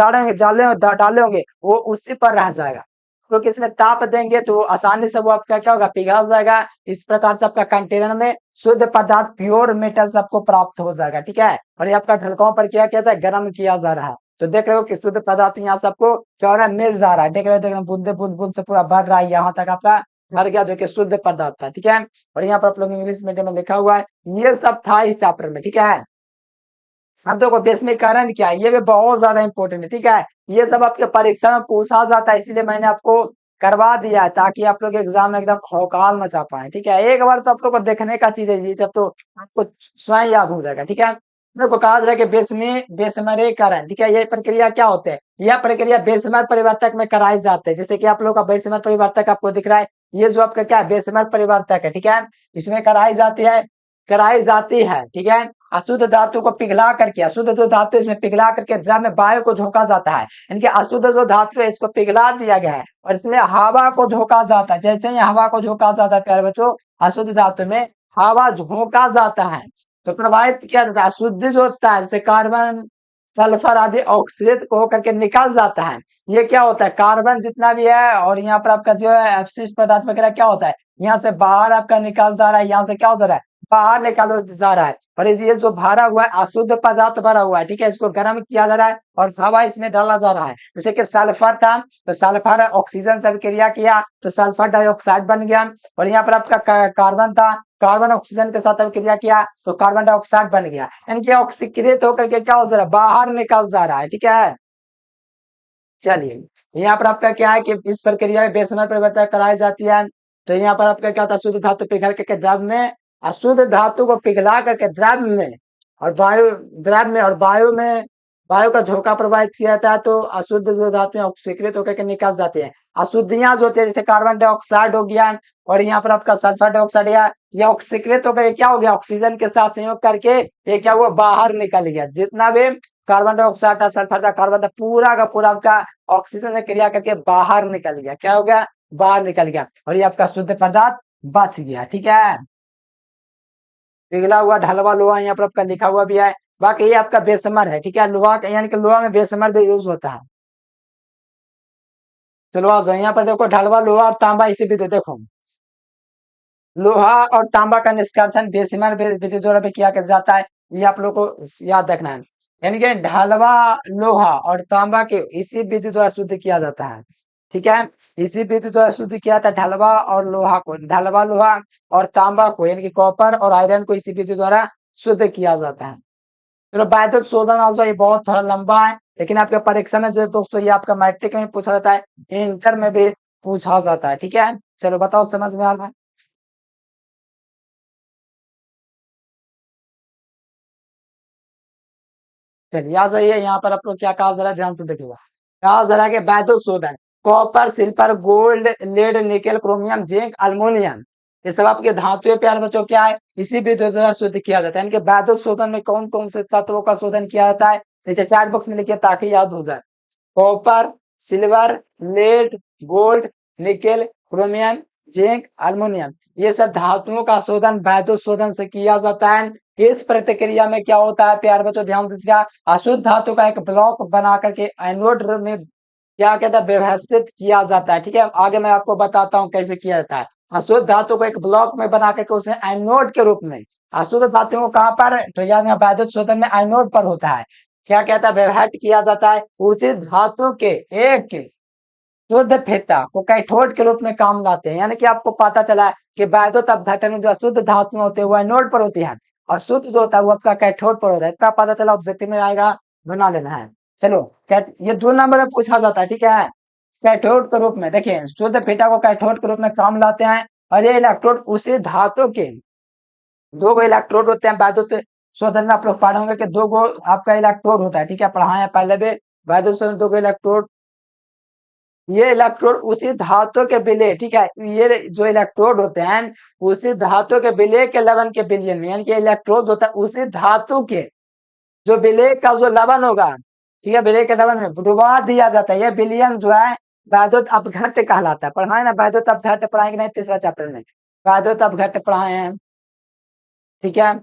डाले होंगे वो उसी पर रह जाएगा। क्योंकि इसमें ताप देंगे तो आसानी से वो आपका क्या होगा, पिघल जाएगा। इस प्रकार से आपका कंटेनर में शुद्ध पदार्थ प्योर मेटल्स आपको प्राप्त हो जाएगा। ठीक है, और ये आपका ढलकाओं पर क्या किया है, गर्म किया जा रहा है। तो देख रहे हो कि शुद्ध पदार्थ यहाँ से आपको क्या हो रहा है, मिल जा रहा है। देख रहे हो बूंदे बूंद बूंद से पूरा भर रहा है, यहाँ तक आपका भर गया जो कि शुद्ध पदार्थ था। ठीक है, और यहाँ पर आप लोग इंग्लिश मीडियम में लिखा हुआ है, ये सब था इस चैप्टर में। ठीक है, अब देखो बेसमीकरण क्या है, ये भी बहुत ज्यादा इंपॉर्टेंट है। ठीक है, ये सब आपके परीक्षा में पूछा जाता है, इसीलिए मैंने आपको करवा दिया है ताकि आप लोग एग्जाम में एकदम खौकाल मचा पाए। ठीक है, एक बार तो आप लोग को देखने का चीज है, ये सब तो आपको स्वयं याद हो जाएगा। ठीक है, मेरे को कहा जा रहा है कि बेसमरीकरण, ठीक है, ये प्रक्रिया क्या होते हैं, यह प्रक्रिया बेसमर परिवर्तक में कराई जाती है। जैसे कि आप लोग का बेसमर परिवर्तक आपको दिख रहा है, ये जो आपका क्या है, बेसमर परिवर्तक है। ठीक है, इसमें कराई जाती है। ठीक है, अशुद्ध धातु को पिघला करके, अशुद्ध जो धातु इसमें पिघला करके द्रव में वायु को झोंका जाता है। इनके अशुद्ध जो धातु है इसको पिघला दिया गया है और इसमें हवा को झोंका जाता है। जैसे ही हवा को झोंका जाता है प्यारे बच्चों, अशुद्ध धातु में हवा झोंका जाता है तो प्रवाहित किया जाता है। अशुद्ध जो होता है जैसे कार्बन, सल्फर आदि ऑक्सीडेट को होकर के निकल जाता है। ये क्या होता है, कार्बन जितना भी है और यहाँ पर आपका जो है अपशिष्ट पदार्थ वगैरह क्या होता है, यहाँ से बाहर आपका निकल जा रहा है, यहाँ से क्या हो जा रहा है, बाहर निकाल जा रहा है। और ये जो भरा हुआ है अशुद्ध पदार्थ भरा हुआ है, ठीक है, इसको गर्म किया जा रहा है और हवा इसमें डाला जा रहा है। जैसे कि सल्फर था तो सल्फर ऑक्सीजन से क्रिया किया तो सल्फर डाइऑक्साइड बन गया, और यहाँ पर आपका कार्बन था, कार्बन ऑक्सीजन के साथ क्रिया किया तो कार्बन डाइऑक्साइड बन गया। यानी ऑक्सीकृत होकर के क्या हो जा रहा है, बाहर निकल जा रहा है। ठीक है, चलिए यहाँ पर आपका क्या है कि इस प्रक्रिया में बेसमर परिवर्तन कराई जाती है। तो यहाँ पर आपका क्या होता है, शुद्ध धातु पिघल के द्रव में अशुद्ध धातु को पिघला करके द्रव्य में और वायु का झोंका प्रवाहित किया जाता है तो अशुद्ध जो धातु है ऑक्सीकृत होकर के निकल जाते हैं। अशुद्धियां जो होती है जैसे कार्बन डाइऑक्साइड हो गया और यहाँ पर आपका सल्फर डाइऑक्साइड या ये ऑक्सीकृत होकर क्या हो गया, ऑक्सीजन के साथ संयोग करके ये क्या हुआ, बाहर निकल गया। जितना भी कार्बन डाइऑक्साइड था, सल्फर था, कार्बन था, पूरा का पूरा आपका ऑक्सीजन से क्रिया करके बाहर निकल गया। क्या हो गया, बाहर निकल गया और ये आपका शुद्ध पदार्थ बच गया। ठीक है, पिघला हुआ ढलवा लोहा यहाँ पर आपका लिखा हुआ भी है। बाकी ये आपका बेसमर है। ठीक है, लोहा यानी कि लोहा में बेसमर भी यूज होता है। चलो आ जाओ यहाँ पर देखो, ढलवा लोहा और तांबा इसी भी तो देखो, लोहा और तांबा का निष्कर्षण बेसमर विधि द्वारा भी किया जाता है। ये आप लोग को याद रखना है। यानी कि ढलवा लोहा और तांबा के इसी विधि द्वारा शुद्ध किया जाता है। ठीक है, इसी विधि द्वारा शुद्ध किया था ढलवा और लोहा को, ढलवा लोहा और तांबा को यानी कि कॉपर और आयरन को इसी विधि द्वारा शुद्ध किया जाता है। चलो वैद्युत शोधन आज ये बहुत थोड़ा लंबा है, लेकिन आपके परीक्षा में जो दोस्तों ये आपका मैट्रिक में पूछा जाता है, इंटर में भी पूछा जाता है। ठीक है, चलो बताओ समझ में आ रहा है। चलिए आ जाइए यहाँ पर आप लोग क्या कहा जरा ध्यान से देखिएगा। कहा जरा के वैद्युत शोधन, कॉपर, सिल्वर, गोल्ड, लेड, निकल, क्रोमियम, जिंक, अल्मोनियम, ये सब आपके धातु है प्यारे बच्चों। क्या है, इसी विधि द्वारा शुद्ध किया जाता है। इनके वैद्युत शोधन में कौन कौन से तत्वों का शोधन किया जाता है, नीचे चैट बॉक्स में लिखिए ताकि याद हो जाए। Copper, silver, lead, gold, nickel, chromium, zinc, aluminium, ये सब धातुओं का शोधन वैद्युत शोधन से किया जाता है। इस प्रतिक्रिया में क्या होता है प्यारे बच्चों, ध्यान दीजिएगा, अशुद्ध धातु का एक ब्लॉक बना करके एनोड में क्या कहता है, व्यवस्थित किया जाता है। ठीक है, आगे मैं आपको बताता हूँ कैसे किया जाता है। अशुद्ध धातु को एक ब्लॉक में बना करके उसे एनोड के रूप में, अशुद्ध धातु को कहां पर, तो याद वैद्युत शोधन में एनोड पर होता है। क्या कहता है, व्यवहार किया जाता है। उचित धातु के एक शुद्ध फेता को कैथोड के रूप में काम लाते हैं। यानी कि आपको पता चला है कि वैद्युत अपघटन में जो अशुद्ध धातु होते हैं वो एनोड पर होती है और शुद्ध जो होता है वो आपका कैथोड पर होता है। इतना पता चला, ऑब्जेक्टिव में आएगा, बना लेना है। चलो ये 2 नंबर में पूछा जाता है। ठीक है, कैथोड के रूप में देखिए, शुद्ध फेटा को कैथोड के रूप में काम लाते हैं और ये इलेक्ट्रोड उसी धातु के 2 गो इलेक्ट्रोड होते हैं। वैद्युत शोधन में आप लोग पढ़े होंगे कि 2 गो आपका इलेक्ट्रोड होता है। ठीक है, पढ़ाए हैं पहले भी, वैद्युत शोधन 2 गो इलेक्ट्रोड, ये इलेक्ट्रोड उसी धातु के विलेय, ठीक है, ये जो इलेक्ट्रोड होते हैं उसी धातु के विलेय के लवण के विलयन में, यानी कि इलेक्ट्रोड होता है उसी धातु के जो विलेय का जो लवण होगा, ठीक है, विलेय के लवण में डुबा दिया जाता है। ये विलयन जो है वैद्युत अपघट्य कहलाता है। पढ़ाए ना, वैद्युत अपघट्य पढ़ाएंगे नहीं, तीसरा चैप्टर में वैद्युत अपघट्य पढ़ाए हैं। ठीक है,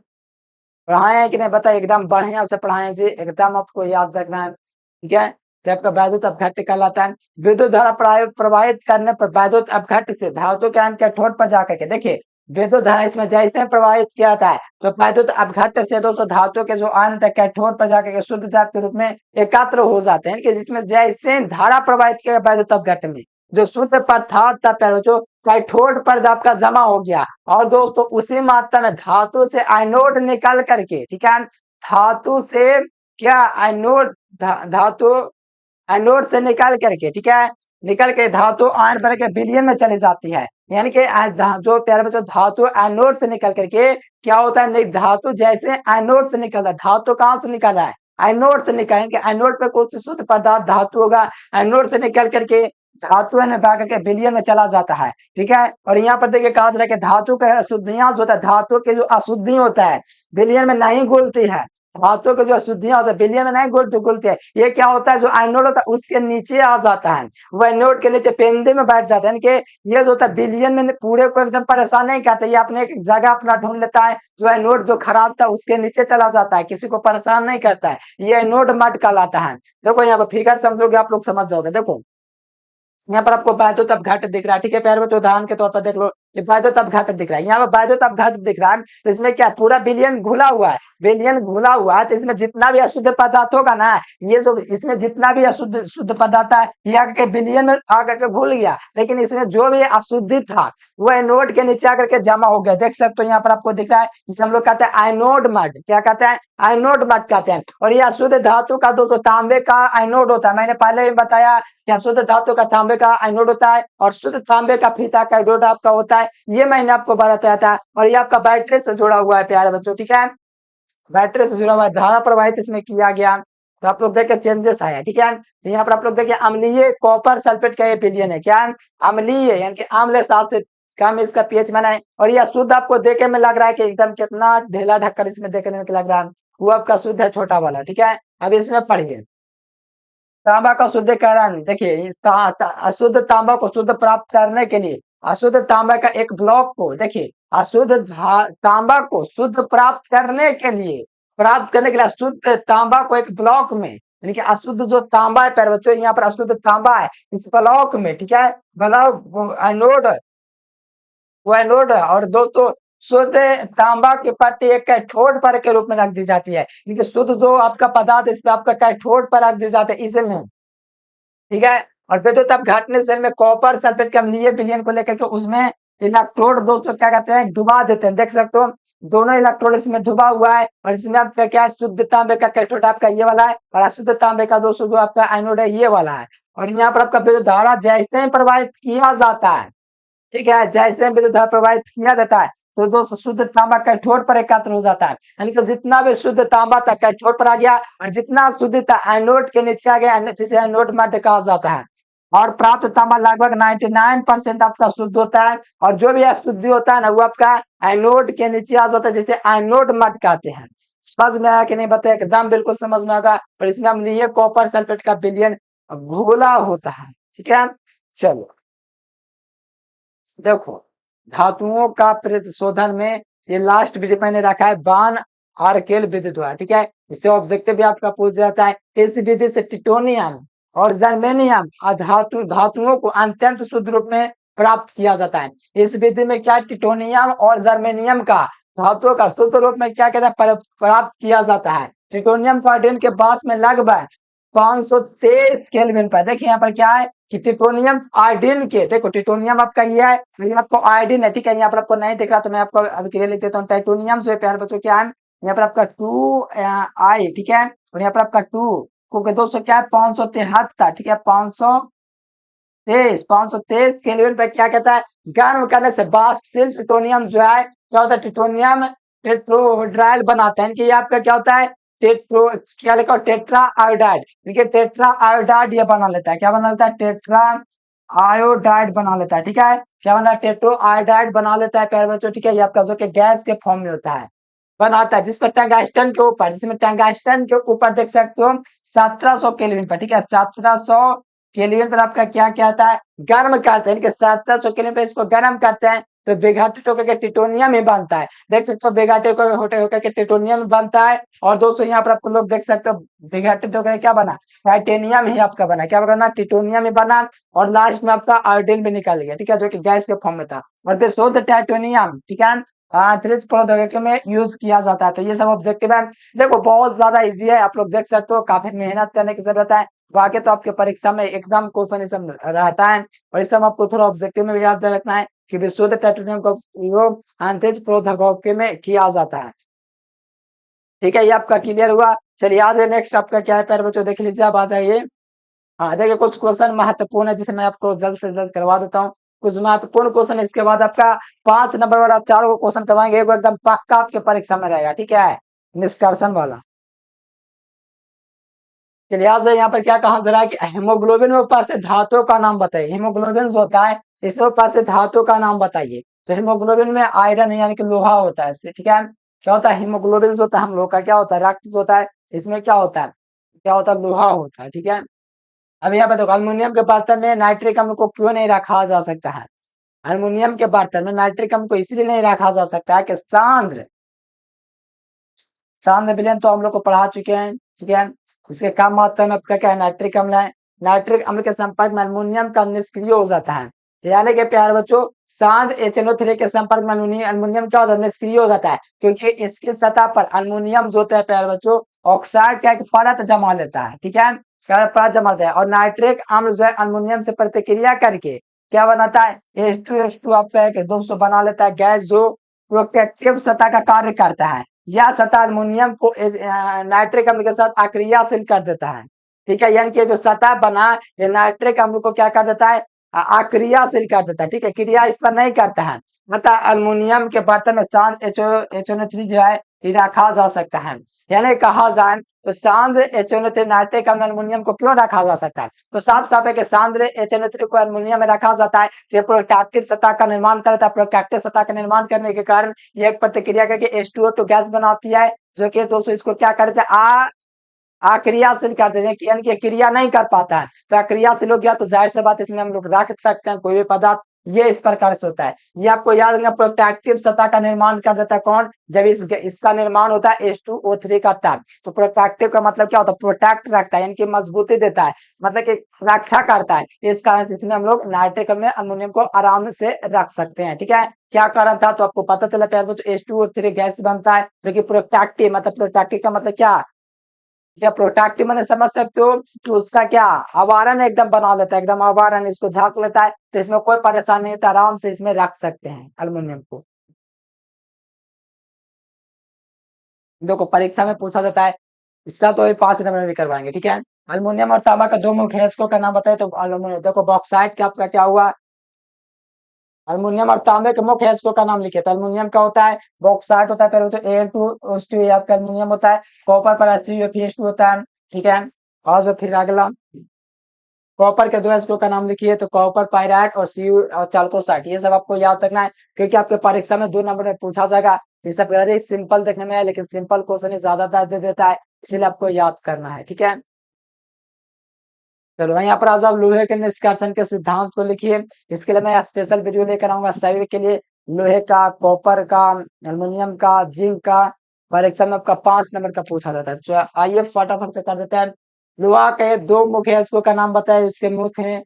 पढ़ाए हैं कि नहीं बता, एकदम बढ़िया से पढ़ाए जी, एकदम आपको याद रखना है। ठीक है, तो आपका वैद्युत अपघट्य कहलाता है। विद्युत धारा प्रवाहित करने पर वैद्युत अपघट्य से धातु के अंत कैथोड पर जाकर के, देखिए विद्युत धारा इसमें जैसे प्रवाहित किया जाता है तो वैद्युत अपघट्य से दोस्तों धातु के जो आयन कैथोड पर जाकर के शुद्ध धातु के रूप में एकत्र हो जाते हैं, कि जिसमें जैसे धारा प्रवाहित किया वैद्युत अपघट्य में जो शुद्ध पदार्थ था जो कैथोड पर आपका जमा हो गया, और दोस्तों उसी मात्रा में धातु से आयनोड निकल करके, ठीक है, धातु से क्या आयनोड धातु एनोड से निकल करके, ठीक है, निकल के धातु आयन भर के विलयन में चली जाती है। यानी कि जो प्यारे बच्चों धातु एनोड से निकल करके क्या होता है, धातु जैसे एनोड से निकल रहा है, धातु कहां से निकल रहा है, एनोड से निकल के, एनोड पे कुछ शुद्ध पदार्थ धातु होगा, एनोड से निकल करके धातु में बह करके विलयन में चला जाता है। ठीक है, और यहाँ पर देखिए कहा जा रहा है कि धातु के अशुद्धियां जो होता है, धातु के जो अशुद्धि होता है विलयन में नहीं घुलती है, धातु के जो अशुद्धियां होता है विलयन में नहीं घुलती है। ये क्या होता है, जो एनोड होता है उसके नीचे आ जाता है, वो एनोड के नीचे पेंदे में बैठ जाता है। यानी कि ये जो होता है विलयन में पूरे को एकदम परेशान नहीं करता, ये अपने एक जगह अपना ढूंढ लेता है, जो एनोड जो खराब था उसके नीचे चला जाता है, किसी को परेशान नहीं करता है। ये एनोड मड कहलाता है। देखो यहाँ पर फिगर समझोगे आप लोग समझ जाओगे। देखो यहाँ पर आपको वैद्युत अपघट्य दिख रहा है। ठीक है प्यारे बच्चों, उदाहरण के तौर पर देख लो, ये वैद्युत अपघट्य दिख रहा है, यहाँ पर वैद्युत अपघट्य दिख रहा है, तो इसमें क्या पूरा विलयन घुला हुआ है, विलयन घुला हुआ है, तो इसमें जितना भी अशुद्ध पदार्थ होगा ना, ये जो इसमें जितना भी अशुद्ध शुद्ध पदार्थ है ये आकर विलयन में आकर के घुल गया, लेकिन इसमें जो भी अशुद्धि था वो एनोड के नीचे आकर के जमा हो गया। देख सकते हो यहाँ पर आपको दिख रहा है, जिसे हम लोग कहते हैं आयनोड मड, क्या कहते हैं, आयनोड मड कहते हैं। और ये अशुद्ध धातु का दोस्तों तांबे का आयनोड होता है, मैंने पहले भी बताया कि शुद्ध धातु का तांबे का आयनोड होता है और शुद्ध तांबे का फीता कैथोड आपका होता है, ये मैंने आपको बताया था। और ये आपका बैटरी से जुड़ा हुआ है प्यारे बच्चों, ठीक है, बैटरी से जुड़ा हुआ है, धारा प्रवाहित इसमें किया गया। तो आप लोग देखिए चेंजेस आया, ठीक है। यहाँ पर आप लोग देखिए अम्लीय कॉपर सल्फेट का ये विलयन है, क्या अम्लीय, यानी कि आम्ल साल से कम इसका पीएच बना है। और यह शुद्ध आपको देखे में लग रहा है कि एकदम कितना ढेला ढक्कन इसमें देखने में लग रहा है, वो आपका शुद्ध है छोटा वाला, ठीक है। अब इसमें पढ़िए तांबा का शुद्धिकरण। देखिए अशुद्ध तांबा को शुद्ध प्राप्त करने के लिए अशुद्ध तांबा का एक ब्लॉक को, देखिए तांबा को शुद्ध प्राप्त करने के लिए अशुद्ध तांबा को एक ब्लॉक में, यानी कि अशुद्ध जो तांबा है प्यारे बच्चों, यहाँ पर अशुद्ध तांबा है इस ब्लॉक में, ठीक है, ब्लॉक एनोड, वो एनोड है। और दोस्तों शुद्ध तांबा की पट्टी एक कैथोड पर के रूप में रख दी जाती है, क्योंकि शुद्ध जो आपका पदार्थ इस पे आपका कैथोड पर रख दी जाती है इसमें, ठीक है। और विद्युत ताप घटने सेल में कॉपर सल्फेट के अम्लीय विलयन को लेकर के उसमें इलेक्ट्रोड दोस्तों क्या कहते हैं डुबा देते हैं, देख सकते हो दोनों इलेक्ट्रोड इसमें डुबा हुआ है। और इसमें आपका क्या है शुद्ध तांबे का कैथोड आपका ये वाला है, और अशुद्ध तांबे का दोस्तों जो आपका एनोड है ये वाला है। और यहाँ पर आपका विद्युत धारा जैसे ही प्रवाहित किया जाता है, ठीक है, जैसे विद्युत धारा प्रवाहित किया जाता है तो जो शुद्ध तांबा कैथोड पर एकत्र हो जाता है, यानी कि जितना भी शुद्ध तांबा था कैथोड पर आ गया, और जितना शुद्ध था एनोड के नीचे आ गया, जिसे एनोड मध्य कहा जाता है। और प्राप्त तांबा लगभग 99% आपका शुद्ध होता है, और जो भी अशुद्धि होता है ना वो आपका एनोड के नीचे आ जाता है, जिसे एनोड मध्य कहते हैं। समझ में आया कि नहीं बताया, एकदम बिल्कुल समझ में आएगा। और इसमें अम्लीय कॉपर सल्फेट का विलयन घोला होता है, ठीक है। चलो देखो धातुओं का प्रतिशोधन में ये लास्ट विषय मैंने रखा है बान आर्केल विधि द्वारा, ठीक है। इससे ऑब्जेक्टिव भी आपका पूछ जाता है। इस विधि से टिटोनियम और जर्मेनियम धातुओं को अत्यंत शुद्ध रूप में प्राप्त किया जाता है। इस विधि में क्या टिटोनियम और जर्मेनियम का धातुओं का शुद्ध रूप में क्या कहता है प्राप्त किया जाता है। टिटोनियम को आयोडीन के पास में लगभग 523 केल्विन पर, देखिए यहाँ पर क्या है कि टिटोनियम आयोडीन के, देखो टिटोनियम आपका ये है, ये आपको आयोडीन है, ठीक है। यहाँ पर आपको नहीं दिख रहा तो मैं आपको अभी क्लियर लिख देता हूँ। टाइटोनियम जो है प्यारे बच्चों क्या है, यहाँ पर आपका 2 I, ठीक है। और यहाँ पर आपका 2 को दोस्तों क्या है 573, ठीक है, 523 केल्विन पर क्या कहता है गर्म करने से वाष्पशील टिटोनियम जो है क्या होता है टेट्रोनियम टेट्रोहाइड्राइड बनाता है, इनके ये आपका क्या होता है टेट्रो क्या लिखा टेट्रा आयोडाइड, देखिए टेट्रा आयोडाइड ये बना लेता है, क्या बना लेता है टेट्रा आयोडाइड बना लेता है, ठीक है। क्या बना टेट्रो आयोडाइड बना लेता है प्यारे बच्चों, ठीक है। ये आपका जो कि गैस के फॉर्म में होता है बनाता है, जिस पर टंगस्टन के ऊपर, जिसमें टंगस्टन के ऊपर देख सकते हो 1700 केल्विन पर, ठीक है, 1700 केल्विन पर आपका क्या कहता है गर्म करते हैं, 1700 केल्विन पर इसको गर्म करते हैं तो विघटित होकर के टिटोनियम ही बनता है, देख सकते हो विघटित होकर के टिटोनियम बनता है। और दोस्तों यहाँ पर आपको लोग देख सकते हो विघटित होकर क्या बना टाइटेनियम ही आपका बना, क्या बना टिटोनियम ही बना। और लास्ट में आपका आयोडीन भी निकाल गया, ठीक है, जो कि गैस के फॉर्म में था। और शुद्ध टाइटेनियम, ठीक है, अंतरिक्ष प्रौद्योगिकी में यूज किया जाता है। तो ये सब ऑब्जेक्टिव है, देखो बहुत ज्यादा इजी है, आप लोग देख सकते हो, काफी मेहनत करने की जरूरत है। बाकी तो आपके परीक्षा में एकदम क्वेश्चन सब रहता है, और इस सब आपको थोड़ा ऑब्जेक्टिव में भी याद रखना है कि शुद्ध टाइटेनियम का उपयोग अंतरिक्ष प्रौद्योगिकी में किया जाता है, ठीक है। ये आपका क्लियर हुआ। चलिए आज नेक्स्ट आपका क्या है प्यारे बच्चों देख लीजिए, आप आ जाइए। हाँ देखिए कुछ क्वेश्चन महत्वपूर्ण है जिसे मैं आपको जल्द से जल्द करवा देता हूँ। कुछ महत्वपूर्ण क्वेश्चन है, इसके बाद आपका 5 नंबर वाला 4 को क्वेश्चन करवाएंगे, एक एकदम पक्का आपके परीक्षा में रहेगा, ठीक है, निष्कर्षण वाला। चलिए आज यहाँ पर क्या कहा जरा कि हेमोग्लोबिन में उपस्थित धातुओं का नाम बताइए। हेमोग्लोबिन जो होता है इसमें उपस्थित धातुओं का नाम बताइए। तो हेमोग्लोबिन में आयरन यानी कि लोहा होता है, ठीक है। क्या होता है हेमोग्लोबिन जो होता है हम लोग का क्या होता है रक्त होता है, इसमें क्या होता है लोहा होता है, ठीक है। अब यहाँ पे देखो अल्युमिनियम के बर्तन में नाइट्रिक अम्ल को क्यों नहीं रखा जा सकता है। अल्युमिनियम के बर्तन में नाइट्रिक अम्ल को इसलिए नहीं रखा जा सकता है कि सांद्र विलयन तो हम लोग को पढ़ा चुके हैं, ठीक है। इसके कम मात्रा में आपका क्या है नाइट्रिक अम्ल है, नाइट्रिक अम्ल के संपर्क में अल्युमिनियम का निष्क्रिय हो जाता है, यानी कि प्यारे बच्चों सांद्र HNO3 के संपर्क में अल्युमिनियम क्या होता है निष्क्रिय हो जाता है, क्योंकि इसकी सतह पर अल्युमिनियम जो होता है प्यारे बच्चों ऑक्साइड का एक परत जमा लेता है, ठीक है, परत जमा लेता है। और नाइट्रिक अम्ल जो है अल्युमिनियम से प्रतिक्रिया करके क्या बनाता है H2SO2 आपका एक दोस्तों बना लेता है गैस, जो प्रोटेक्टिव सतह का कार्य करता है। यह सतह अल्युमिनियम को नाइट्रिक अम्ल के साथ अक्रियाशील कर देता है, ठीक है, यानी कि जो सतह बना ये नाइट्रिक अम्ल को क्या कर देता है अक्रियाशील कर देता है, ठीक है, क्रिया इस पर नहीं करता है। मतलब अल्युमिनियम के बर्तन में सांद्र HNO3 जो है ये रखा जा सकता है। यानी कहा जाए तो सांद्र HNO3 नाइट्रिक अम्ल अल्युमिनियम को क्यों रखा जा सकता है, तो साफ साफ है कि सांद्र HNO3 को अल्युमिनियम में रखा जाता है, ये प्रोटैक्टिव सतह का निर्माण करता है। प्रोटैक्टिव सतह का निर्माण करने के कारण ये एक प्रतिक्रिया करके H2O2 गैस बनाती है, जो कि दोस्तों इसको क्या करते हैं, अक्रियाशील कर देते हैं, यानी कि क्रिया नहीं कर पाता है। तो अक्रियाशील हो गया तो जाहिर सी बात इसमें हम लोग रख सकते हैं कोई भी पदार्थ। ये इस प्रकार से होता है, ये आपको याद रखना। प्रोटैक्टिव सतह का निर्माण कर देता है कौन, जब इसका निर्माण होता है H2O3 का तब। तो प्रोटैक्टिव का मतलब क्या होता है, प्रोटेक्ट रखता है, यानी कि मजबूती देता है, मतलब कि रक्षा करता है। इस कारण से इसमें हम लोग नाइट्रिक में अल्युमिनियम को आराम से रख सकते हैं, ठीक है। क्या कारण था तो आपको पता चला प्यार बच्चों, H2O3 गैस बनता है जो कि प्रोटैक्टिव, मतलब प्रोटैक्टिव का मतलब क्या प्रोटैक्टिव मैंने समझ सकते हो कि उसका क्या आवारण एकदम बना लेता है, एकदम आवारण इसको झांक लेता है, तो इसमें कोई परेशानी नहीं, तो आराम से इसमें रख सकते हैं अल्युमिनियम को। देखो परीक्षा में पूछा जाता है, इसका तो ये 5 नंबर में भी करवाएंगे, ठीक है। अल्युमिनियम और तांबा का दो मुख्य हिस्सों का नाम बताए तो अल्युमिनियम, देखो बॉक्साइट का आपका क्या हुआ, अल्युमिनियम और तांबे के मुख्य हिस्सों का नाम लिखे तो अल्युमिनियम का होता है बॉक्साइट होता है, फिर तो Al2O2 आपका अल्युमिनियम होता है, कॉपर पर SiO2 होता है, ठीक है। और जो फिर अगला कॉपर के दो एस्को का नाम लिखिए तो कॉपर पायराइट और सी और चाल्कोसाइट, ये सब आपको याद रखना है क्योंकि आपके परीक्षा में 2 नंबर में पूछा जाएगा। ये सब वेरी सिंपल देखने में है, लेकिन सिंपल क्वेश्चन ज्यादातर दे देता है, इसलिए आपको याद करना है, ठीक है। चलो यहाँ पर आज आप लोहे के निष्कर्षण के सिद्धांत को लिखिए। इसके लिए मैं स्पेशल वीडियो लेकर आऊंगा सभी के लिए, लोहे का, कॉपर का, अल्युमिनियम का, जिंक का। परीक्षा में आपका 5 नंबर का पूछा जाता है। तो आइए फटाफट से कर देते हैं। लोहा के दो मुख्य अयस्कों का नाम बताए, उसके मुख्य हैं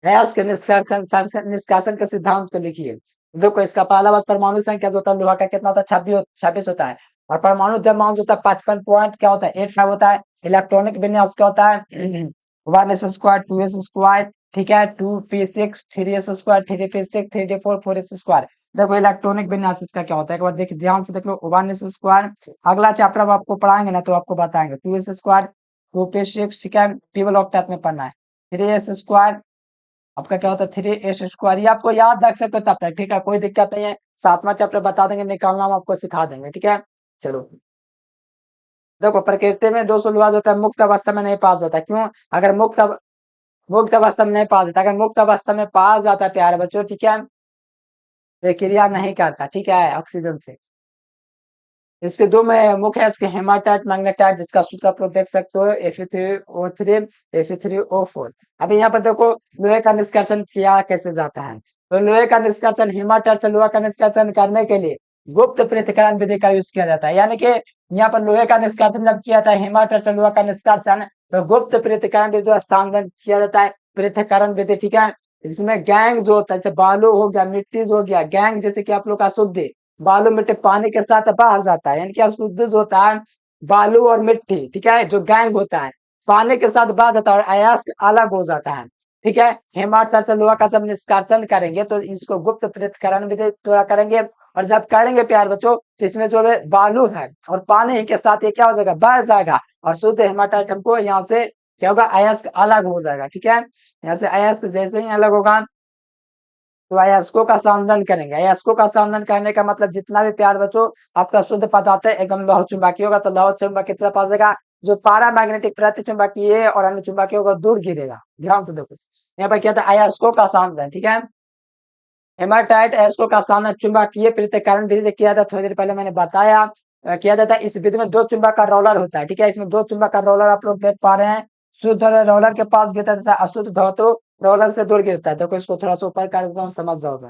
अयस्क के निष्कासन के सिद्धांत को लिखिए। देखो इसका पहला बात, परमाणु संख्या जो होता है लोहा का कितना होता है, 26 होता है। और परमाणु द्रव्यमान जो होता है 55 पॉइंट क्या होता है 85 होता है। इलेक्ट्रॉनिक विन्यास क्या होता है 1s² 2s², ठीक है, 2p6 3s², 3p6 3d4 4s²। देखो इलेक्ट्रॉनिक विन्यास इसका क्या होता है, एक बार देख ध्यान से देख लो, 1s²। अगला चैप्टर अब आपको पढ़ाएंगे ना तो आपको बताएंगे 2s², 2p6, ठीक है, टेबल ऑफ टेथ में पढ़ना है। 3s² आपका क्या होता है 3s², ये आपको याद रख सकते हो तब तक, ठीक है, कोई दिक्कत नहीं है। 7वां चैप्टर बता देंगे, निकालना हम आपको सिखा देंगे, ठीक है। चलो देखो प्रकृति में 200 होता है, मुक्त अवस्था में नहीं पाया जाता, क्यों, अगर मुक्त अवस्था में नहीं पाया जाता, अगर मुक्त अवस्था में पाया जाता है प्यारे बच्चों, ठीक है, तो क्रिया नहीं करता, ठीक है, ऑक्सीजन से। इसके दो में मुख्य है, इसके हेमाटाइट मैग्नेटाइट, जिसका सूत्र आप लोग देख सकते हो Fe3O3 Fe3O4। अभी यहाँ पर देखो लोहे का निष्कर्षण किया कैसे जाता है, तो लोहे का निष्कर्षण हेमाटाइट से लोहा का निष्कर्षण करने के लिए गुप्त पृथक्करण विधि का यूज किया जाता है। यानी कि यहाँ पर लोहे का निष्कर्षण जब किया जाता है हेमाटाइट से लोहा का निष्कर्षण, तो गुप्त पृथक्करण विधि संशोधन किया जाता है, पृथक्करण विधि, ठीक है। इसमें गैंग जो होता है, जैसे बालू हो गया, मिट्टी जो हो गया, गैंग जैसे कि आप लोग का शुद्ध बालू मिट्टी पानी के साथ बह जाता है, यानी कि अशुद्ध जो होता है बालू और मिट्टी, ठीक है, जो गैंग होता है पानी के साथ बह जाता है और अयस्क अलग हो जाता है, ठीक है। हेमाट से लोहा का जब निष्कासन करेंगे तो इसको गुप्त पृथक्करण विधि द्वारा करेंगे, और जब करेंगे प्यार बच्चों तो इसमें जो है बालू है और पानी के साथ ये क्या हो जाएगा, बढ़ जाएगा, और शुद्ध हेमाटाइट हमको यहाँ से क्या होगा, अयस्क अलग हो जाएगा, ठीक है। यहाँ से अयस्क जैसे ही अलग होगा तो अयस्कों का संवर्धन करेंगे। अयस्कों का संवर्धन करने का मतलब जितना भी प्यार बच्चों आपका शुद्ध पदार्थ है एकदम लौह चुंबकीय होगा, तो लौह चुंबक कितना पास जाएगा, जो पारा मैग्नेटिक प्रति चुंबकीय और अन्य चुंबकीय होगा दूर गिरेगा। ध्यान से देखो यहाँ पर क्या था, अयस्कों का संवर्धन, ठीक है। हेमाटाइट अयस्कों का संवर्धन चुंबकीय पृथक्करण विधि से किया जाता है, थोड़ी देर पहले मैंने बताया किया जाता है। इस विधि में दो चुंबक का रोलर होता है, ठीक है, इसमें दो चुंबक का रोलर आप लोग देख पा रहे हैं। शुद्ध रोलर के पास गिरता है, अशुद्ध धातु रोलर से दूर गिरता है। देखो इसको थोड़ा सा ऊपर कर देता हूँ, समझ जाओगे।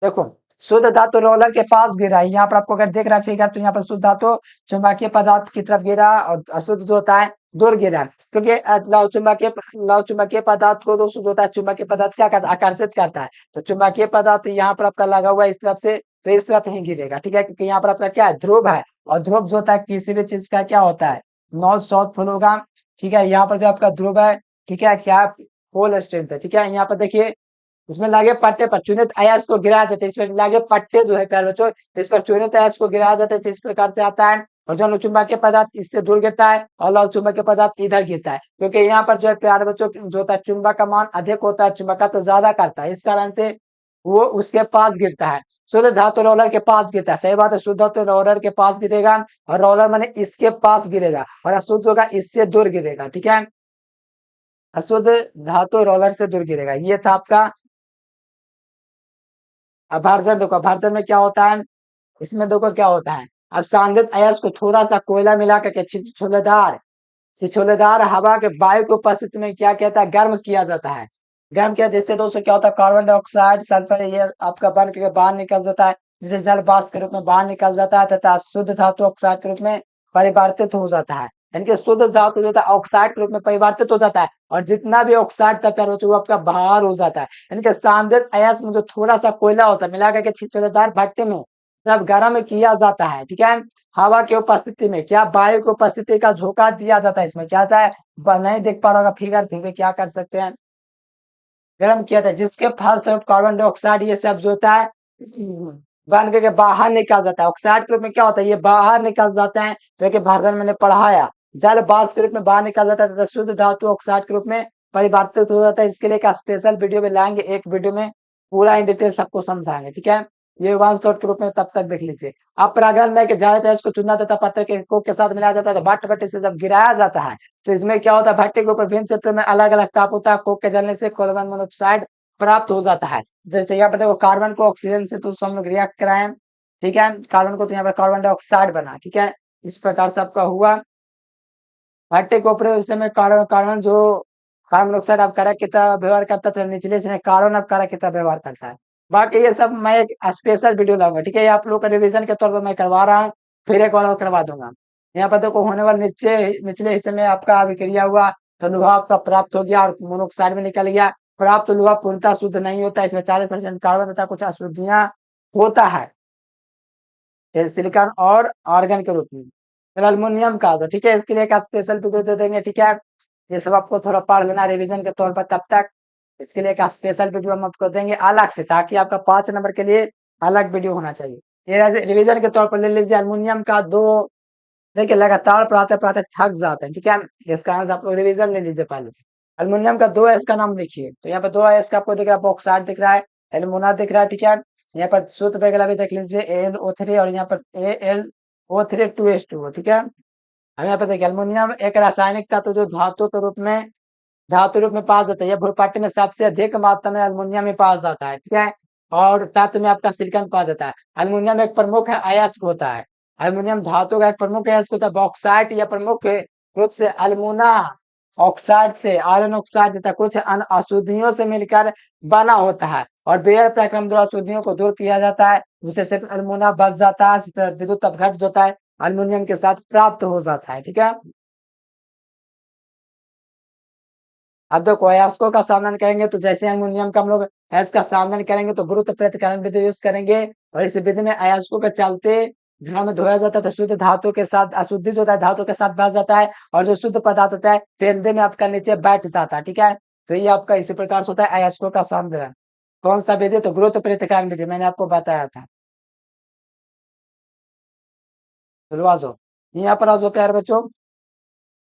देखो शुद्ध धातु रोलर के पास गिरा है, यहाँ पर आपको अगर देख रहा है फिगर तो यहाँ पर शुद्ध धातु चुंबकीय पदार्थ की तरफ गिरा और अशुद्ध जो होता है दूर गिरा, क्योंकि लव चुंबकीय पदार्थ को दोस्तों जो होता है चुंबकीय पदार्थ क्या करता है, आकर्षित करता है। तो चुंबकीय पदार्थ यहाँ पर आपका लगा हुआ है इस तरफ से, तो इस तरफ ही गिरेगा, ठीक है, क्योंकि यहाँ पर आपका क्या है ध्रुव है, और ध्रुव जो होता है किसी भी चीज का क्या होता है नॉर्थ साउथ पोल होगा, ठीक है। यहाँ पर जो आपका ध्रुव है, ठीक है, क्या पोल स्ट्रेंथ है, ठीक है। यहाँ पर देखिए इसमें लगे पट्टे पर चुनित अयस्क को गिराया जाता है, इसमें लगे पट्टे जो है प्यारे बच्चों इस पर चुनित अयस्क को गिराया जाता है, तो इस प्रकार से आता है। और जो अनुचुंबकीय पदार्थ इससे दूर गिरता है और लौह चुंबकीय पदार्थ इधर गिरता है, क्योंकि यहाँ पर जो है प्यारे बच्चों जो होता है चुंबक का मान अधिक होता है, चुंबकत्व तो ज्यादा करता है, इस कारण से वो उसके पास गिरता है। शुद्ध धातु रोलर के पास गिरता है, सही बात है, शुद्ध धातु रोलर के पास गिरेगा और रोलर माने इसके पास गिरेगा, और अशुद्ध होगा इससे दूर गिरेगा, ठीक है। अशुद्ध धातु रोलर से दूर गिरेगा। ये था आपका अभार्जन। देखो अभार्जन में क्या होता है, इसमें देखो क्या होता है, अब सांद्रित अयस्क को थोड़ा सा कोयला मिला करके छिछोलेदार हवा के वायु की उपस्थिति में क्या कहता है, गर्म किया जाता है। गर्म किया जिससे दोस्तों क्या होता है, कार्बन डाइऑक्साइड सल्फर ये आपका बन के बाहर निकल जाता है, जिसे जल वाष्प के रूप में बाहर निकल जाता है तथा शुद्ध धातु ऑक्साइड के रूप में परिवर्तित हो जाता है। यानी कि शुद्ध धातु जो होता है ऑक्साइड के रूप में परिवर्तित हो जाता है, और जितना भी ऑक्साइड था प्यारे बच्चों वो आपका बाहर हो जाता है। यानी कि सांद्रित अयस्क में जो थोड़ा सा कोयला होता है मिला करके छिछोलेदार भट्टे में जब गर्म किया जाता है, ठीक है, हवा की उपस्थिति में क्या वायु की उपस्थिति का झोंका दिया जाता है, इसमें क्या आता है, नहीं देख पा रहा होगा फिगर, फिर भी क्या कर सकते हैं, गर्म किया था, जिसके फलस्वरूप कार्बन डाइऑक्साइड ये सब जो होता है बन करके बाहर निकल जाता है। ऑक्साइड के रूप में क्या होता है, ये बाहर निकल जाते हैं, जो कि भारत मैंने पढ़ाया, जल वाष्प के रूप में बाहर निकल जाता है तथा शुद्ध धातु ऑक्साइड के रूप में परिवर्तित हो जाता है। इसके लिए एक स्पेशल वीडियो में लाएंगे, एक वीडियो में पूरा इन डिटेल सबको समझाएंगे, ठीक है। ये वन शॉट के रूप में तब तक देख लीजिए। अब परागन में ज्यादातर इसको चुना तथा पत्थर के कोक के साथ मिलाया जाता है, तो भट्ट भट्टी से जब गिराया जाता है तो इसमें क्या होता है, भट्टी के ऊपर विभिन्न क्षेत्र में अलग अलग ताप होता है, कोक के जलने से कार्बन मोनोऑक्साइड प्राप्त हो जाता है। जैसे यहाँ पर देखो कार्बन को ऑक्सीजन से तो हम लोग रिएक्ट कराए, ठीक है, कार्बन को तो यहाँ पर कार्बन डाइऑक्साइड बना, ठीक है, इस प्रकार से आपका हुआ। भट्टे के ऊपर उस समय कार्बन कार्बन जो कार्बन मोनोऑक्साइड अब कारक की तरह व्यवहार करता था, निचले से कार्बन अब कारक की तरह व्यवहार करता है। बाकी ये सब मैं एक स्पेशल वीडियो लाऊंगा, ठीक है, ये आप लोग का रिवीजन के तौर पर मैं करवा रहा हूँ, फिर एक बार और करवा दूंगा। यहाँ पर देखो होने वाले निचले हिस्से में आपका अभिक्रिया हुआ तो लोहा आपका प्राप्त हो गया और मोनोऑक्साइड में निकल गया। प्राप्त लोहा पूर्णतः शुद्ध नहीं होता, इसमें 40% कार्बन तथा कुछ अशुद्धियां होता है सिलिकॉन और आर्गन के रूप में। फिर अल्युमिनियम का तो ठीक है, इसके लिए एक स्पेशल वीडियो दे देंगे, ठीक है, ये सब आपको थोड़ा पढ़ लेना रिवीजन के तौर पर। तब तक इसके लिए एक स्पेशल वीडियो हम आपको देंगे अलग से, ताकि आपका 5 नंबर के लिए अलग वीडियो होना चाहिए। ये रिवीजन के तौर पर ले लीजिए। अल्युमिनियम का दो, देखिए लगातार पढ़ाते पढ़ाते थक जाते हैं, ठीक है, इस कारण से आप लोग रिवीजन ले लीजिए पहले। अल्युमिनियम का 2s का नाम लिखिए, तो यहाँ पर 2s का आपको दिख रहा है, बॉक्साइड दिख रहा है, एल्युमिना दिख रहा है, ठीक है। यहाँ पर सूत्र वगैरह भी देख लीजिए, AlO3 और यहाँ पर AlO3 2s2, ठीक है। हम यहाँ पे देखिए अल्युमिनियम एक रासायनिक तत्व जो धातु रूप में पाया जाता है। भूपट्ट में सबसे अधिक मात्रा में अल्युमिनियम में पाया जाता है, ठीक है, और तत्व में आपका सिलिकॉन पाया जाता है। अल्युमिनियम एक प्रमुख अयस्क होता है, अल्युमिनियम धातु का एक प्रमुख अयस्क होता है। बॉक्साइट या प्रमुख रूप से अल्मुना ऑक्साइड से आयरन ऑक्साइड तथा कुछ अन्य अशुद्धियों से मिलकर बना होता है, और बेयर प्रक्रम द्वारा अशुद्धियों को दूर किया जाता है, जिससे सिर्फ अल्मुना बच जाता है, विद्युत अपघट जो होता है अल्युमिनियम के साथ प्राप्त हो जाता है, ठीक है। अब देखो अयस्कों का साधन करेंगे तो जैसे अल्युमिनियम का हम लोग अयस्क का साधन करेंगे तो गुरुत्व प्रतिकरण विधि यूज करेंगे, और इस विधि में अयस्कों के चलते घड़ा में धोया जाता है तो शुद्ध धातु के साथ अशुद्धि जो होता है धातु के साथ बह जाता है, और जो शुद्ध पदार्थ होता है पेंदे में आपका नीचे बैठ जाता है, ठीक है। तो ये आपका इसी प्रकार से होता है अयस्कों का साधन। कौन सा विधि, तो गुरुत्व प्रतिकरण विधि मैंने आपको बताया था। चलो आ जाओ, यहाँ पर आ जाओ प्यारे बच्चों।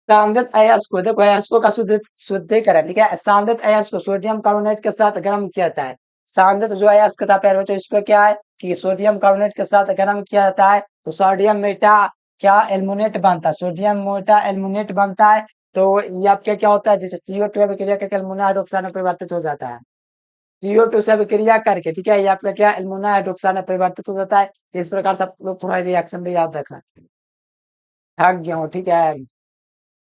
सांद्रित अयस्क को देखो, अयस्कों का शुद्धिकरण, ठीक है, सांद्रित अयस्क को सोडियम कार्बोनेट के साथ गर्म किया जाता है। सांद्रित जो अयस्क था प्यारे बच्चों, इसको क्या है कि सोडियम कार्बोनेट के साथ गर्म किया जाता है तो सोडियम मेटा क्या एल्मुनेट बनता है, सोडियम मोटा एल्मुनेट बनता है। तो ये आपका क्या होता है, जैसे CO2 अभिक्रिया करके एल्मुना हाइड्रोक्साइड में परिवर्तित हो जाता है, CO2 से अभिक्रिया करके, ठीक है, ये आपका क्या एल्मुना हाइड्रोक्साइड में परिवर्तित हो जाता है। इस प्रकार से आप लोग थोड़ा रिएक्शन भी याद रखना। थक गया हूँ, ठीक है।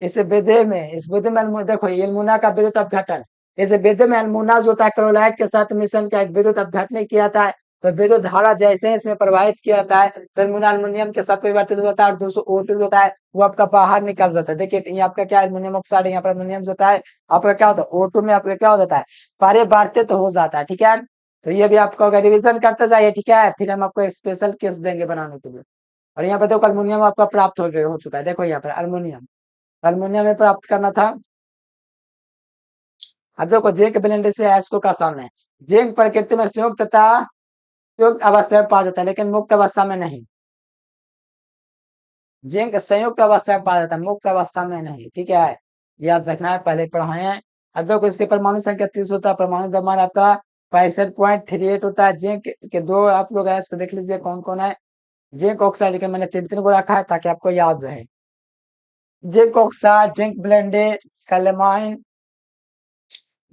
इस विधि में देखो एल्मुना का विद्युत अपघटन, इस विधि में एल्मुना जो होता है क्लोराइड के साथ मिश्रण का एक विद्युत अपघटन किया जाता है, तो विद्युत धारा जैसे ही इसमें प्रवाहित किया जाता है तो एल्मुना अल्युमिनियम के साथ परिवर्तित हो जाता है, और दूसरा O2 जो होता है वो आपका बाहर निकल जाता है। देखिए ये आपका क्या एल्युमिनियम ऑक्साइड, यहाँ पर अल्युमिनियम जो होता है आपका क्या होता है O2 में आपका क्या हो जाता है परिवर्तित हो जाता है, ठीक है। तो ये भी आपको रिविजन करते जाइए, ठीक है, फिर हम आपको एक स्पेशल केस देंगे बनाने के लिए। और यहाँ पे देखो अल्युमिनियम आपका प्राप्त हो चुका है, देखो यहाँ पर अल्युमिनियम में प्राप्त करना था। अब देखो जिंक ब्लेंड से अयस्कों का सामने, जिंक प्रकृति में संयुक्त तथा संयुक्त अवस्था में पाया जाता है लेकिन मुक्त अवस्था में नहीं। जिंक संयुक्त अवस्था में पाया जाता है, मुक्त अवस्था में नहीं, ठीक है, याद रखना है, पहले पढ़ाए हैं। अब देखो इसके परमाणु संख्या 30 होता है, परमाणु द्रव्यमान आपका 65.38 होता है। जिंक के दो आप लोग इसको देख लीजिए कौन कौन है। जिंक ऑक्साइड लेकिन मैंने तीन तीन को रखा है ताकि आपको याद रहे। Zinc oxide, zinc blended, calamine.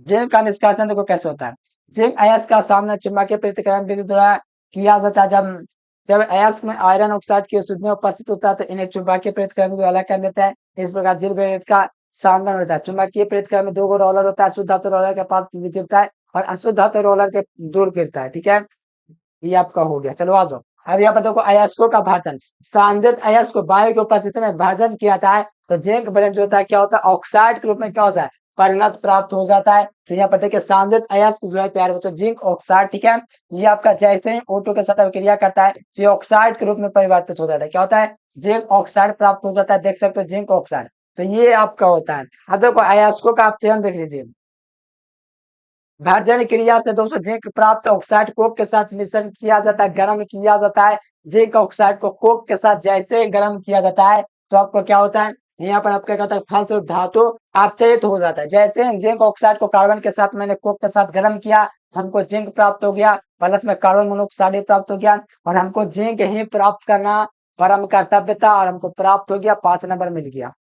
Zinc का निष्कासन देखो कैसे होता है। जिंक अयस्क का सामना चुंबकीय प्रतिकरण विद्युत द्वारा किया जाता है। जब जब अयस्क में आयरन ऑक्साइड की शुद्ध उपस्थित होता है तो इन्हें चुंबकीय प्रतिकरण को अलग कर देता है। इस प्रकार जिंक ब्लेंडेड का सामना होता है। चुंबकीय प्रतिकरण में दो रोलर होता है, शुद्ध धातु रोलर के पास गिरता है और अशुद्ध धातु रोलर के दूर गिरता है, ठीक है। ये आपका हो गया। चलो आ जाओ, अब यहाँ पर देखो अयस्कों का भाजन। सांद्रित अयस्क को वायु की उपस्थिति में भाजन किया जाता है तो जिंक ब्लेंड जो होता है क्या होता है, ऑक्साइड के रूप में क्या होता है, परिणत प्राप्त हो जाता है। तो यहाँ पर देखिए सांद्रित अयस्क जो है प्यारे बच्चों जिंक ऑक्साइड, ठीक है, ये आपका जैसे ही O2 के साथ अभिक्रिया करता है तो ये ऑक्साइड के रूप में परिवर्तित हो जाता है। क्या होता है, जिंक ऑक्साइड प्राप्त हो जाता है। देख सकते हो जिंक ऑक्साइड, तो ये आपका होता है। अब देखो अयस्कों का आप चयन देख लीजिए। भर्जन क्रिया से दोस्तों जिंक प्राप्त ऑक्साइड कोक के साथ मिश्रण किया जाता है, गर्म किया जाता है। जिंक ऑक्साइड को कोक के साथ जैसे गर्म किया जाता है तो आपको क्या होता है, यहाँ पर आपका क्या होता है, फलस्वरूप धातु अपचयित हो जाता है। जैसे जिंक ऑक्साइड को कार्बन के साथ मैंने कोक के साथ गर्म किया, हमको जिंक प्राप्त हो गया, प्लस में कार्बन मोनोऑक्साइड प्राप्त हो गया और हमको जिंक ही प्राप्त करना परम कर्तव्य था और हमको प्राप्त हो गया, 5 नंबर मिल गया।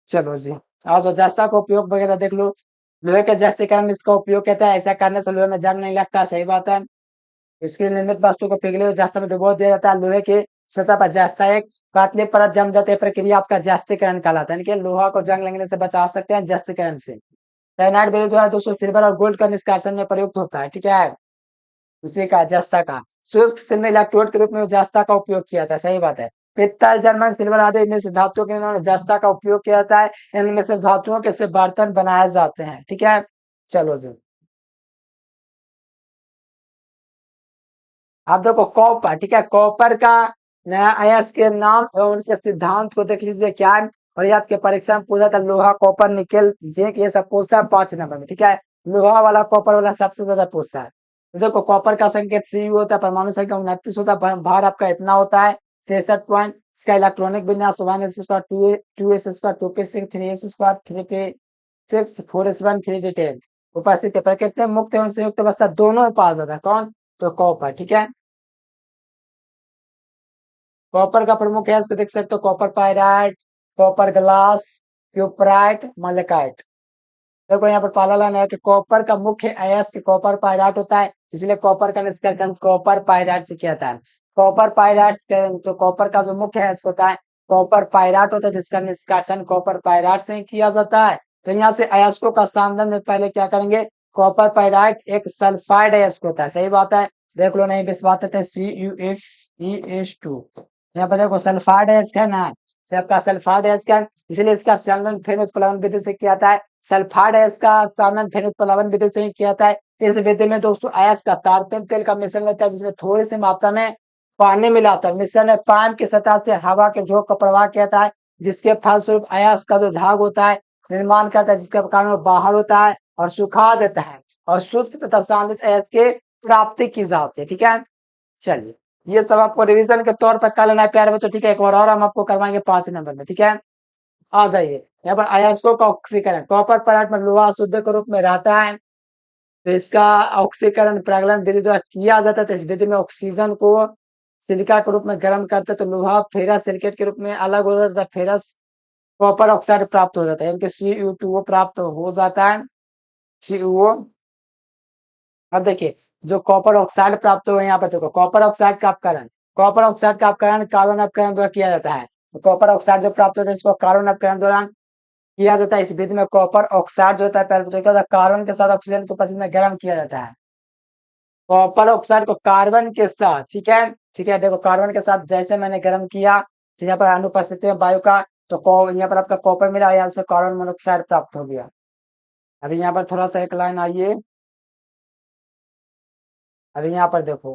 चलो जी, आज तो जस्ता का उपयोग वगैरह देख लो। लोहे के जस्तीकरण में इसका उपयोग कहता है, ऐसा करने से लोहे में जंग नहीं लगता, सही बात है। इसके निर्मित वस्तु को पिघले हुए जस्ता में डुबो दिया जाता है। लोहे की सतह पर जस्ता एक पतली परत जम जाती है, प्रक्रिया आपका जस्तीकरण कहलाता है, यानी कि लोहा को जंग लगने से बचा सकते हैं जस्तीकरण से। साइनाइड विद्युत द्वारा दोस्तों सिल्वर और गोल्ड का निष्कासन में प्रयुक्त होता है, ठीक है, उसी का जस्ता का। शुष्क सिल में इलेक्ट्रोड के रूप में जस्ता का उपयोग किया था, सही बात है। पित्तल, जर्मन, सिल्वर आदि इनमें से धातुओं के इन्होंने जस्ता का उपयोग किया जाता है। इनमें से धातुओं के से बर्तन बनाए जाते हैं, ठीक है। चलो जी, आप देखो कॉपर, ठीक है, कॉपर का नया अयस्क के नाम एवं उनके सिद्धांत को देख लीजिए क्या है। और ये आपके परीक्षा में पूछा था, लोहा, कॉपर, निकेल, जिंक, ये सब पूछता है 5 नंबर में, ठीक है। लोहा वाला, कॉपर वाला सबसे ज्यादा पूछता है। तो देखो कॉपर का संकेत Cu होता है, परमाणु संख्या 29 होता है, भार आपका इतना होता है 63 पॉइंट। इसका इलेक्ट्रॉनिक विन्यास 1s², 2s², 2p6, 3s², 3p6, 4s1, 3d10 उपस्थित है। प्रकृति में मुक्त एवं संयुक्त अवस्था दोनों में पाया जाता है। कौन, तो कॉपर, ठीक है। कॉपर का प्रमुख है इसको देख सकते हो, copper pyrite, copper glance, cuprite, malachite. देखो यहाँ पर पहला लाइन है कि कॉपर का मुख्य अयस्क कॉपर पायराइट होता है, इसलिए कॉपर का निष्कर्षण कॉपर पायराइट से किया जाता है। कॉपर पायराइट के तो कॉपर का जो मुख्य अयस्क होता है कॉपर पायराइट होता है, जिसका निष्कर्षण कॉपर पायराइट से ही किया जाता है। तो यहाँ से अयस्कों का संबंध में पहले क्या करेंगे, कॉपर पायराइट एक सल्फाइड अयस्क होता है, सही बात है। देख लो, नहीं विश्वास करते CuF यहाँ पर देखो सल्फाइड अयस्क है ना, तो आपका सल्फाइड अयस्क है, इसलिए इसका संबंधन फेन उत्प्लावन विधि से किया जाता है। सल्फाइड अयस्क का संबंधन फेन उत्प्लावन विधि से ही किया जाता है। इस विधि में दोस्तों अयस्क का तारपीन तेल का मिश्रण लेता है, जिसमें थोड़ी सी मात्रा में पानी मिलाता है। मिश्रण में पाइप की सतह से हवा के झोंके का प्रवाह किया जाता है, जिसके फलस्वरूप अयस्क का जो झाग होता है निर्माण करता है, जिसके कारण वो बाहर होता है और सुखा देता है और शुष्क तथा सांद्रित अयस्क की प्राप्ति की जाती है, ठीक है। चलिए, ये सब आपको रिवीजन के तौर पर कर लेना है प्यारे बच्चों, ठीक है। एक बार और हम आपको करवाएंगे 5 नंबर में, ठीक है। आ जाइए, यहाँ पर अयस्कों का ऑक्सीकरण। कॉपर पदार्थ में लोहा शुद्ध के रूप में रहता है, तो इसका ऑक्सीकरण प्रागलन विधि द्वारा किया जाता है। तो इस विधि में ऑक्सीजन को सिलिका के रूप में गर्म करते हैं तो लोहा फेरस सिलिकेट के रूप में अलग हो जाता है, फेरस कॉपर ऑक्साइड प्राप्त हो जाता है, यानी कि CuO प्राप्त हो जाता है, CuO। अब देखिए, जो कॉपर ऑक्साइड प्राप्त हुआ यहाँ पे देखो, कॉपर ऑक्साइड का अपकरण, कॉपर ऑक्साइड का अपकरण कार्बन अपकरण द्वारा किया जाता है। तो कॉपर ऑक्साइड जो प्राप्त होता है इसको कार्बन अपकरण द्वारा किया जाता है। इस विधि में कॉपर ऑक्साइड जो होता है पहले तो क्या होता है, कार्बन के साथ ऑक्सीजन को उपस्थिति में गर्म किया जाता है। कॉपर ऑक्साइड को कार्बन के साथ, ठीक है, ठीक है, देखो कार्बन के साथ जैसे मैंने गर्म किया तो यहाँ पर अनुपस्थिति में वायु का, तो यहाँ पर आपका कॉपर मिला, यहाँ से कार्बन मोनोऑक्साइड प्राप्त हो गया। अभी यहाँ पर थोड़ा सा एक लाइन आइए, अभी यहाँ पर देखो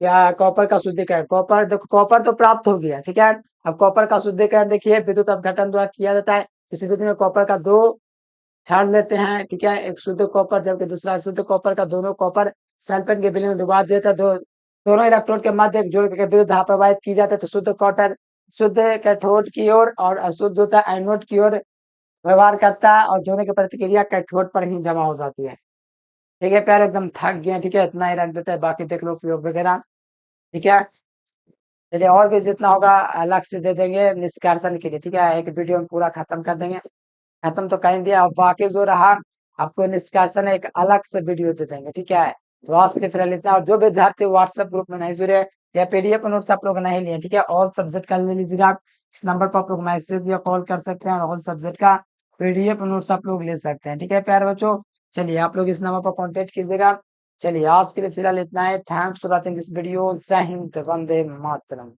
क्या, कॉपर का शुद्धिकरण, कॉपर देखो कॉपर तो प्राप्त हो गया, ठीक है। अब कॉपर का शुद्धिकरण देखिए विद्युत अपघटन द्वारा किया जाता है। इस विधि में कॉपर का दो छान लेते हैं, ठीक है, एक शुद्ध कॉपर जबकि दूसरा शुद्ध कॉपर का, दोनों कॉपर सल्फेट के विलयन में डुबा देता है, दो दोनों इलेक्ट्रोड के मध्य एक जोड़ के विरुद्ध धारा प्रवाहित की जाती है तो शुद्ध कैथोड की ओर और अशुद्ध होता है एनोड की ओर व्यवहार करता है और दोनों की प्रतिक्रिया कैथोड पर ही जमा हो जाती है। ठीक है प्यारे, एकदम थक गए, ठीक है, इतना ही रख देते हैं, बाकी देख लो प्रयोग वगैरह। ठीक है, चलिए और भी जितना होगा अलग से दे देंगे निष्कासन के लिए। ठीक है, एक वीडियो में पूरा खत्म कर देंगे। खत्म तो कर ही दिया, अब बाकी जो रहा आपको निष्कासन एक अलग से वीडियो दे देंगे। ठीक है, तो आज के लिए फिलहाल इतना। और जो विद्यार्थी व्हाट्सएप ग्रुप में नहीं जुड़े या पीडीएफ नोट्स आप लोग नहीं लिए, ठीक है, ऑल सब्जेक्ट का ले लीजिएगा। इस नंबर पर आप लोग मैसेज या कॉल कर सकते हैं और ऑल सब्जेक्ट का पीडीएफ नोट्स आप लोग ले सकते हैं। ठीक है प्यारे बच्चों, चलिए आप लोग इस नंबर पर कॉन्टेक्ट कीजिएगा। चलिए आज के लिए फिलहाल इतना है। Thanks for watching this video. जय हिंद, वंदे मातरम।